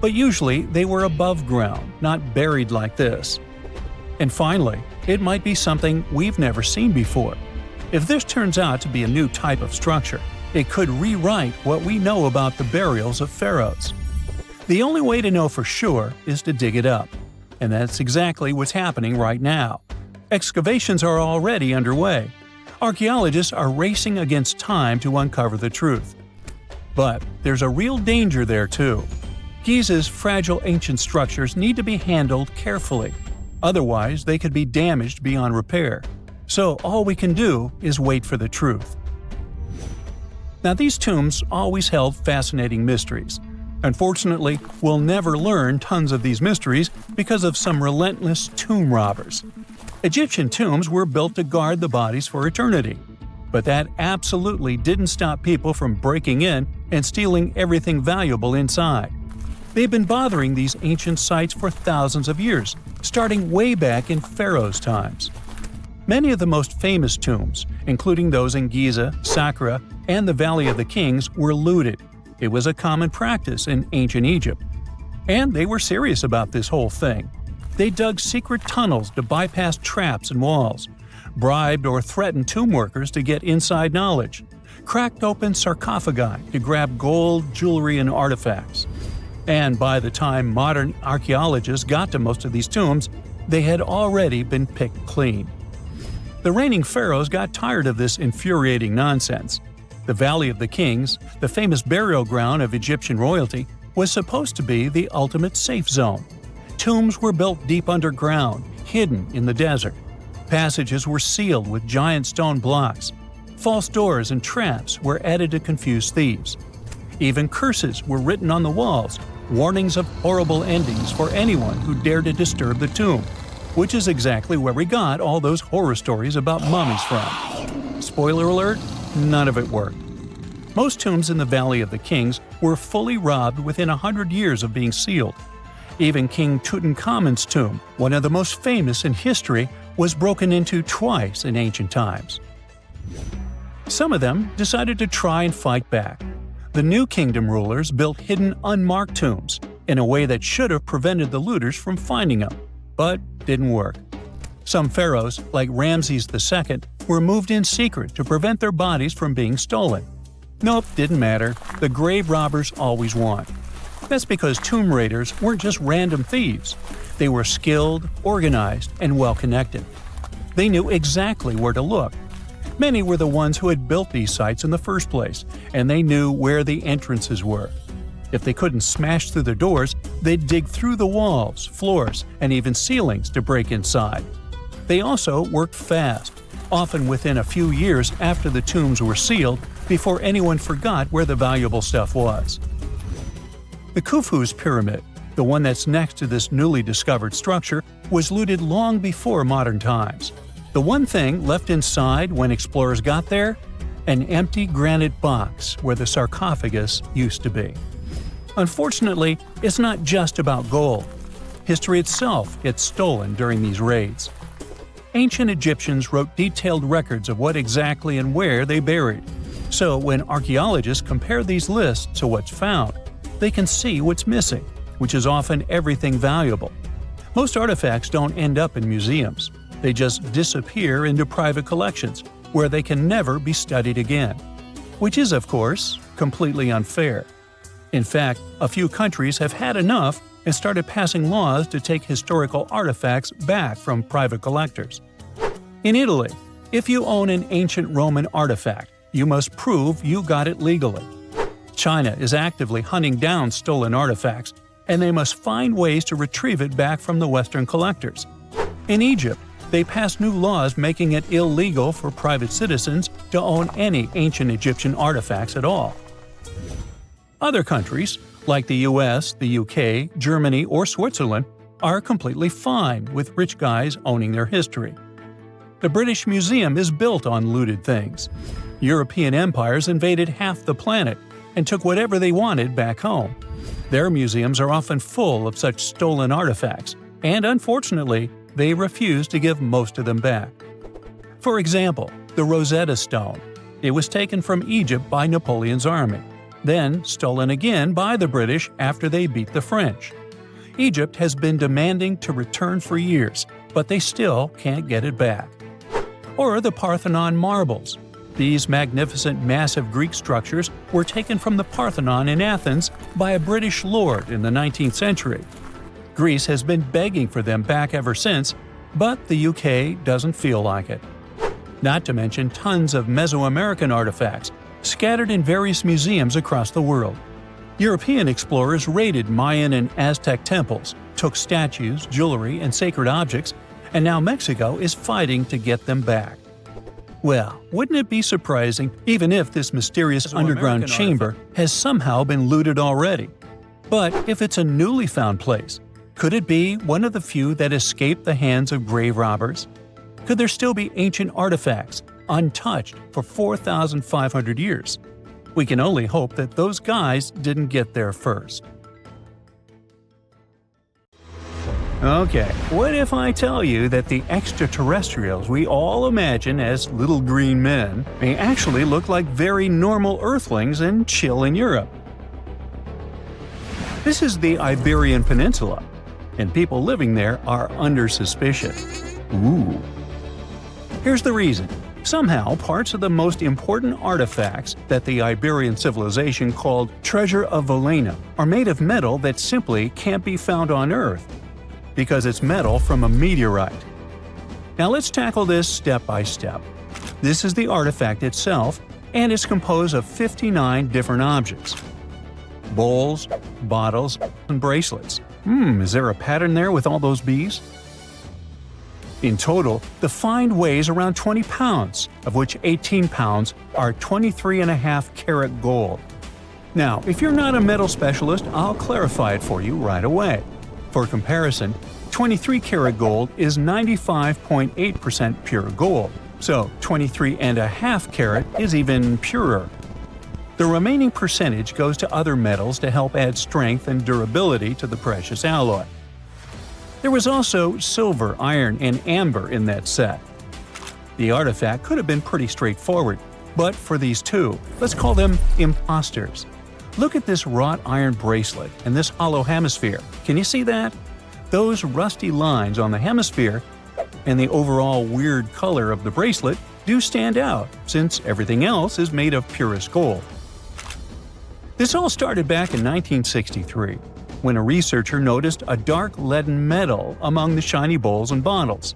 but usually they were above ground, not buried like this. And finally, it might be something we've never seen before. If this turns out to be a new type of structure, it could rewrite what we know about the burials of pharaohs. The only way to know for sure is to dig it up. And that's exactly what's happening right now. Excavations are already underway. Archaeologists are racing against time to uncover the truth. But there's a real danger there too. Giza's fragile ancient structures need to be handled carefully. Otherwise, they could be damaged beyond repair. So all we can do is wait for the truth. Now, these tombs always held fascinating mysteries. Unfortunately, we'll never learn tons of these mysteries because of some relentless tomb robbers. Egyptian tombs were built to guard the bodies for eternity. But that absolutely didn't stop people from breaking in and stealing everything valuable inside. They've been bothering these ancient sites for thousands of years, starting way back in Pharaoh's times. Many of the most famous tombs, including those in Giza, Saqqara, and the Valley of the Kings, were looted. It was a common practice in ancient Egypt. And they were serious about this whole thing. They dug secret tunnels to bypass traps and walls, bribed or threatened tomb workers to get inside knowledge, cracked open sarcophagi to grab gold, jewelry, and artifacts. And by the time modern archaeologists got to most of these tombs, they had already been picked clean. The reigning pharaohs got tired of this infuriating nonsense. The Valley of the Kings, the famous burial ground of Egyptian royalty, was supposed to be the ultimate safe zone. Tombs were built deep underground, hidden in the desert. Passages were sealed with giant stone blocks. False doors and traps were added to confuse thieves. Even curses were written on the walls, warnings of horrible endings for anyone who dared to disturb the tomb, which is exactly where we got all those horror stories about mummies from. Spoiler alert, none of it worked. Most tombs in the Valley of the Kings were fully robbed within 100 years of being sealed. Even King Tutankhamun's tomb, one of the most famous in history, was broken into twice in ancient times. Some of them decided to try and fight back. The New Kingdom rulers built hidden unmarked tombs in a way that should have prevented the looters from finding them, but didn't work. Some pharaohs, like Ramses II, were moved in secret to prevent their bodies from being stolen. Nope, didn't matter. The grave robbers always won. That's because tomb raiders weren't just random thieves. They were skilled, organized, and well-connected. They knew exactly where to look. Many were the ones who had built these sites in the first place, and they knew where the entrances were. If they couldn't smash through the doors, they'd dig through the walls, floors, and even ceilings to break inside. They also worked fast, often within a few years after the tombs were sealed, before anyone forgot where the valuable stuff was. The Khufu's pyramid, the one that's next to this newly discovered structure, was looted long before modern times. The one thing left inside when explorers got there? An empty granite box where the sarcophagus used to be. Unfortunately, it's not just about gold. History itself gets stolen during these raids. Ancient Egyptians wrote detailed records of what exactly and where they buried. So when archaeologists compare these lists to what's found, they can see what's missing, which is often everything valuable. Most artifacts don't end up in museums. They just disappear into private collections, where they can never be studied again. Which is, of course, completely unfair. In fact, a few countries have had enough and started passing laws to take historical artifacts back from private collectors. In Italy, if you own an ancient Roman artifact, you must prove you got it legally. China is actively hunting down stolen artifacts, and they must find ways to retrieve it back from the Western collectors. In Egypt, they passed new laws making it illegal for private citizens to own any ancient Egyptian artifacts at all. Other countries, like the US, the UK, Germany, or Switzerland, are completely fine with rich guys owning their history. The British Museum is built on looted things. European empires invaded half the planet and took whatever they wanted back home. Their museums are often full of such stolen artifacts, and unfortunately, they refuse to give most of them back. For example, the Rosetta Stone. It was taken from Egypt by Napoleon's army, then stolen again by the British after they beat the French. Egypt has been demanding to return for years, but they still can't get it back. Or the Parthenon marbles. These magnificent massive Greek structures were taken from the Parthenon in Athens by a British lord in the 19th century. Greece has been begging for them back ever since, but the UK doesn't feel like it. Not to mention tons of Mesoamerican artifacts, scattered in various museums across the world. European explorers raided Mayan and Aztec temples, took statues, jewelry, and sacred objects, and now Mexico is fighting to get them back. Well, wouldn't it be surprising even if this mysterious underground chamber has somehow been looted already? But if it's a newly found place, could it be one of the few that escaped the hands of grave robbers? Could there still be ancient artifacts, untouched for 4,500 years? We can only hope that those guys didn't get there first. Okay, what if I tell you that the extraterrestrials we all imagine as little green men may actually look like very normal Earthlings and chill in Europe? This is the Iberian Peninsula, and people living there are under suspicion. Ooh. Here's the reason. Somehow, parts of the most important artifacts that the Iberian civilization called Treasure of Volena are made of metal that simply can't be found on Earth, because it's metal from a meteorite. Now let's tackle this step by step. This is the artifact itself, and it's composed of 59 different objects. Bowls, bottles, and bracelets. Is there a pattern there with all those bees? In total, the find weighs around 20 pounds, of which 18 pounds are 23.5 karat gold. Now, if you're not a metal specialist, I'll clarify it for you right away. For comparison, 23 karat gold is 95.8% pure gold, so 23.5 karat is even purer. The remaining percentage goes to other metals to help add strength and durability to the precious alloy. There was also silver, iron, and amber in that set. The artifact could have been pretty straightforward, but for these two, let's call them imposters. Look at this wrought iron bracelet and this hollow hemisphere. Can you see that? Those rusty lines on the hemisphere and the overall weird color of the bracelet do stand out, since everything else is made of purest gold. This all started back in 1963. When a researcher noticed a dark leaden metal among the shiny bowls and bottles.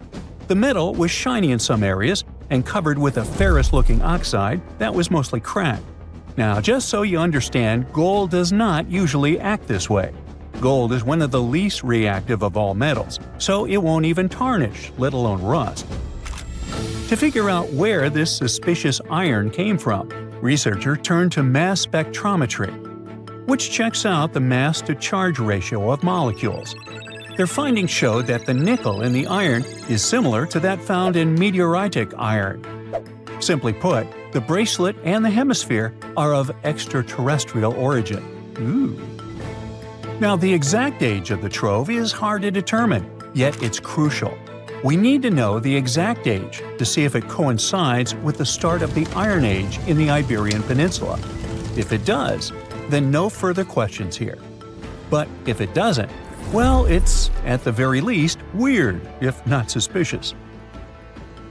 The metal was shiny in some areas and covered with a ferrous-looking oxide that was mostly cracked. Now, just so you understand, gold does not usually act this way. Gold is one of the least reactive of all metals, so it won't even tarnish, let alone rust. To figure out where this suspicious iron came from, researchers turned to mass spectrometry, which checks out the mass-to-charge ratio of molecules. Their findings showed that the nickel in the iron is similar to that found in meteoritic iron. Simply put, the bracelet and the hemisphere are of extraterrestrial origin. Ooh. Now, the exact age of the trove is hard to determine, yet it's crucial. We need to know the exact age to see if it coincides with the start of the Iron Age in the Iberian Peninsula. If it does, then no further questions here. But if it doesn't, well, it's, at the very least, weird, if not suspicious.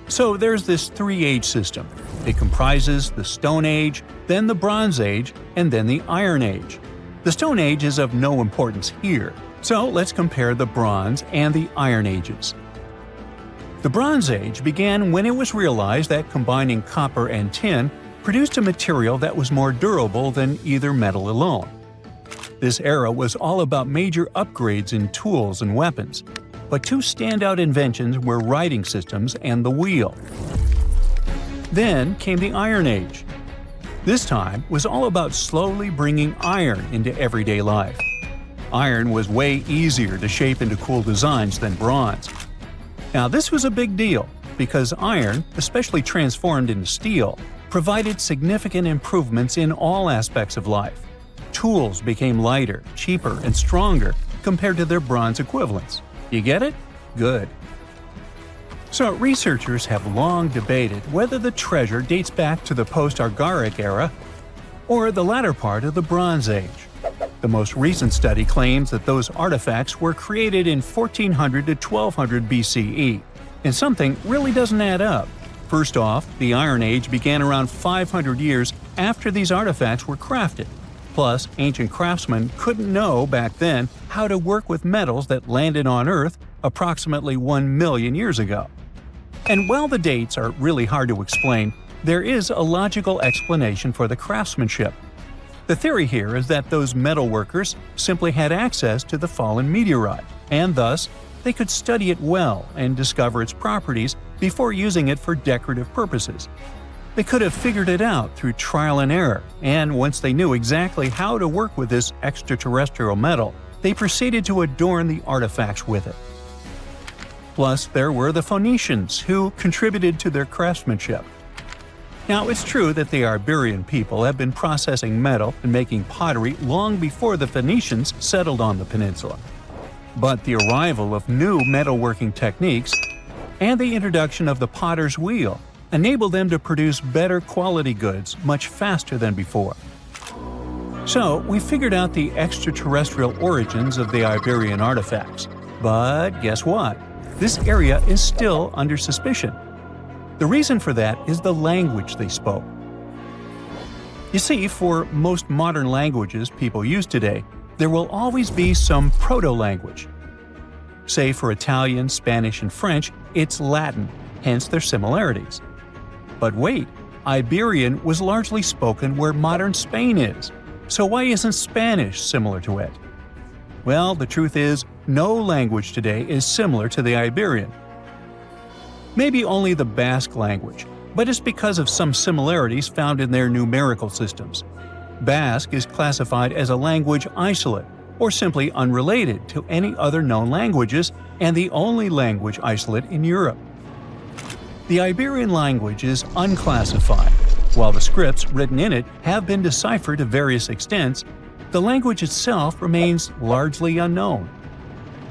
So there's this three-age system. It comprises the Stone Age, then the Bronze Age, and then the Iron Age. The Stone Age is of no importance here, so let's compare the Bronze and the Iron Ages. The Bronze Age began when it was realized that combining copper and tin produced a material that was more durable than either metal alone. This era was all about major upgrades in tools and weapons. but two standout inventions were writing systems and the wheel. Then came the Iron Age. This time was all about slowly bringing iron into everyday life. Iron was way easier to shape into cool designs than bronze. Now this was a big deal, because iron, especially transformed into steel, provided significant improvements in all aspects of life. Tools became lighter, cheaper, and stronger compared to their bronze equivalents. You get it? Good. So researchers have long debated whether the treasure dates back to the post-Archaic era or the latter part of the Bronze Age. The most recent study claims that those artifacts were created in 1400 to 1200 BCE, and something really doesn't add up. First off, the Iron Age began around 500 years after these artifacts were crafted. Plus, ancient craftsmen couldn't know back then how to work with metals that landed on Earth approximately 1 million years ago. And while the dates are really hard to explain, there is a logical explanation for the craftsmanship. The theory here is that those metal workers simply had access to the fallen meteorite, and thus they could study it well and discover its properties before using it for decorative purposes. They could have figured it out through trial and error, and once they knew exactly how to work with this extraterrestrial metal, they proceeded to adorn the artifacts with it. Plus, there were the Phoenicians, who contributed to their craftsmanship. Now, it's true that the Iberian people have been processing metal and making pottery long before the Phoenicians settled on the peninsula. But the arrival of new metalworking techniques and the introduction of the potter's wheel enabled them to produce better quality goods much faster than before. So, we figured out the extraterrestrial origins of the Iberian artifacts. But guess what? This area is still under suspicion. The reason for that is the language they spoke. You see, for most modern languages people use today, there will always be some proto-language. Say for Italian, Spanish, and French, it's Latin, hence their similarities. But wait, Iberian was largely spoken where modern Spain is, so why isn't Spanish similar to it? Well, the truth is, no language today is similar to the Iberian. Maybe only the Basque language, but it's because of some similarities found in their numerical systems. Basque is classified as a language isolate, or simply unrelated to any other known languages, and the only language isolate in Europe. The Iberian language is unclassified. While the scripts written in it have been deciphered to various extents, the language itself remains largely unknown.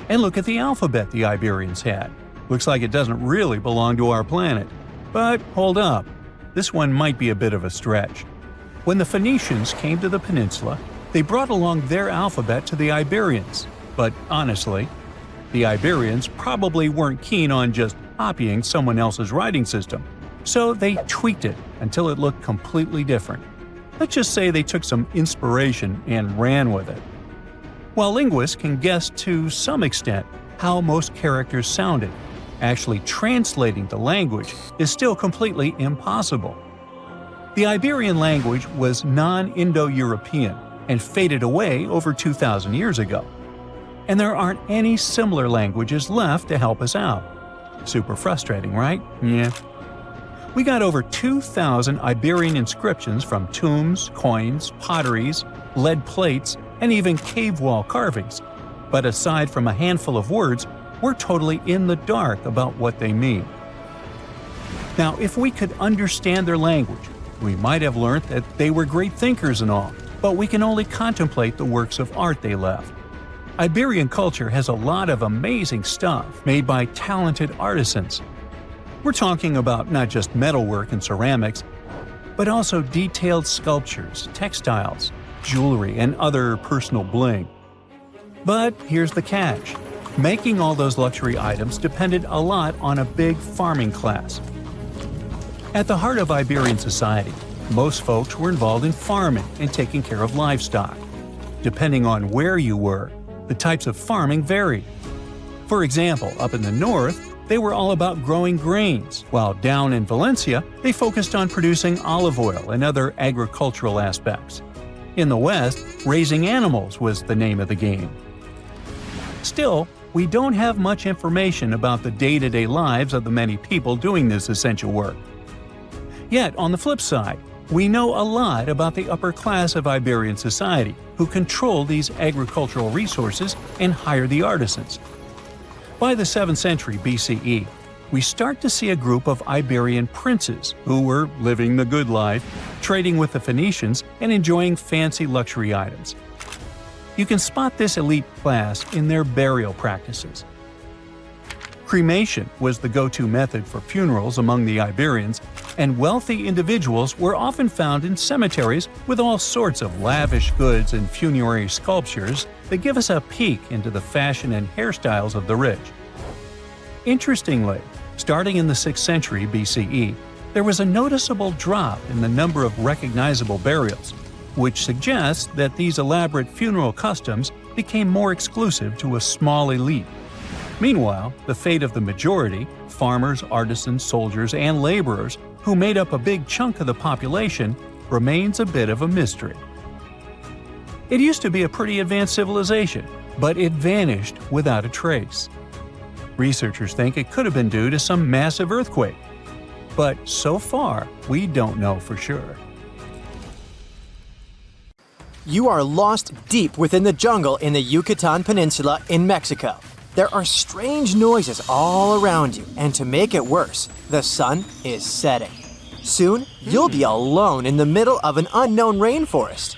And look at the alphabet the Iberians had. Looks like it doesn't really belong to our planet. But hold up, this one might be a bit of a stretch. When the Phoenicians came to the peninsula, they brought along their alphabet to the Iberians. But honestly, the Iberians probably weren't keen on just copying someone else's writing system, so they tweaked it until it looked completely different. Let's just say they took some inspiration and ran with it. While linguists can guess to some extent how most characters sounded, actually translating the language is still completely impossible. The Iberian language was non-Indo-European and faded away over 2,000 years ago. And there aren't any similar languages left to help us out. Super frustrating, right? Yeah. We got over 2,000 Iberian inscriptions from tombs, coins, potteries, lead plates, and even cave wall carvings. But aside from a handful of words, we're totally in the dark about what they mean. Now, if we could understand their language, we might have learned that they were great thinkers and all, but we can only contemplate the works of art they left. Iberian culture has a lot of amazing stuff made by talented artisans. We're talking about not just metalwork and ceramics, but also detailed sculptures, textiles, jewelry, and other personal bling. But here's the catch. Making all those luxury items depended a lot on a big farming class. At the heart of Iberian society, most folks were involved in farming and taking care of livestock. Depending on where you were, the types of farming varied. For example, up in the north, they were all about growing grains, while down in Valencia, they focused on producing olive oil and other agricultural aspects. In the west, raising animals was the name of the game. Still, we don't have much information about the day-to-day lives of the many people doing this essential work. Yet, on the flip side, we know a lot about the upper class of Iberian society, who control these agricultural resources and hire the artisans. By the 7th century BCE, we start to see a group of Iberian princes who were living the good life, trading with the Phoenicians and enjoying fancy luxury items. You can spot this elite class in their burial practices. Cremation was the go-to method for funerals among the Iberians, and wealthy individuals were often found in cemeteries with all sorts of lavish goods and funerary sculptures that give us a peek into the fashion and hairstyles of the rich. Interestingly, starting in the 6th century BCE, there was a noticeable drop in the number of recognizable burials, which suggests that these elaborate funeral customs became more exclusive to a small elite. Meanwhile, the fate of the majority, farmers, artisans, soldiers, and laborers, who made up a big chunk of the population, remains a bit of a mystery. It used to be a pretty advanced civilization, but it vanished without a trace. Researchers think it could have been due to some massive earthquake, but so far, we don't know for sure. You are lost deep within the jungle in the Yucatan Peninsula in Mexico. There are strange noises all around you, and to make it worse, the sun is setting. Soon, you'll be alone in the middle of an unknown rainforest.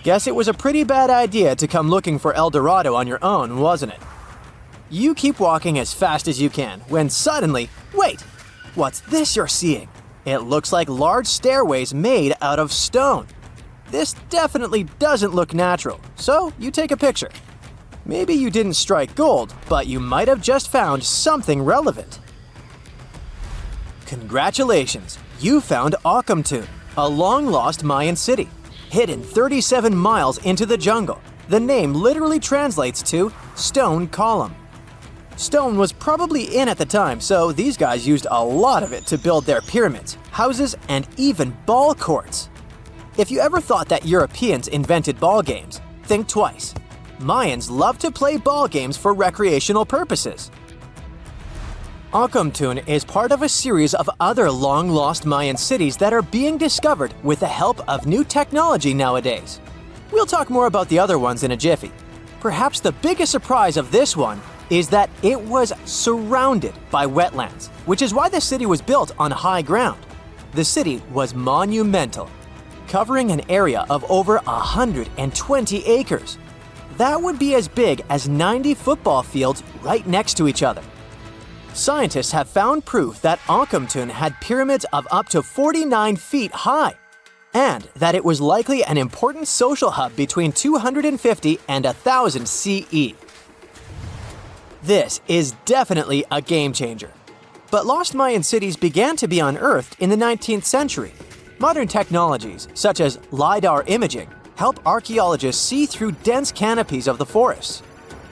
Guess it was a pretty bad idea to come looking for El Dorado on your own, wasn't it? You keep walking as fast as you can, when suddenly, wait! What's this you're seeing? It looks like large stairways made out of stone. This definitely doesn't look natural, so you take a picture. Maybe you didn't strike gold, but you might have just found something relevant. Congratulations! You found Akamtun, a long-lost Mayan city, hidden 37 miles into the jungle. The name literally translates to stone column. Stone was probably in at the time, so these guys used a lot of it to build their pyramids, houses, and even ball courts. If you ever thought that Europeans invented ball games, think twice. Mayans love to play ball games for recreational purposes. Akamtun is part of a series of other long-lost Mayan cities that are being discovered with the help of new technology nowadays. We'll talk more about the other ones in a jiffy. Perhaps the biggest surprise of this one is that it was surrounded by wetlands, which is why the city was built on high ground. The city was monumental, covering an area of over 120 acres. That would be as big as 90 football fields right next to each other. Scientists have found proof that Akamtun had pyramids of up to 49 feet high, and that it was likely an important social hub between 250 and 1000 CE. This is definitely a game changer. But lost Mayan cities began to be unearthed in the 19th century. Modern technologies, such as LiDAR imaging, help archaeologists see through dense canopies of the forests.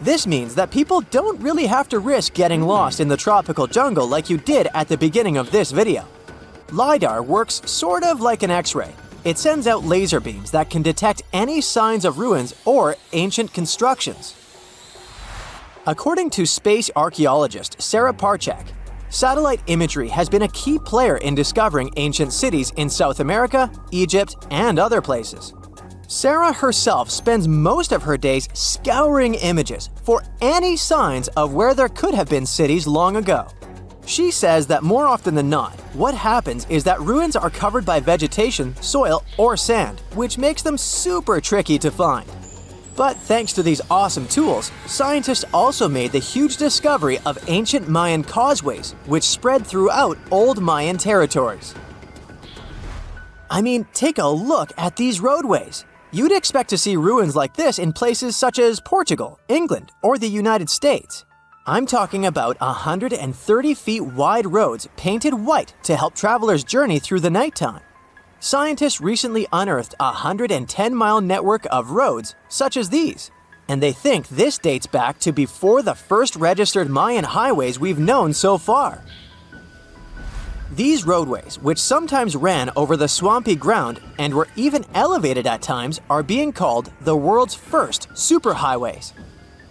This means that people don't really have to risk getting lost in the tropical jungle like you did at the beginning of this video. LiDAR works sort of like an X-ray. It sends out laser beams that can detect any signs of ruins or ancient constructions. According to space archaeologist Sarah Parchak, satellite imagery has been a key player in discovering ancient cities in South America, Egypt, and other places. Sarah herself spends most of her days scouring images for any signs of where there could have been cities long ago. She says that more often than not, what happens is that ruins are covered by vegetation, soil, or sand, which makes them super tricky to find. But thanks to these awesome tools, scientists also made the huge discovery of ancient Mayan causeways, which spread throughout old Mayan territories. I mean, take a look at these roadways. You'd expect to see ruins like this in places such as Portugal, England, or the United States. I'm talking about 130 feet wide roads painted white to help travelers journey through the nighttime. Scientists recently unearthed a 110-mile network of roads such as these, and they think this dates back to before the first registered Mayan highways we've known so far. These roadways, which sometimes ran over the swampy ground and were even elevated at times, are being called the world's first superhighways.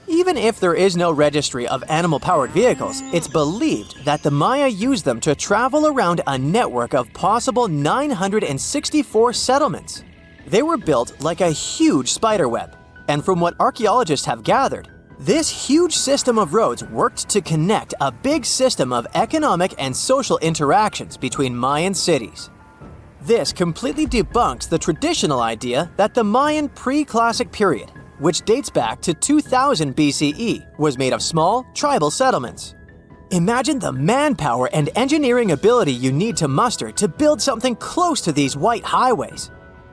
Even if there is no registry of animal-powered vehicles, it's believed that the Maya used them to travel around a network of possible 964 settlements. They were built like a huge spiderweb, and from what archaeologists have gathered, this huge system of roads worked to connect a big system of economic and social interactions between Mayan cities. This completely debunks the traditional idea that the Mayan pre-classic period, which dates back to 2000 BCE, was made of small, tribal settlements. Imagine the manpower and engineering ability you need to muster to build something close to these white highways.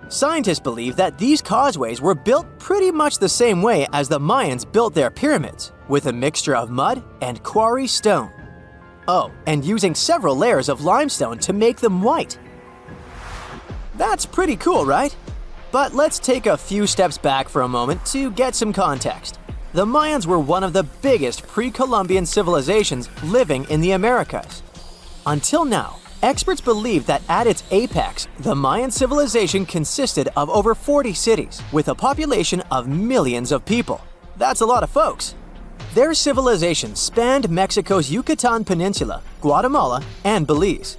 Scientists believe that these causeways were built pretty much the same way as the Mayans built their pyramids, with a mixture of mud and quarry stone. Oh, and using several layers of limestone to make them white. That's pretty cool, right? But let's take a few steps back for a moment to get some context. The Mayans were one of the biggest pre-Columbian civilizations living in the Americas. Until now, experts believe that at its apex, the Mayan civilization consisted of over 40 cities with a population of millions of people. That's a lot of folks. Their civilization spanned Mexico's Yucatan Peninsula, Guatemala, and Belize.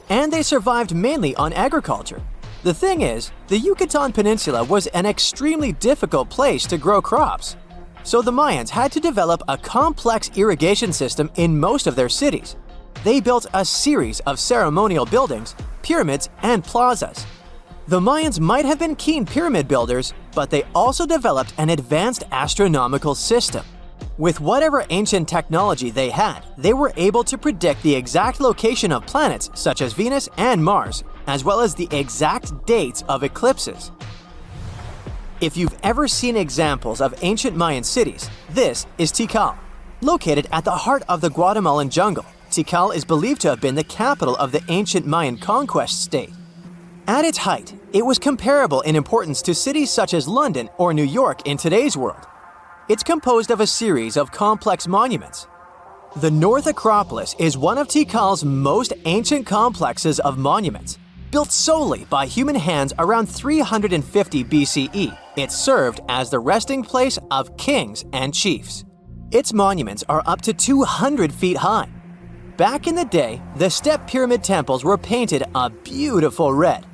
And they survived mainly on agriculture. The thing is, the Yucatan Peninsula was an extremely difficult place to grow crops. So the Mayans had to develop a complex irrigation system in most of their cities. They built a series of ceremonial buildings, pyramids, and plazas. The Mayans might have been keen pyramid builders, but they also developed an advanced astronomical system. With whatever ancient technology they had, they were able to predict the exact location of planets such as Venus and Mars, as well as the exact dates of eclipses. If you've ever seen examples of ancient Mayan cities, this is Tikal. Located at the heart of the Guatemalan jungle, Tikal is believed to have been the capital of the ancient Mayan conquest state. At its height, it was comparable in importance to cities such as London or New York in today's world. It's composed of a series of complex monuments. The North Acropolis is one of Tikal's most ancient complexes of monuments. Built solely by human hands around 350 BCE, it served as the resting place of kings and chiefs. Its monuments are up to 200 feet high. Back in the day, the step pyramid temples were painted a beautiful red.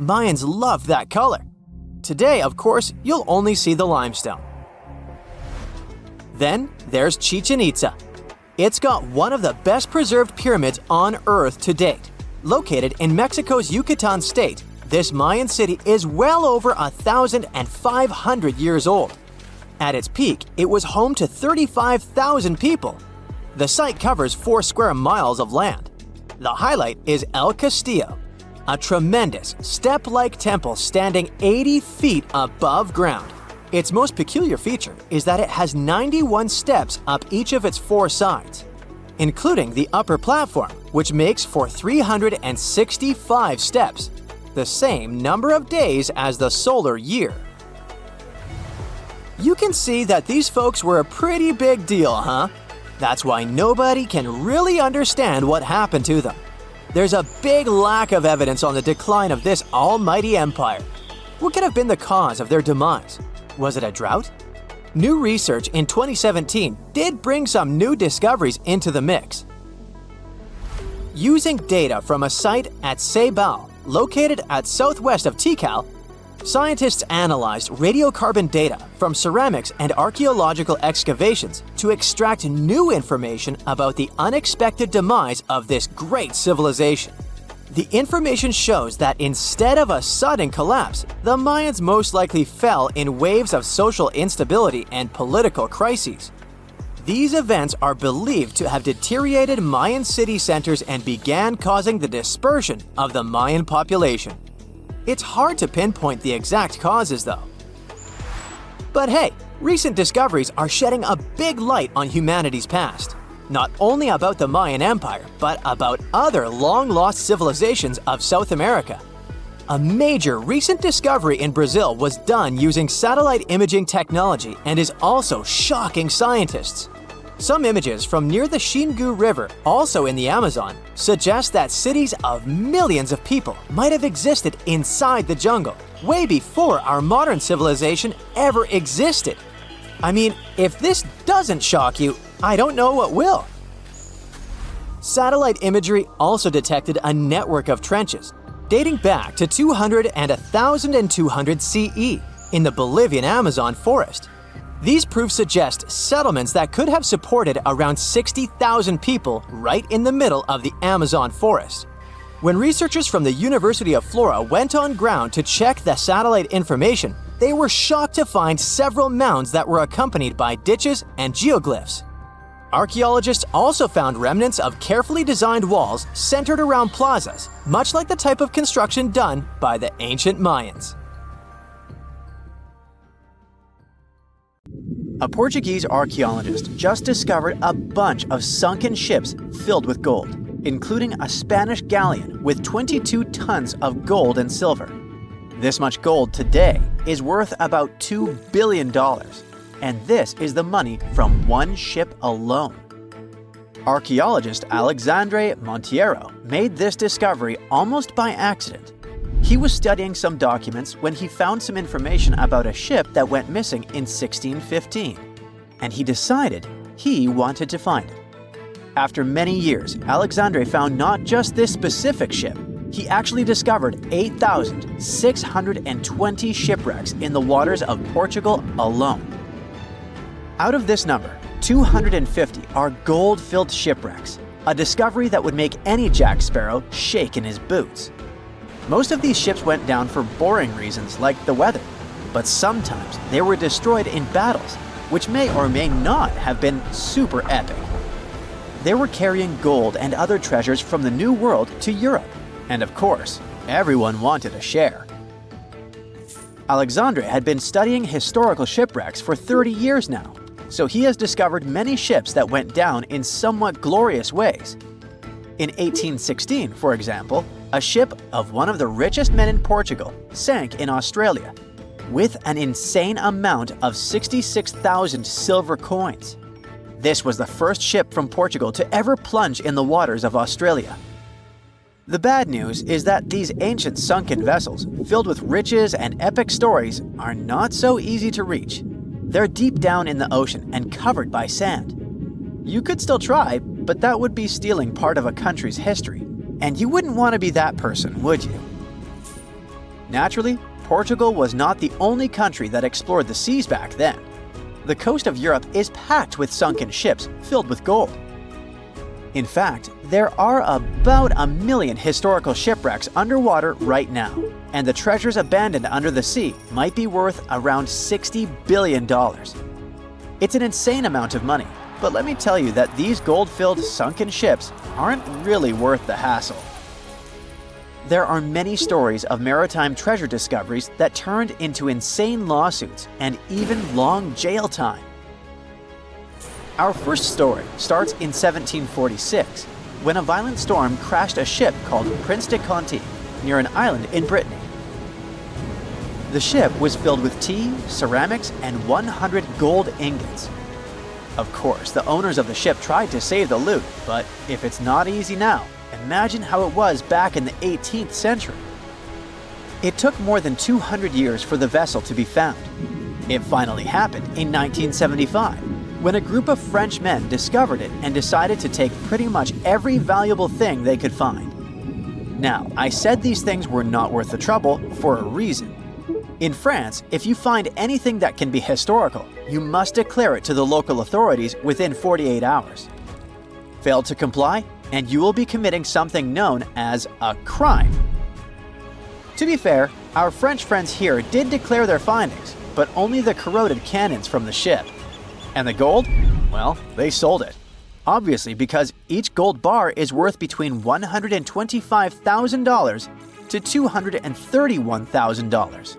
Mayans loved that color. Today, of course, you'll only see the limestone. Then there's Chichen Itza. It's got one of the best preserved pyramids on Earth to date. Located in Mexico's Yucatan state, this Mayan city is well over 1,500 years old. At its peak, it was home to 35,000 people. The site covers 4 square miles of land. The highlight is El Castillo, a tremendous step-like temple standing 80 feet above ground. Its most peculiar feature is that it has 91 steps up each of its 4 sides, including the upper platform, which makes for 365 steps, the same number of days as the solar year. You can see that these folks were a pretty big deal, huh? That's why nobody can really understand what happened to them. There's a big lack of evidence on the decline of this almighty empire. What could have been the cause of their demise? Was it a drought? New research in 2017 did bring some new discoveries into the mix. Using data from a site at Ceibal, located at southwest of Tikal, scientists analyzed radiocarbon data from ceramics and archaeological excavations to extract new information about the unexpected demise of this great civilization. The information shows that instead of a sudden collapse, the Mayans most likely fell in waves of social instability and political crises. These events are believed to have deteriorated Mayan city centers and began causing the dispersion of the Mayan population. It's hard to pinpoint the exact causes, though. But hey, recent discoveries are shedding a big light on humanity's past. Not only about the Mayan Empire, but about other long-lost civilizations of South America. A major recent discovery in Brazil was done using satellite imaging technology and is also shocking scientists. Some images from near the Xingu River, also in the Amazon, suggest that cities of millions of people might have existed inside the jungle, way before our modern civilization ever existed. I mean, if this doesn't shock you, I don't know what will. Satellite imagery also detected a network of trenches dating back to 200 and 1200 CE in the Bolivian Amazon forest. These proofs suggest settlements that could have supported around 60,000 people right in the middle of the Amazon forest. When researchers from the University of Florida went on ground to check the satellite information, they were shocked to find several mounds that were accompanied by ditches and geoglyphs. Archaeologists also found remnants of carefully designed walls centered around plazas, much like the type of construction done by the ancient Mayans. A Portuguese archaeologist just discovered a bunch of sunken ships filled with gold, including a Spanish galleon with 22 tons of gold and silver. This much gold today is worth about $2 billion, and this is the money from one ship alone. Archaeologist Alexandre Monteiro made this discovery almost by accident. He was studying some documents when he found some information about a ship that went missing in 1615, and he decided he wanted to find it. After many years, Alexandre found not just this specific ship, he actually discovered 8,620 shipwrecks in the waters of Portugal alone. Out of this number, 250 are gold-filled shipwrecks, a discovery that would make any Jack Sparrow shake in his boots. Most of these ships went down for boring reasons like the weather, but sometimes they were destroyed in battles, which may or may not have been super epic. They were carrying gold and other treasures from the New World to Europe, and of course, everyone wanted a share. Alexandre had been studying historical shipwrecks for 30 years now, so he has discovered many ships that went down in somewhat glorious ways. In 1816, for example, a ship of one of the richest men in Portugal sank in Australia with an insane amount of 66,000 silver coins. This was the first ship from Portugal to ever plunge in the waters of Australia. The bad news is that these ancient sunken vessels, filled with riches and epic stories, are not so easy to reach. They're deep down in the ocean and covered by sand. You could still try, but that would be stealing part of a country's history, and you wouldn't want to be that person, would you? Naturally, Portugal was not the only country that explored the seas back then. The coast of Europe is packed with sunken ships filled with gold. In fact, there are about 1 million historical shipwrecks underwater right now, and the treasures abandoned under the sea might be worth around $60 billion. It's an insane amount of money, but let me tell you that these gold-filled sunken ships aren't really worth the hassle. There are many stories of maritime treasure discoveries that turned into insane lawsuits and even long jail time. Our first story starts in 1746, when a violent storm crashed a ship called Prince de Conti near an island in Brittany. The ship was filled with tea, ceramics, and 100 gold ingots. Of course, the owners of the ship tried to save the loot, but if it's not easy now, imagine how it was back in the 18th century. It took more than 200 years for the vessel to be found. It finally happened in 1975, when a group of French men discovered it and decided to take pretty much every valuable thing they could find. Now, I said these things were not worth the trouble for a reason. In France, if you find anything that can be historical, you must declare it to the local authorities within 48 hours. Fail to comply, and you will be committing something known as a crime. To be fair, our French friends here did declare their findings, but only the corroded cannons from the ship. And the gold? Well, they sold it. Obviously, because each gold bar is worth between $125,000 to $231,000.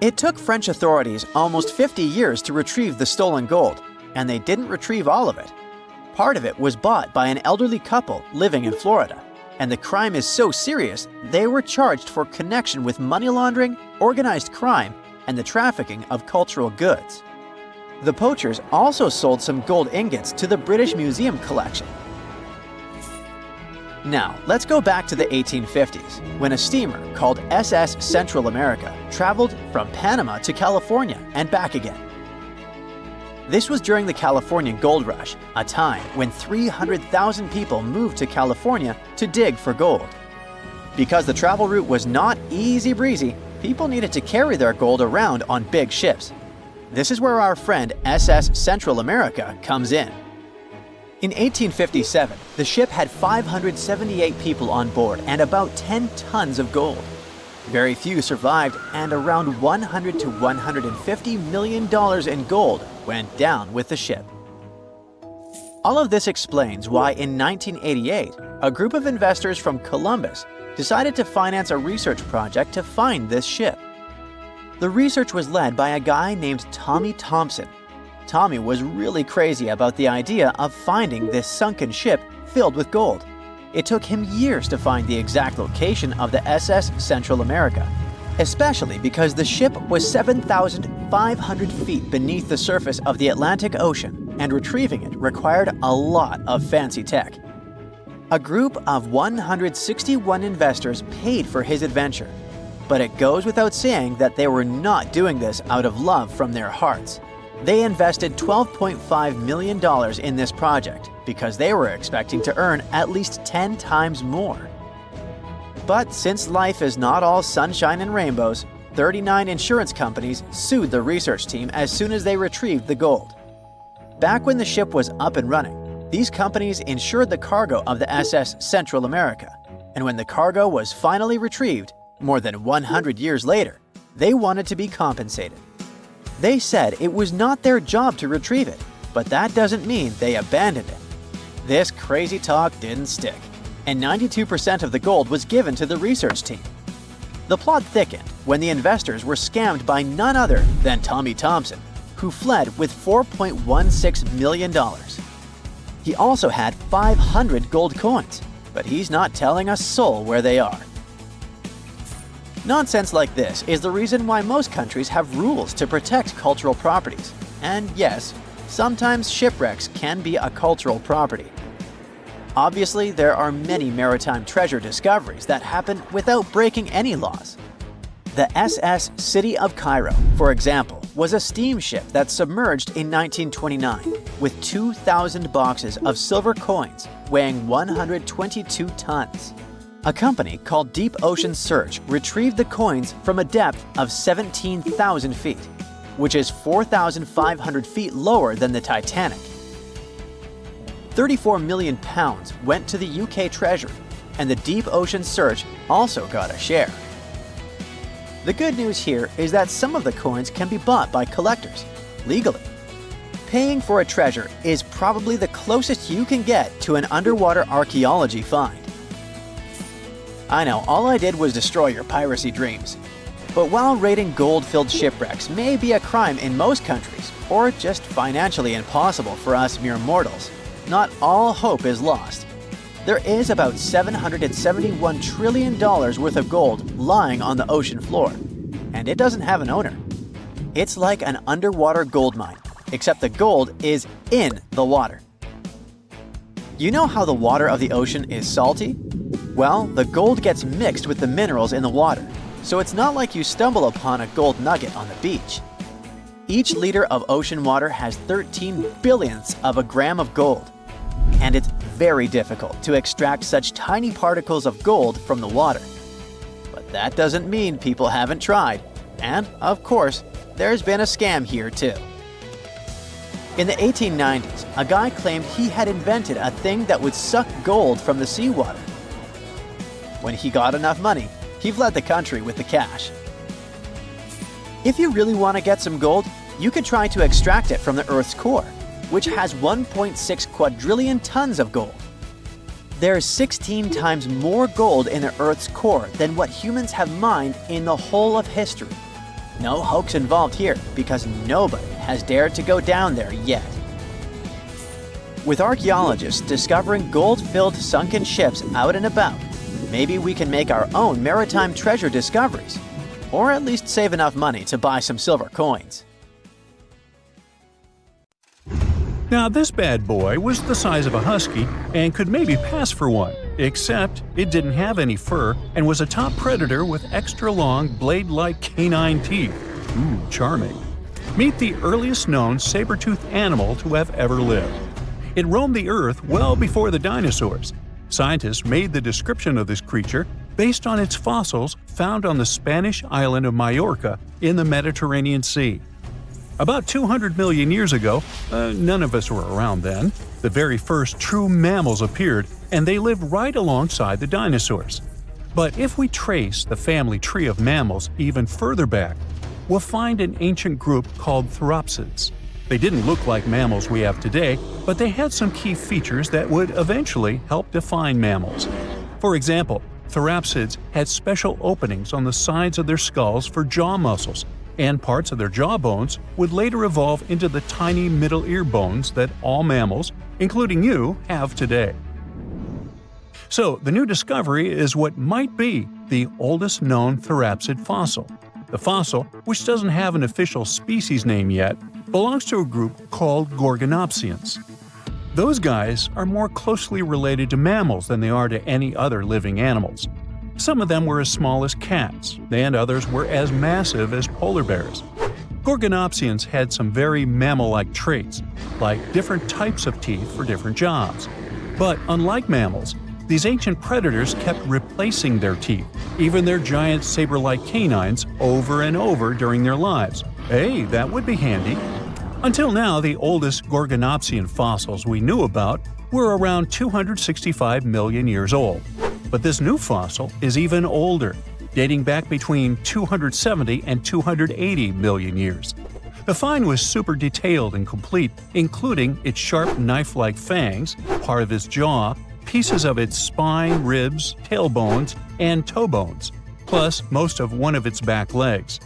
It took French authorities almost 50 years to retrieve the stolen gold, and they didn't retrieve all of it. Part of it was bought by an elderly couple living in Florida, and the crime is so serious they were charged for connection with money laundering, organized crime, and the trafficking of cultural goods. The poachers also sold some gold ingots to the British Museum collection. Now, let's go back to the 1850s, when a steamer called SS Central America traveled from Panama to California and back again. This was during the California Gold Rush, a time when 300,000 people moved to California to dig for gold. Because the travel route was not easy breezy, people needed to carry their gold around on big ships. This is where our friend SS Central America comes in. In 1857, the ship had 578 people on board and about 10 tons of gold. Very few survived, and around $100 to $150 million in gold went down with the ship. All of this explains why in 1988, a group of investors from Columbus decided to finance a research project to find this ship. The research was led by a guy named Tommy Thompson. Tommy was really crazy about the idea of finding this sunken ship filled with gold. It took him years to find the exact location of the SS Central America, especially because the ship was 7,500 feet beneath the surface of the Atlantic Ocean, and retrieving it required a lot of fancy tech. A group of 161 investors paid for his adventure, but it goes without saying that they were not doing this out of love from their hearts. They invested $12.5 million in this project because they were expecting to earn at least 10 times more. But since life is not all sunshine and rainbows, 39 insurance companies sued the research team as soon as they retrieved the gold. Back when the ship was up and running, these companies insured the cargo of the SS Central America, and when the cargo was finally retrieved, more than 100 years later, they wanted to be compensated. They said it was not their job to retrieve it, but that doesn't mean they abandoned it. This crazy talk didn't stick, and 92% of the gold was given to the research team. The plot thickened when the investors were scammed by none other than Tommy Thompson, who fled with $4.16 million. He also had 500 gold coins, but he's not telling a soul where they are. Nonsense like this is the reason why most countries have rules to protect cultural properties. And yes, sometimes shipwrecks can be a cultural property. Obviously, there are many maritime treasure discoveries that happen without breaking any laws. The SS City of Cairo, for example, was a steamship that submerged in 1929 with 2,000 boxes of silver coins weighing 122 tons. A company called Deep Ocean Search retrieved the coins from a depth of 17,000 feet, which is 4,500 feet lower than the Titanic. 34 million pounds went to the UK Treasury, and the Deep Ocean Search also got a share. The good news here is that some of the coins can be bought by collectors, legally. Paying for a treasure is probably the closest you can get to an underwater archaeology find. I know, all I did was destroy your piracy dreams. But while raiding gold-filled shipwrecks may be a crime in most countries, or just financially impossible for us mere mortals, not all hope is lost. There is about $771 trillion worth of gold lying on the ocean floor, and it doesn't have an owner. It's like an underwater gold mine, except the gold is in the water. You know how the water of the ocean is salty? Well, the gold gets mixed with the minerals in the water, so it's not like you stumble upon a gold nugget on the beach. Each liter of ocean water has 13 billionths of a gram of gold, and it's very difficult to extract such tiny particles of gold from the water. But that doesn't mean people haven't tried, and, of course, there's been a scam here too. In the 1890s, a guy claimed he had invented a thing that would suck gold from the seawater. When he got enough money, he fled the country with the cash. If you really want to get some gold, you could try to extract it from the Earth's core, which has 1.6 quadrillion tons of gold. There's 16 times more gold in the Earth's core than what humans have mined in the whole of history. No hoax involved here, because nobody has dared to go down there yet. With archaeologists discovering gold-filled sunken ships out and about, maybe we can make our own maritime treasure discoveries, or at least save enough money to buy some silver coins. Now this bad boy was the size of a husky and could maybe pass for one, except it didn't have any fur and was a top predator with extra long blade-like canine teeth. Ooh, charming. Meet the earliest known saber-tooth animal to have ever lived. It roamed the Earth well before the dinosaurs. Scientists made the description of this creature based on its fossils found on the Spanish island of Majorca in the Mediterranean Sea. About 200 million years ago, none of us were around then, the very first true mammals appeared, and they lived right alongside the dinosaurs. But if we trace the family tree of mammals even further back, we'll find an ancient group called Therapsids. They didn't look like mammals we have today, but they had some key features that would eventually help define mammals. For example, Therapsids had special openings on the sides of their skulls for jaw muscles, and parts of their jaw bones would later evolve into the tiny middle ear bones that all mammals, including you, have today. So, the new discovery is what might be the oldest known Therapsid fossil. The fossil, which doesn't have an official species name yet, belongs to a group called Gorgonopsians. Those guys are more closely related to mammals than they are to any other living animals. Some of them were as small as cats, and others were as massive as polar bears. Gorgonopsians had some very mammal-like traits, like different types of teeth for different jobs. But unlike mammals, these ancient predators kept replacing their teeth, even their giant saber-like canines, over and over during their lives. Hey, that would be handy. Until now, the oldest Gorgonopsian fossils we knew about were around 265 million years old. But this new fossil is even older, dating back between 270 and 280 million years. The find was super detailed and complete, including its sharp knife-like fangs, part of its jaw, pieces of its spine, ribs, tailbones, and toe bones, plus most of one of its back legs.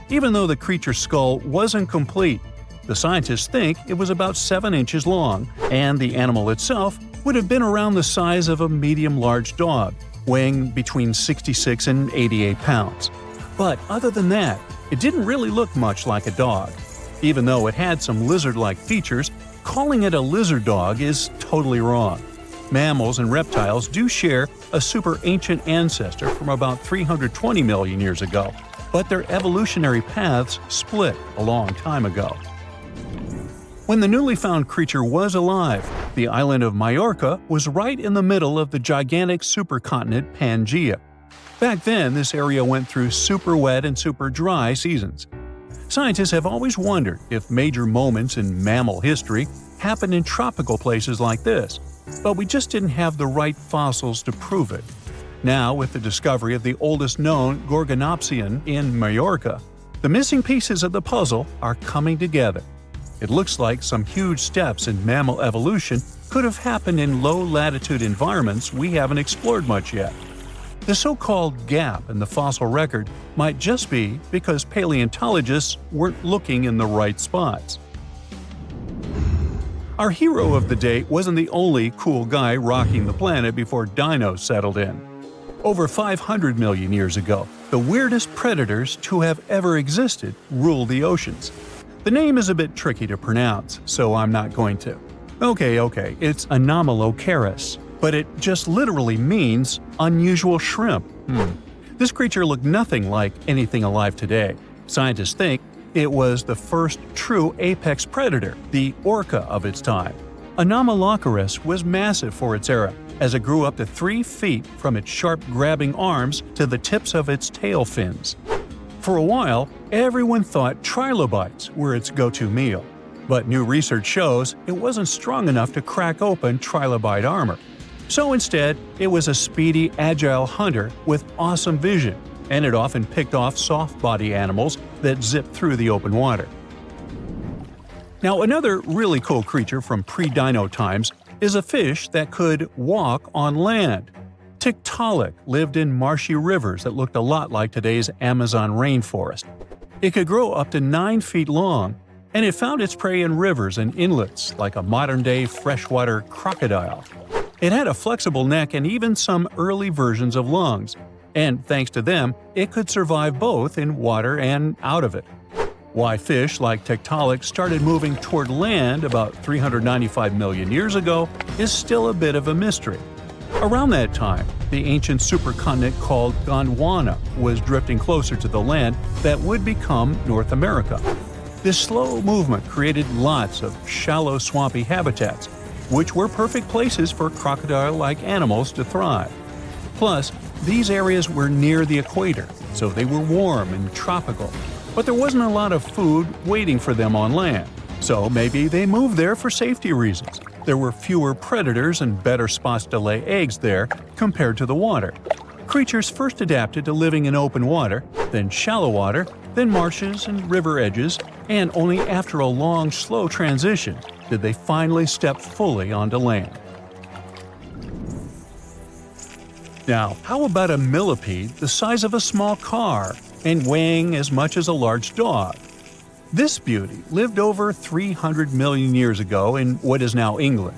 Even though the creature's skull wasn't complete, the scientists think it was about 7 inches long, and the animal itself would have been around the size of a medium-large dog, weighing between 66 and 88 pounds. But other than that, it didn't really look much like a dog. Even though it had some lizard-like features, calling it a lizard dog is totally wrong. Mammals and reptiles do share a super ancient ancestor from about 320 million years ago, but their evolutionary paths split a long time ago. When the newly found creature was alive, the island of Majorca was right in the middle of the gigantic supercontinent Pangaea. Back then, this area went through super wet and super dry seasons. Scientists have always wondered if major moments in mammal history happened in tropical places like this, but we just didn't have the right fossils to prove it. Now, with the discovery of the oldest known Gorgonopsian in Majorca, the missing pieces of the puzzle are coming together. It looks like some huge steps in mammal evolution could have happened in low-latitude environments we haven't explored much yet. The so-called gap in the fossil record might just be because paleontologists weren't looking in the right spots. Our hero of the day wasn't the only cool guy rocking the planet before dinos settled in. Over 500 million years ago, the weirdest predators to have ever existed ruled the oceans. The name is a bit tricky to pronounce, so I'm not going to. Okay, it's Anomalocaris, but it just literally means unusual shrimp. This creature looked nothing like anything alive today. Scientists think it was the first true apex predator, the orca of its time. Anomalocaris was massive for its era, as it grew up to 3 feet from its sharp grabbing arms to the tips of its tail fins. For a while, everyone thought trilobites were its go-to meal, but new research shows it wasn't strong enough to crack open trilobite armor. So instead, it was a speedy, agile hunter with awesome vision, and it often picked off soft-body animals that zipped through the open water. Now, another really cool creature from pre-dino times is a fish that could walk on land. Tiktaalik lived in marshy rivers that looked a lot like today's Amazon rainforest. It could grow up to 9 feet long, and it found its prey in rivers and inlets like a modern-day freshwater crocodile. It had a flexible neck and even some early versions of lungs, and thanks to them, it could survive both in water and out of it. Why fish like Tiktaalik started moving toward land about 395 million years ago is still a bit of a mystery. Around that time, the ancient supercontinent called Gondwana was drifting closer to the land that would become North America. This slow movement created lots of shallow, swampy habitats, which were perfect places for crocodile-like animals to thrive. Plus, these areas were near the equator, so they were warm and tropical. But there wasn't a lot of food waiting for them on land, so maybe they moved there for safety reasons. There were fewer predators and better spots to lay eggs there compared to the water. Creatures first adapted to living in open water, then shallow water, then marshes and river edges, and only after a long, slow transition did they finally step fully onto land. Now, how about a millipede the size of a small car and weighing as much as a large dog? This beauty lived over 300 million years ago in what is now England.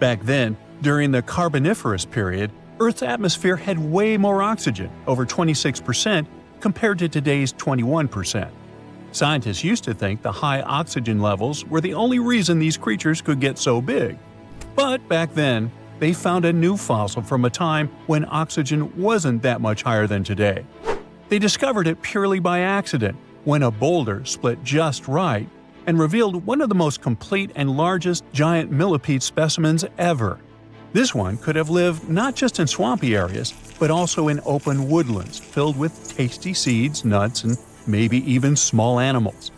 Back then, during the Carboniferous period, Earth's atmosphere had way more oxygen, over 26%, compared to today's 21%. Scientists used to think the high oxygen levels were the only reason these creatures could get so big. But back then, they found a new fossil from a time when oxygen wasn't that much higher than today. They discovered it purely by accident, when a boulder split just right and revealed one of the most complete and largest giant millipede specimens ever. This one could have lived not just in swampy areas, but also in open woodlands filled with tasty seeds, nuts, and maybe even small animals.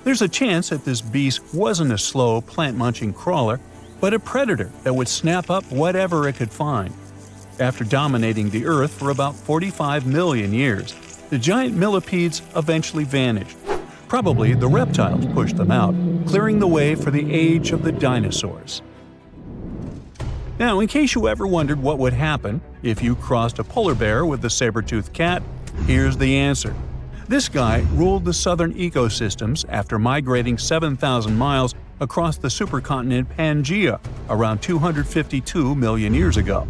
There's a chance that this beast wasn't a slow, plant-munching crawler, but a predator that would snap up whatever it could find. After dominating the Earth for about 45 million years, the giant millipedes eventually vanished. Probably the reptiles pushed them out, clearing the way for the age of the dinosaurs. Now, in case you ever wondered what would happen if you crossed a polar bear with a saber-toothed cat, here's the answer. This guy ruled the southern ecosystems after migrating 7,000 miles across the supercontinent Pangaea around 252 million years ago.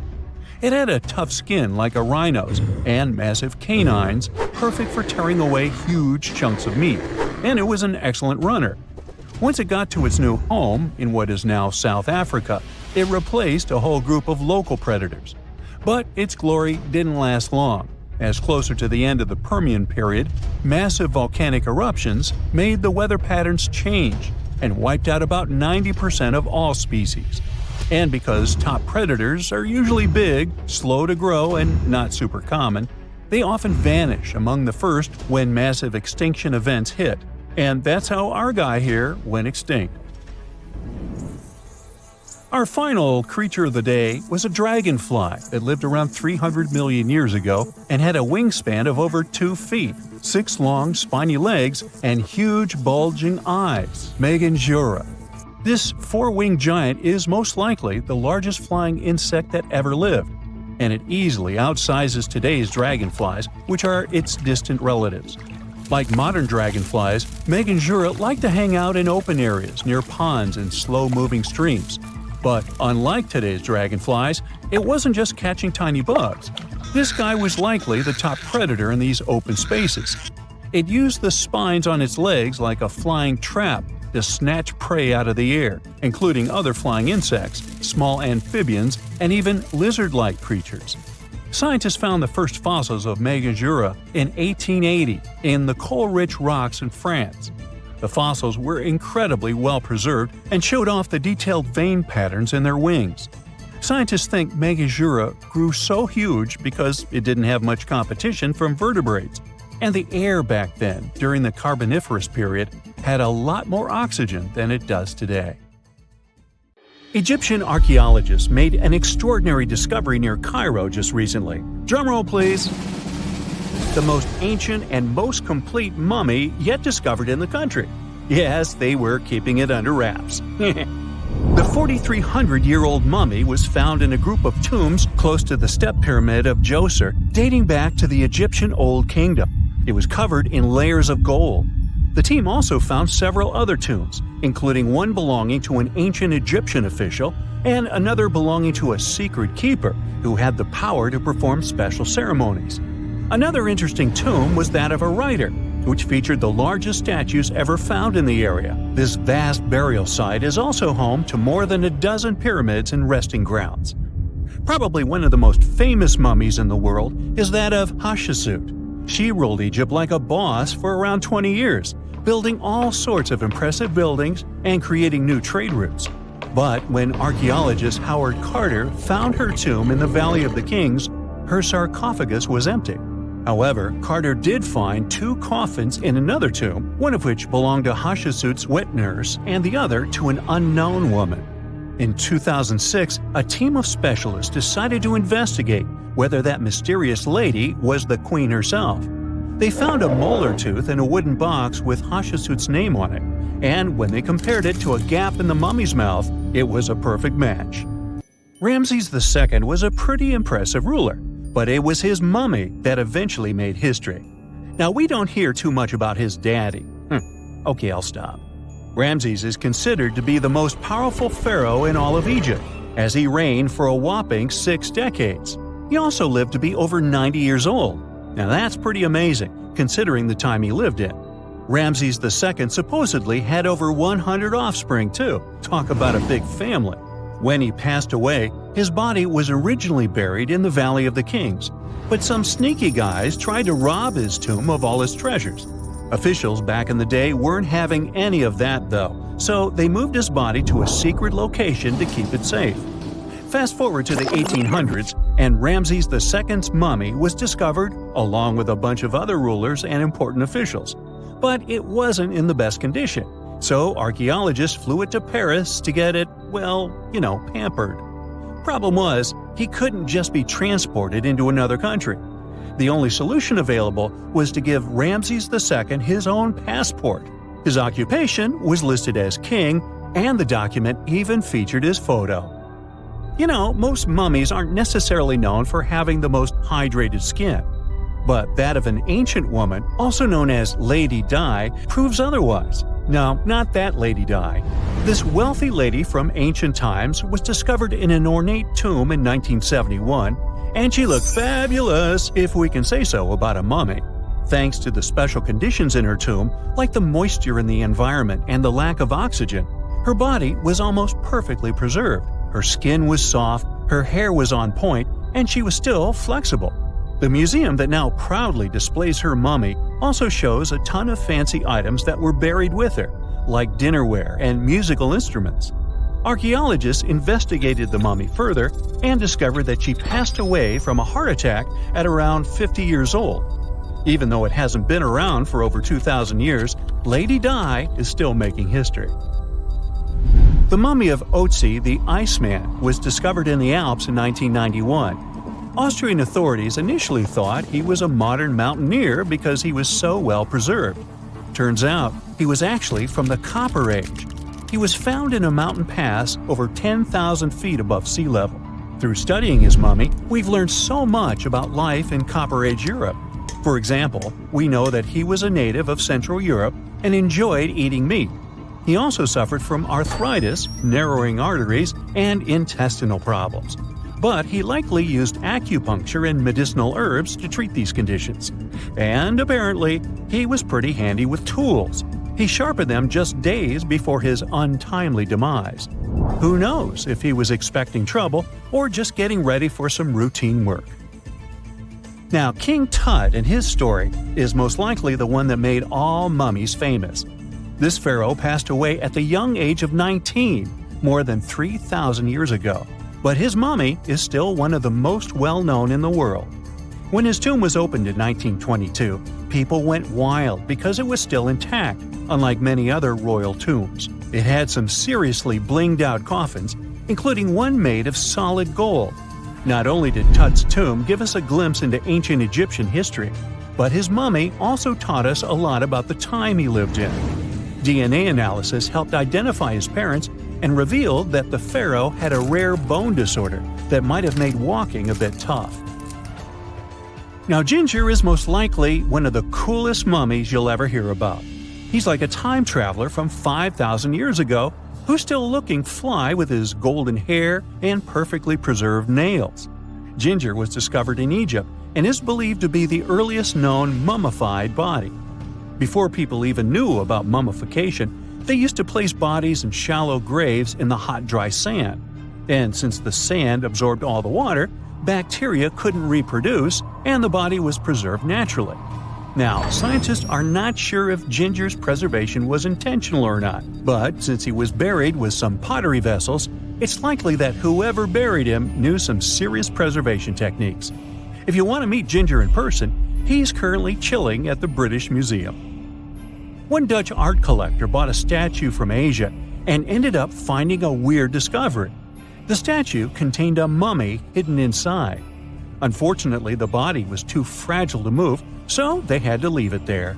It had a tough skin like a rhino's and massive canines, perfect for tearing away huge chunks of meat, and it was an excellent runner. Once it got to its new home, in what is now South Africa, it replaced a whole group of local predators. But its glory didn't last long, as closer to the end of the Permian period, massive volcanic eruptions made the weather patterns change and wiped out about 90% of all species. And because top predators are usually big, slow to grow, and not super common, they often vanish among the first when massive extinction events hit. And that's how our guy here went extinct. Our final creature of the day was a dragonfly that lived around 300 million years ago and had a wingspan of over 2 feet, 6 long, spiny legs, and huge, bulging eyes. Megangura. This 4-winged giant is most likely the largest flying insect that ever lived, and it easily outsizes today's dragonflies, which are its distant relatives. Like modern dragonflies, Megangura like to hang out in open areas near ponds and slow-moving streams. But unlike today's dragonflies, it wasn't just catching tiny bugs. This guy was likely the top predator in these open spaces. It used the spines on its legs like a flying trap to snatch prey out of the air, including other flying insects, small amphibians, and even lizard-like creatures. Scientists found the first fossils of Megangura in 1880 in the coal-rich rocks in France. The fossils were incredibly well preserved and showed off the detailed vein patterns in their wings. Scientists think Megangura grew so huge because it didn't have much competition from vertebrates, and the air back then, during the Carboniferous period, had a lot more oxygen than it does today. Egyptian archaeologists made an extraordinary discovery near Cairo just recently. Drumroll, please. The most ancient and most complete mummy yet discovered in the country. Yes, they were keeping it under wraps. The 4,300-year-old mummy was found in a group of tombs close to the Step Pyramid of Djoser, dating back to the Egyptian Old Kingdom. It was covered in layers of gold. The team also found several other tombs, including one belonging to an ancient Egyptian official and another belonging to a secret keeper who had the power to perform special ceremonies. Another interesting tomb was that of a writer, which featured the largest statues ever found in the area. This vast burial site is also home to more than a dozen pyramids and resting grounds. Probably one of the most famous mummies in the world is that of Hatshepsut. She ruled Egypt like a boss for around 20 years, building all sorts of impressive buildings and creating new trade routes. But when archaeologist Howard Carter found her tomb in the Valley of the Kings, her sarcophagus was empty. However, Carter did find 2 coffins in another tomb, one of which belonged to Hatshepsut's wet nurse and the other to an unknown woman. In 2006, a team of specialists decided to investigate whether that mysterious lady was the queen herself. They found a molar tooth in a wooden box with Hatshepsut's name on it, and when they compared it to a gap in the mummy's mouth, it was a perfect match. Ramses II was a pretty impressive ruler, but it was his mummy that eventually made history. Now, we don't hear too much about his daddy. Okay, I'll stop. Ramses is considered to be the most powerful pharaoh in all of Egypt, as he reigned for a whopping 6 decades. He also lived to be over 90 years old. Now that's pretty amazing, considering the time he lived in. Ramses II supposedly had over 100 offspring too. Talk about a big family. When he passed away, his body was originally buried in the Valley of the Kings, but some sneaky guys tried to rob his tomb of all his treasures. Officials back in the day weren't having any of that though, so they moved his body to a secret location to keep it safe. Fast forward to the 1800s, and Ramses II's mummy was discovered along with a bunch of other rulers and important officials. But it wasn't in the best condition, so archaeologists flew it to Paris to get it, pampered. Problem was, he couldn't just be transported into another country. The only solution available was to give Ramses II his own passport. His occupation was listed as king, and the document even featured his photo. Most mummies aren't necessarily known for having the most hydrated skin. But that of an ancient woman, also known as Lady Di, proves otherwise. No, not that Lady Di. This wealthy lady from ancient times was discovered in an ornate tomb in 1971, and she looked fabulous, if we can say so about a mummy. Thanks to the special conditions in her tomb, like the moisture in the environment and the lack of oxygen, her body was almost perfectly preserved. Her skin was soft, her hair was on point, and she was still flexible. The museum that now proudly displays her mummy also shows a ton of fancy items that were buried with her, like dinnerware and musical instruments. Archaeologists investigated the mummy further and discovered that she passed away from a heart attack at around 50 years old. Even though it hasn't been around for over 2,000 years, Lady Di is still making history. The mummy of Otzi the Iceman was discovered in the Alps in 1991. Austrian authorities initially thought he was a modern mountaineer because he was so well preserved. Turns out, he was actually from the Copper Age. He was found in a mountain pass over 10,000 feet above sea level. Through studying his mummy, we've learned so much about life in Copper Age Europe. For example, we know that he was a native of Central Europe and enjoyed eating meat. He also suffered from arthritis, narrowing arteries, and intestinal problems. But he likely used acupuncture and medicinal herbs to treat these conditions. And apparently, he was pretty handy with tools. He sharpened them just days before his untimely demise. Who knows if he was expecting trouble or just getting ready for some routine work. Now, King Tut and his story is most likely the one that made all mummies famous. This pharaoh passed away at the young age of 19, more than 3,000 years ago. But his mummy is still one of the most well-known in the world. When his tomb was opened in 1922, people went wild because it was still intact, unlike many other royal tombs. It had some seriously blinged-out coffins, including one made of solid gold. Not only did Tut's tomb give us a glimpse into ancient Egyptian history, but his mummy also taught us a lot about the time he lived in. DNA analysis helped identify his parents and revealed that the pharaoh had a rare bone disorder that might have made walking a bit tough. Now, Ginger is most likely one of the coolest mummies you'll ever hear about. He's like a time traveler from 5,000 years ago who's still looking fly with his golden hair and perfectly preserved nails. Ginger was discovered in Egypt and is believed to be the earliest known mummified body. Before people even knew about mummification, they used to place bodies in shallow graves in the hot, dry sand. And since the sand absorbed all the water, bacteria couldn't reproduce and the body was preserved naturally. Now, scientists are not sure if Ginger's preservation was intentional or not, but since he was buried with some pottery vessels, it's likely that whoever buried him knew some serious preservation techniques. If you want to meet Ginger in person, he's currently chilling at the British Museum. One Dutch art collector bought a statue from Asia and ended up finding a weird discovery. The statue contained a mummy hidden inside. Unfortunately, the body was too fragile to move, so they had to leave it there.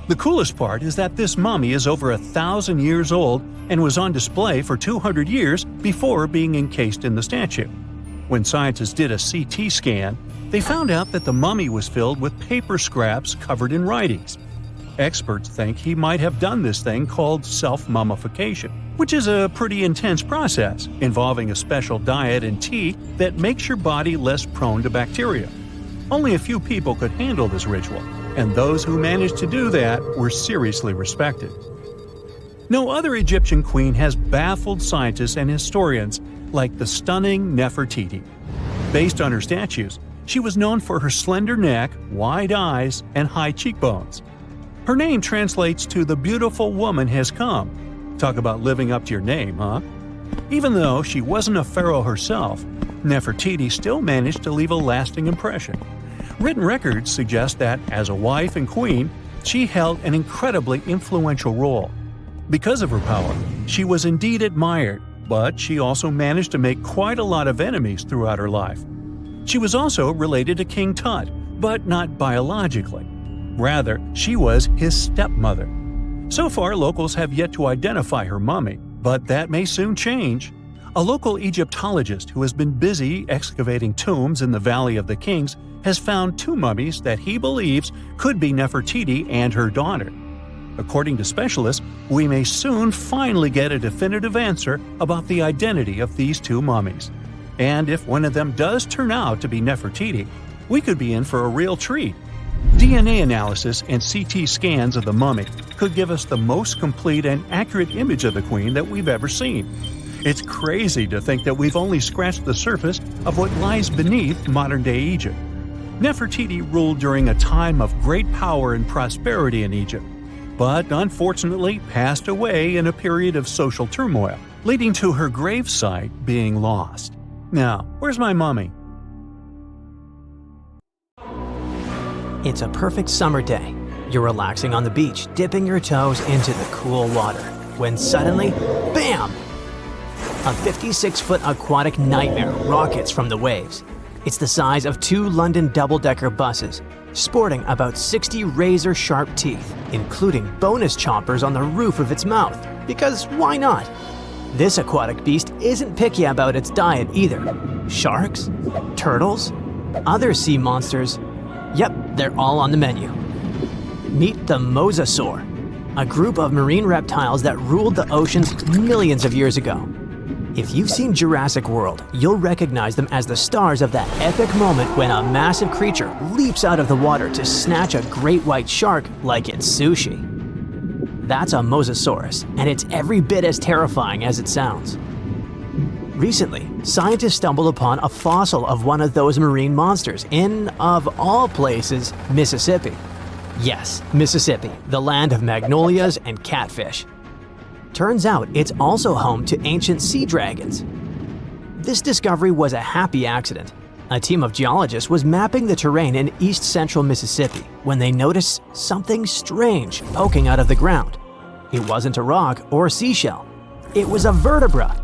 The coolest part is that this mummy is over 1,000 years old and was on display for 200 years before being encased in the statue. When scientists did a CT scan, they found out that the mummy was filled with paper scraps covered in writings. Experts think he might have done this thing called self-mummification, which is a pretty intense process involving a special diet and tea that makes your body less prone to bacteria. Only a few people could handle this ritual, and those who managed to do that were seriously respected. No other Egyptian queen has baffled scientists and historians like the stunning Nefertiti. Based on her statues, she was known for her slender neck, wide eyes, and high cheekbones. Her name translates to "the beautiful woman has come." Talk about living up to your name, huh? Even though she wasn't a pharaoh herself, Nefertiti still managed to leave a lasting impression. Written records suggest that, as a wife and queen, she held an incredibly influential role. Because of her power, she was indeed admired, but she also managed to make quite a lot of enemies throughout her life. She was also related to King Tut, but not biologically. Rather, she was his stepmother. So far, locals have yet to identify her mummy, but that may soon change. A local Egyptologist who has been busy excavating tombs in the Valley of the Kings has found 2 mummies that he believes could be Nefertiti and her daughter. According to specialists, we may soon finally get a definitive answer about the identity of these 2 mummies. And if one of them does turn out to be Nefertiti, we could be in for a real treat. DNA analysis and CT scans of the mummy could give us the most complete and accurate image of the queen that we've ever seen. It's crazy to think that we've only scratched the surface of what lies beneath modern-day Egypt. Nefertiti ruled during a time of great power and prosperity in Egypt, but unfortunately passed away in a period of social turmoil, leading to her gravesite being lost. Now, where's my mummy? It's a perfect summer day. You're relaxing on the beach, dipping your toes into the cool water, when suddenly, bam! A 56-foot aquatic nightmare rockets from the waves. It's the size of 2 London double-decker buses, sporting about 60 razor-sharp teeth, including bonus chompers on the roof of its mouth, because why not? This aquatic beast isn't picky about its diet either. Sharks? Turtles? Other sea monsters? Yep, they're all on the menu. Meet the mosasaur, a group of marine reptiles that ruled the oceans millions of years ago. If you've seen Jurassic World, you'll recognize them as the stars of that epic moment when a massive creature leaps out of the water to snatch a great white shark like it's sushi. That's a mosasaurus, and it's every bit as terrifying as it sounds. Recently, scientists stumbled upon a fossil of one of those marine monsters in, of all places, Mississippi. Yes, Mississippi, the land of magnolias and catfish. Turns out it's also home to ancient sea dragons. This discovery was a happy accident. A team of geologists was mapping the terrain in east-central Mississippi when they noticed something strange poking out of the ground. It wasn't a rock or a seashell. It was a vertebra,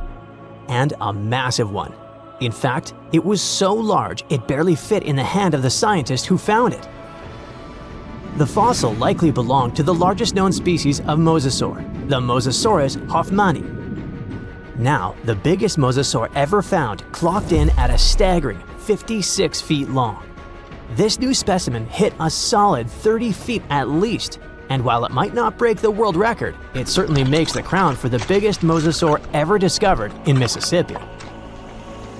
and a massive one. In fact, it was so large it barely fit in the hand of the scientist who found it. The fossil likely belonged to the largest known species of mosasaur, the Mosasaurus hoffmanni. Now, the biggest mosasaur ever found clocked in at a staggering 56 feet long. This new specimen hit a solid 30 feet at least, and while it might not break the world record, it certainly makes the crown for the biggest mosasaur ever discovered in Mississippi.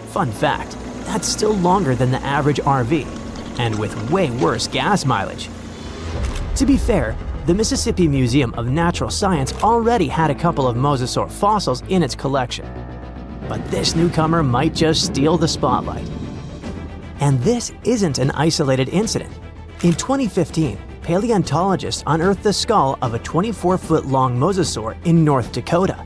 Fun fact, that's still longer than the average RV, and with way worse gas mileage. To be fair, the Mississippi Museum of Natural Science already had a couple of mosasaur fossils in its collection. But this newcomer might just steal the spotlight. And this isn't an isolated incident. In 2015, paleontologists unearthed the skull of a 24-foot-long mosasaur in North Dakota.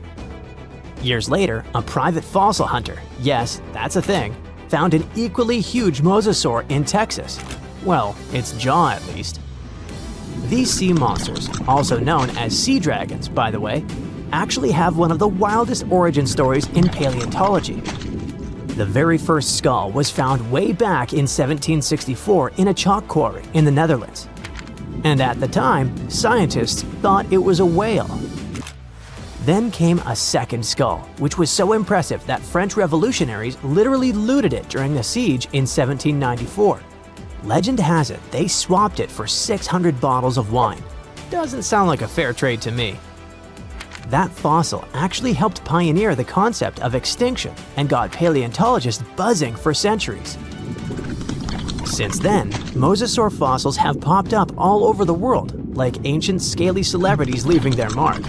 Years later, a private fossil hunter, yes, that's a thing, found an equally huge mosasaur in Texas. Well, its jaw at least. These sea monsters, also known as sea dragons, by the way, actually have one of the wildest origin stories in paleontology. The very first skull was found way back in 1764 in a chalk quarry in the Netherlands. And at the time, scientists thought it was a whale. Then came a second skull, which was so impressive that French revolutionaries literally looted it during the siege in 1794. Legend has it they swapped it for 600 bottles of wine. Doesn't sound like a fair trade to me. That fossil actually helped pioneer the concept of extinction and got paleontologists buzzing for centuries. Since then, mosasaur fossils have popped up all over the world, like ancient scaly celebrities leaving their mark.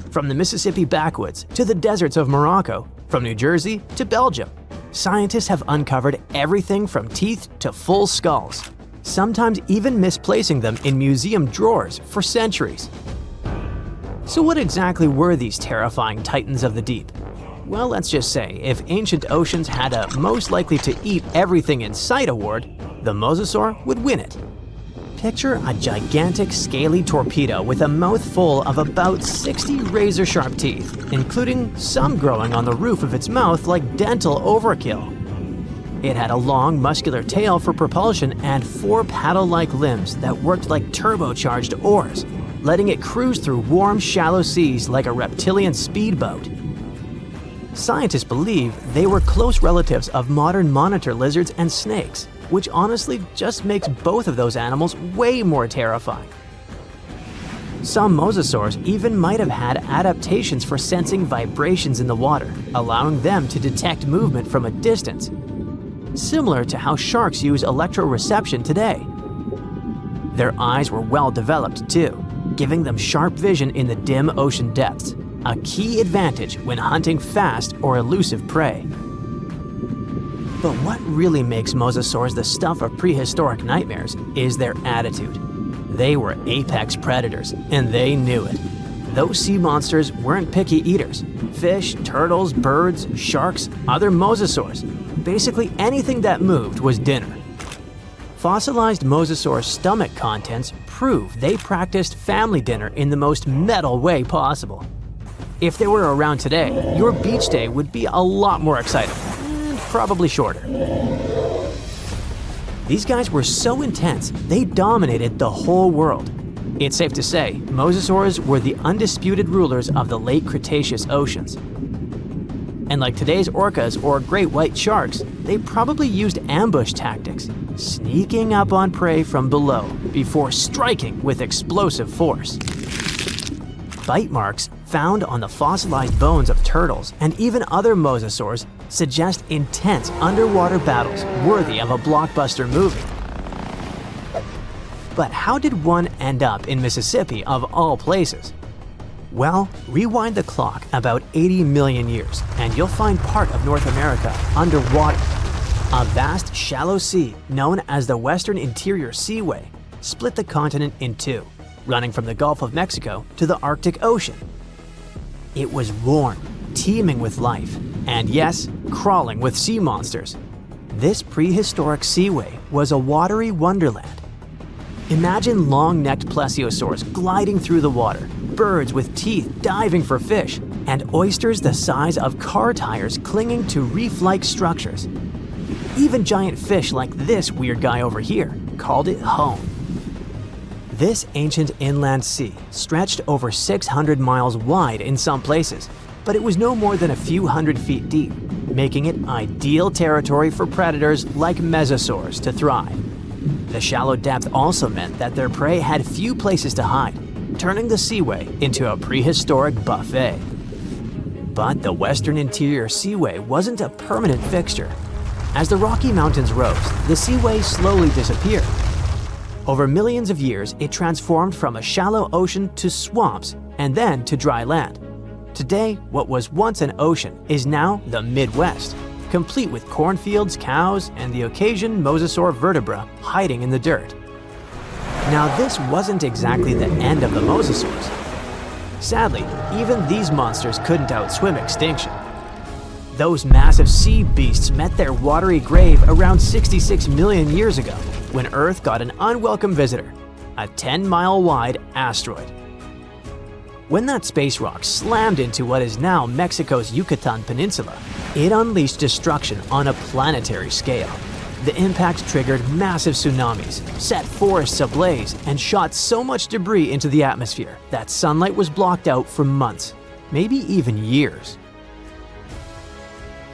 From the Mississippi backwoods to the deserts of Morocco, from New Jersey to Belgium, scientists have uncovered everything from teeth to full skulls, sometimes even misplacing them in museum drawers for centuries. So what exactly were these terrifying titans of the deep? Well, let's just say, if ancient oceans had a most likely to eat everything in sight award, the mosasaur would win it. Picture a gigantic scaly torpedo with a mouth full of about 60 razor-sharp teeth, including some growing on the roof of its mouth like dental overkill. It had a long, muscular tail for propulsion and 4 paddle-like limbs that worked like turbocharged oars, letting it cruise through warm, shallow seas like a reptilian speedboat. Scientists believe they were close relatives of modern monitor lizards and snakes, which honestly just makes both of those animals way more terrifying. Some mosasaurs even might have had adaptations for sensing vibrations in the water, allowing them to detect movement from a distance, similar to how sharks use electroreception today. Their eyes were well developed too, giving them sharp vision in the dim ocean depths, a key advantage when hunting fast or elusive prey. But what really makes mosasaurs the stuff of prehistoric nightmares is their attitude. They were apex predators, and they knew it. Those sea monsters weren't picky eaters. Fish, turtles, birds, sharks, other mosasaurs. Basically anything that moved was dinner. Fossilized mosasaur stomach contents prove they practiced family dinner in the most metal way possible. If they were around today, your beach day would be a lot more exciting. Probably shorter. These guys were so intense, they dominated the whole world. It's safe to say, mosasaurs were the undisputed rulers of the late Cretaceous oceans. And like today's orcas or great white sharks, they probably used ambush tactics, sneaking up on prey from below before striking with explosive force. Bite marks found on the fossilized bones of turtles and even other mosasaurs suggest intense underwater battles worthy of a blockbuster movie. But how did one end up in Mississippi of all places? Well, rewind the clock about 80 million years and you'll find part of North America underwater. A vast shallow sea known as the Western Interior Seaway split the continent in two, running from the Gulf of Mexico to the Arctic Ocean. It was warm, teeming with life, and yes, crawling with sea monsters. This prehistoric seaway was a watery wonderland. Imagine long-necked plesiosaurs gliding through the water, birds with teeth diving for fish, and oysters the size of car tires clinging to reef-like structures. Even giant fish like this weird guy over here called it home. This ancient inland sea stretched over 600 miles wide in some places, but it was no more than a few hundred feet deep, making it ideal territory for predators like mesosaurs to thrive. The shallow depth also meant that their prey had few places to hide, turning the seaway into a prehistoric buffet. But the Western Interior Seaway wasn't a permanent fixture. As the Rocky Mountains rose, the seaway slowly disappeared. Over millions of years, it transformed from a shallow ocean to swamps and then to dry land. Today, what was once an ocean is now the Midwest, complete with cornfields, cows, and the occasional mosasaur vertebra hiding in the dirt. Now, this wasn't exactly the end of the mosasaurs. Sadly, even these monsters couldn't outswim extinction. Those massive sea beasts met their watery grave around 66 million years ago, when Earth got an unwelcome visitor, a 10-mile-wide asteroid. When that space rock slammed into what is now Mexico's Yucatan Peninsula, it unleashed destruction on a planetary scale. The impact triggered massive tsunamis, set forests ablaze, and shot so much debris into the atmosphere that sunlight was blocked out for months, maybe even years.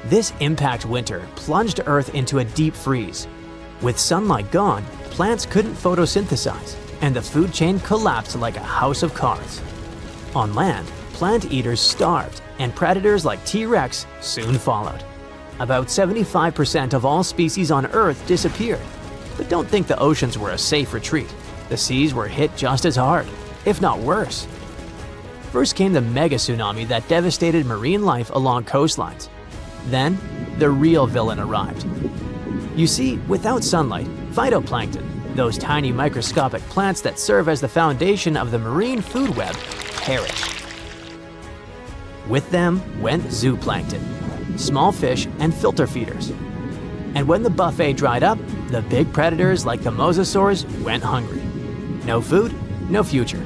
This impact winter plunged Earth into a deep freeze. With sunlight gone, plants couldn't photosynthesize, and the food chain collapsed like a house of cards. On land, plant eaters starved, and predators like T-Rex soon followed. About 75% of all species on Earth disappeared. But don't think the oceans were a safe retreat. The seas were hit just as hard, if not worse. First came the mega tsunami that devastated marine life along coastlines. Then, the real villain arrived. You see, without sunlight, phytoplankton, those tiny microscopic plants that serve as the foundation of the marine food web, perished. With them went zooplankton, small fish and filter feeders. And when the buffet dried up, the big predators like the mosasaurs went hungry. No food, no future.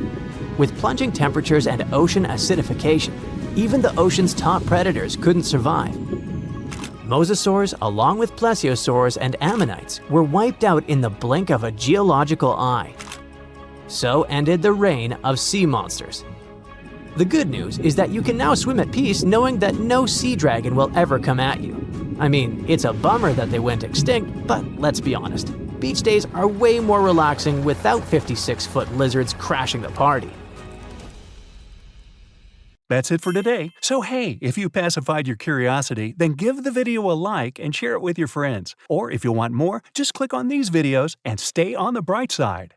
With plunging temperatures and ocean acidification, even the ocean's top predators couldn't survive. Mosasaurs, along with plesiosaurs and ammonites, were wiped out in the blink of a geological eye. So ended the reign of sea monsters. The good news is that you can now swim at peace knowing that no sea dragon will ever come at you. I mean, it's a bummer that they went extinct, but let's be honest. Beach days are way more relaxing without 56-foot lizards crashing the party. That's it for today. So hey, if you pacified your curiosity, then give the video a like and share it with your friends. Or if you want more, just click on these videos and stay on the bright side.